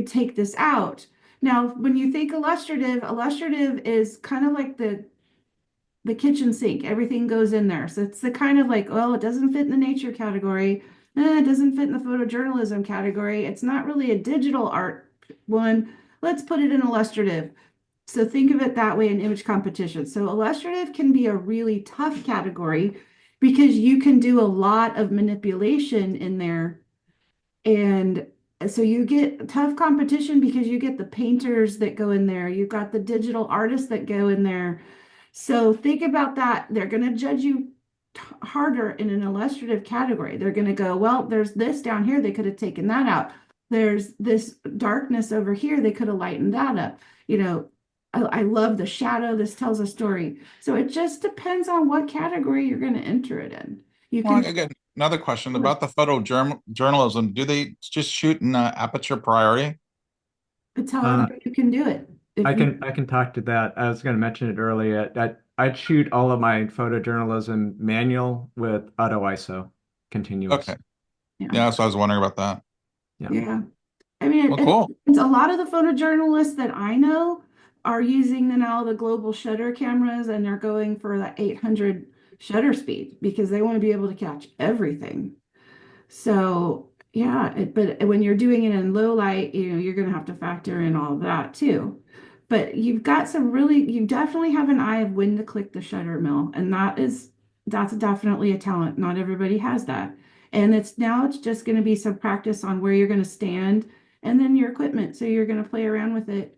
take this out. Now, when you think illustrative is kind of like the kitchen sink. Everything goes in there. So it's the kind of like, well, it doesn't fit in the nature category. It doesn't fit in the photojournalism category. It's not really a digital art one. Let's put it in illustrative. So think of it that way in image competition. So illustrative can be a really tough category because you can do a lot of manipulation in there. And so you get tough competition because you get the painters that go in there. You've got the digital artists that go in there. So think about that. They're going to judge you harder in an illustrative category. They're going to go, well, there's this down here. They could have taken that out. There's this darkness over here. They could have lightened that up. I love the shadow. This tells a story. So it just depends on what category you're going to enter it in. You Well, can I got another question about the photojournalism. Do they just shoot in aperture priority? It's Uh, however you can do it. If you I can talk to that. I was going to mention it earlier. That I'd shoot all of my photojournalism manual with auto ISO continuous. Okay. Yeah. Yeah, so I was wondering about that. Yeah. Yeah. I mean, Well, cool. it's a lot of the photojournalists that I know are using now the global shutter cameras and they're going for the 800 shutter speed because they want to be able to catch everything. So yeah, but when you're doing it in low light, you're going to have to factor in all of that too. But you definitely have an eye of when to click the shutter mill, and that's definitely a talent. Not everybody has that. And it's just going to be some practice on where you're going to stand and then your equipment. So you're going to play around with it.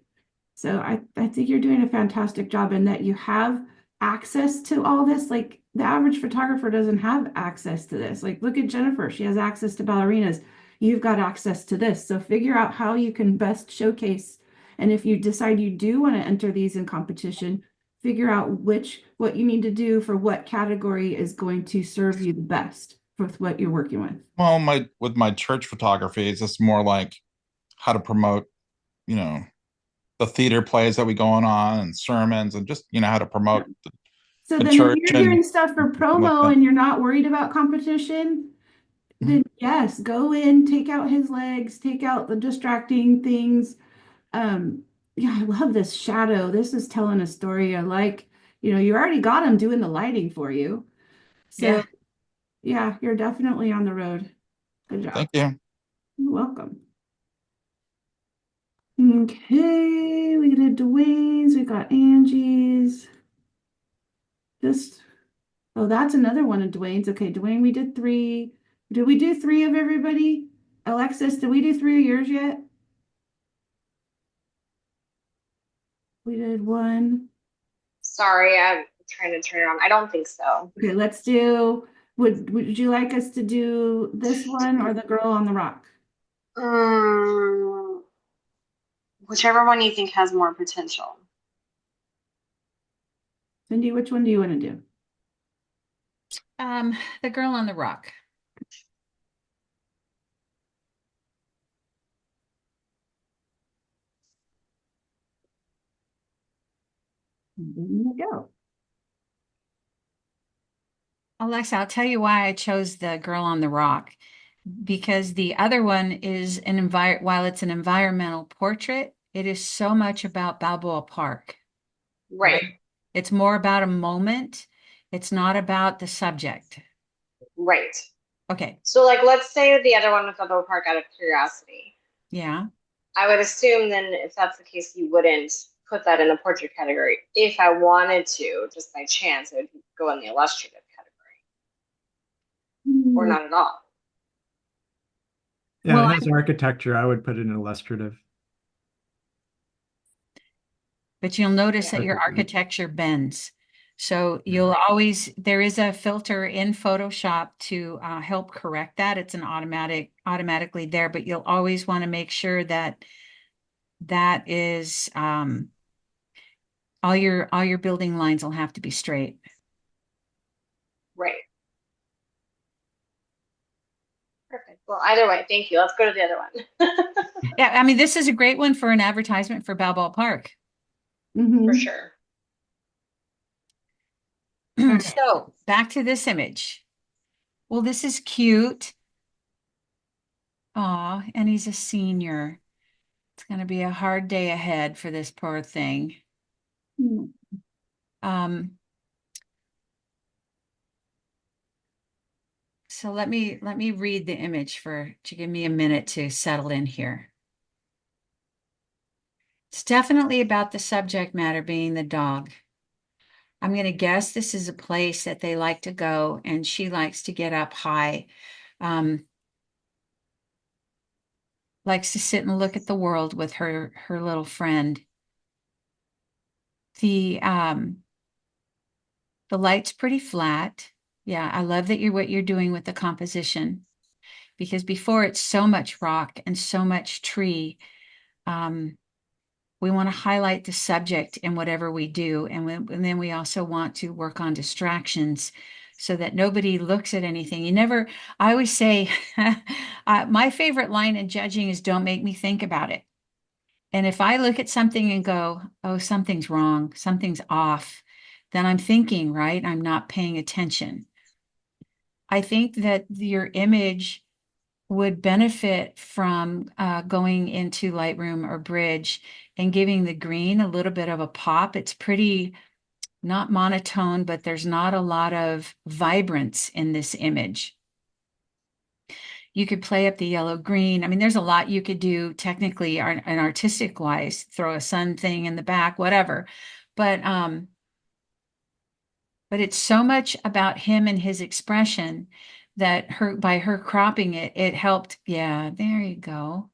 So I think you're doing a fantastic job in that you have access to all this. Like the average photographer doesn't have access to this. Like look at Jennifer, she has access to ballerinas. You've got access to this. So figure out how you can best showcase. And if you decide you do want to enter these in competition, figure out what you need to do for what category is going to serve you the best with what you're working with. Well, with my church photography, it's just more like how to promote, you know, the theater plays that we going on and sermons and just, how to promote So the then if church you're and doing stuff for like promo that. and you're not worried about competition, then yes, go in, take out his legs, take out the distracting things. Um, yeah, I love this shadow. This is telling a story. I like, you already got him doing the lighting for you. So Yeah. yeah, you're definitely on the road. Good job. Thank you. You're welcome. Okay, we got Dwayne's, we got Angie's. Just Oh, that's another one of Dwayne's. Okay, Dwayne, we did three. Did we do three of everybody? Alexis, did we do three of yours yet? We did one. Sorry, I'm trying to turn it on. I don't think so. Okay, let's do, would you like us to do this one or the girl on the rock? Mm, whichever one you think has more potential. Cindy, which one do you want to do? The girl on the rock. There you go. Alexa, I'll tell you why I chose the girl on the rock. Because the other one is while it's an environmental portrait, it is so much about Balboa Park, Right, right? It's more about a moment. It's not about the subject. right. Okay. So, like, let's say the other one was Balboa Park out of curiosity. Yeah. I would assume then, if that's the case, you wouldn't put that in the portrait category. If I wanted to, just by chance, it would go in the illustrative category, or Hmm. not at all. Yeah, Well, it has architecture. I would put it in illustrative. but you'll notice Yeah. that your architecture bends. So you'll always, there is a filter in Photoshop to help correct that. It's an automatically there, but you'll always want to make sure that that is all your building lines will have to be straight. Right. Perfect. Well, either way, thank you. Let's go to the other one. Yeah, I mean, this is a great one for an advertisement for Balboa Park. For Mhm. sure. So back to this image. Well, this is cute. Aw, and he's a senior. It's going to be a hard day ahead for this poor thing. Hmm. Um, so let me read the image to give me a minute to settle in here. It's definitely about the subject matter being the dog. I'm going to guess this is a place that they like to go, and she likes to get up high. Likes to sit and look at the world with her little friend. The light's pretty flat. Yeah, I love that what you're doing with the composition, because before it's so much rock and so much tree. Um, we want to highlight the subject in whatever we do, and then we also want to work on distractions so that nobody looks at anything. I always say, my favorite line in judging is don't make me think about it. And if I look at something and go, oh, something's wrong, something's off, then I'm thinking, right? I'm not paying attention. I think that your image would benefit from going into Lightroom or Bridge and giving the green a little bit of a pop. It's pretty not monotone, but there's not a lot of vibrance in this image. You could play up the yellow green. I mean, there's a lot you could do technically and artistic wise, throw a sun thing in the back, whatever. But it's so much about him and his expression that by her cropping it, it helped. Yeah, there you go.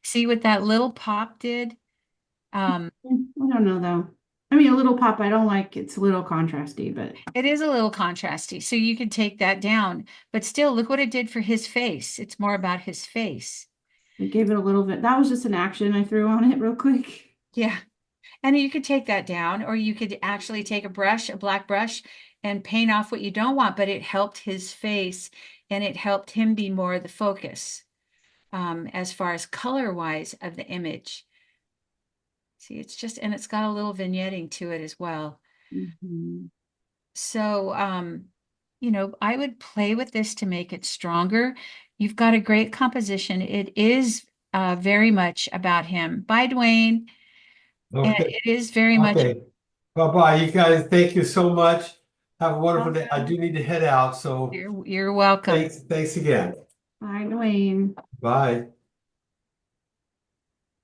See what that little pop did? I don't know though. I mean, a little pop I don't like. It's a little contrasty, but It is a little contrasty, so you could take that down. But still, look what it did for his face. It's more about his face. it gave it a little bit. That was just an action I threw on it real quick. Yeah. And you could take that down, or you could actually take a brush, a black brush, and paint off what you don't want, but it helped his face and it helped him be more the focus as far as color wise of the image. See, and it's got a little vignetting to it as well. Mhm. So, I would play with this to make it stronger. You've got a great composition. It is very much about him. Bye, Dwayne. And Okay, it is very much. okay. Bye-bye, you guys. Thank you so much. Have a wonderful day. I Awesome. do need to head out, so You're welcome. thanks again. Bye, Dwayne. Bye.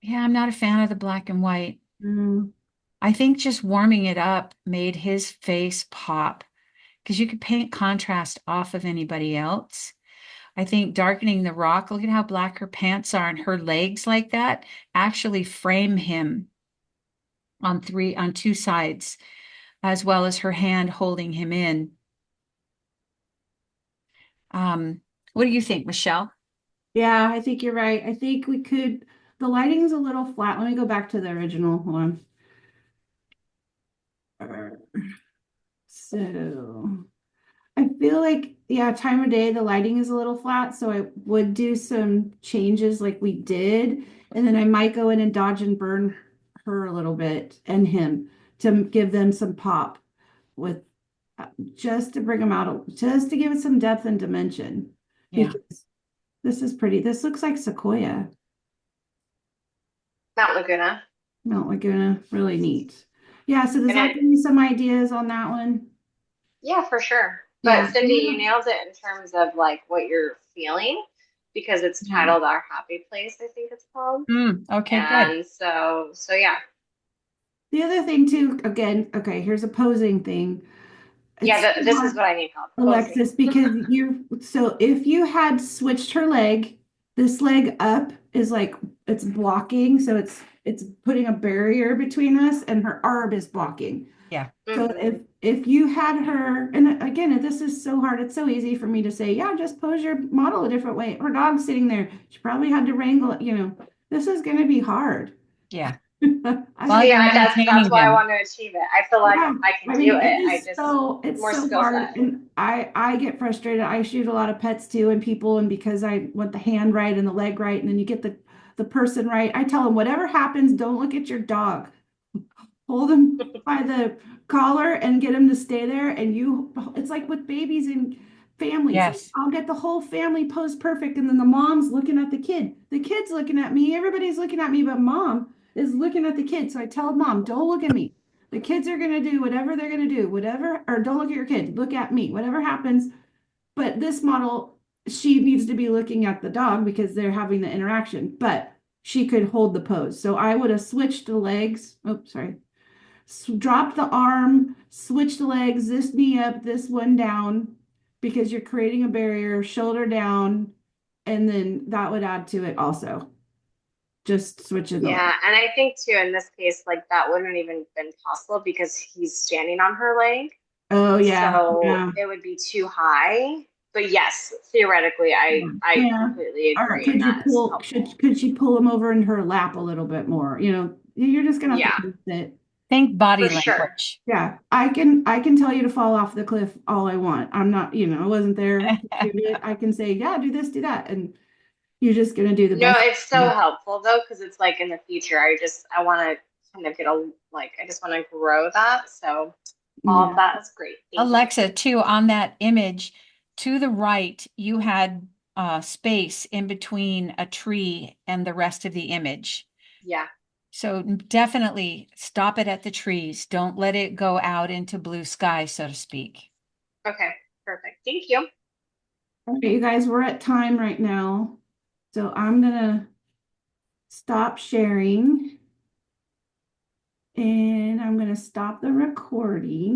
Yeah, I'm not a fan of the black and white. Mm. I think just warming it up made his face pop because you could paint contrast off of anybody else. I think darkening the rock, look at how black her pants are and her legs like that actually frame him on two sides, as well as her hand holding him in. What do you think, Michelle? Yeah, I think you're right. I think we could, the lighting's a little flat. Let me go back to the original one. So I feel like, yeah, time of day, the lighting is a little flat, so I would do some changes like we did, and then I might go in and dodge and burn her a little bit and him to give them some pop with just to bring them out, just to give it some depth and dimension. Yeah. Because this is pretty. This looks like Sequoia. Mount Laguna. Mount Laguna, really neat. Yeah, so does And that give you some ideas on that one? yeah, for sure. Yeah. But Cindy, you nailed it in terms of like what you're feeling because it's Yeah. titled Our Happy Place, I think it's called. Okay, good. And so yeah. The other thing too, again, okay, here's a posing thing. Yeah, It's this is what I need help. Alexis, because so if you had switched her leg, this leg up is like it's blocking, so it's putting a barrier between us, and her arm is blocking. Yeah. So Mhm. if you had her, and again, this is so hard, it's so easy for me to say, yeah, just pose your model a different way. Her dog's sitting there, she probably had to wrangle it, this is going to be hard. Yeah. I Well, don't- you're Yeah, that's entertaining why I them. want to achieve it. I feel like Yeah, I can I do mean, it. it I is just it's more so skill hard, set. and I get frustrated. I shoot a lot of pets too, and people, and because I want the hand right and the leg right, and then you get the person right. I tell them, whatever happens, don't look at your dog. Hold him by the collar and get him to stay there. And it's like with babies and families. Yes. I'll get the whole family posed perfect, and then the mom's looking at the kid. The kid's looking at me. Everybody's looking at me, but mom is looking at the kid. So I tell mom, don't look at me. The kids are gonna do whatever they're gonna do, whatever, or don't look at your kid. Look at me. Whatever happens. But this model, she needs to be looking at the dog because they're having the interaction. But she could hold the pose. So I would have switched the legs. Oh, sorry, drop the arm, switch the legs, this knee up, this one down, because you're creating a barrier, shoulder down, and then that would add to it also. Just switching the Yeah, leg. and I think too in this case, like that wouldn't even been possible because he's standing on her leg. Oh yeah, So yeah, it would be too high. But yes, theoretically, I yeah. completely All right, agree, and could you that is pull? helpful. Could she pull him over in her lap a little bit more? You're just gonna have Yeah, to do it. Think body for sure. language. Yeah, I can tell you to fall off the cliff all I want. I'm not, I wasn't there to shoot it. I can say, yeah, do this, do that, and you're just gonna do the No, best. it's so helpful though, because it's like in the future, I want to kind of I just want to grow that. So all of Yeah. that is great. Thank you. Alexa, too, on that image to the right, you had space in between a tree and the rest of the image. Yeah. So definitely stop it at the trees. Don't let it go out into blue sky, so to speak. Okay. Perfect. Thank you. Okay, you guys, we're at time right now. So I'm gonna stop sharing and I'm gonna stop the recording.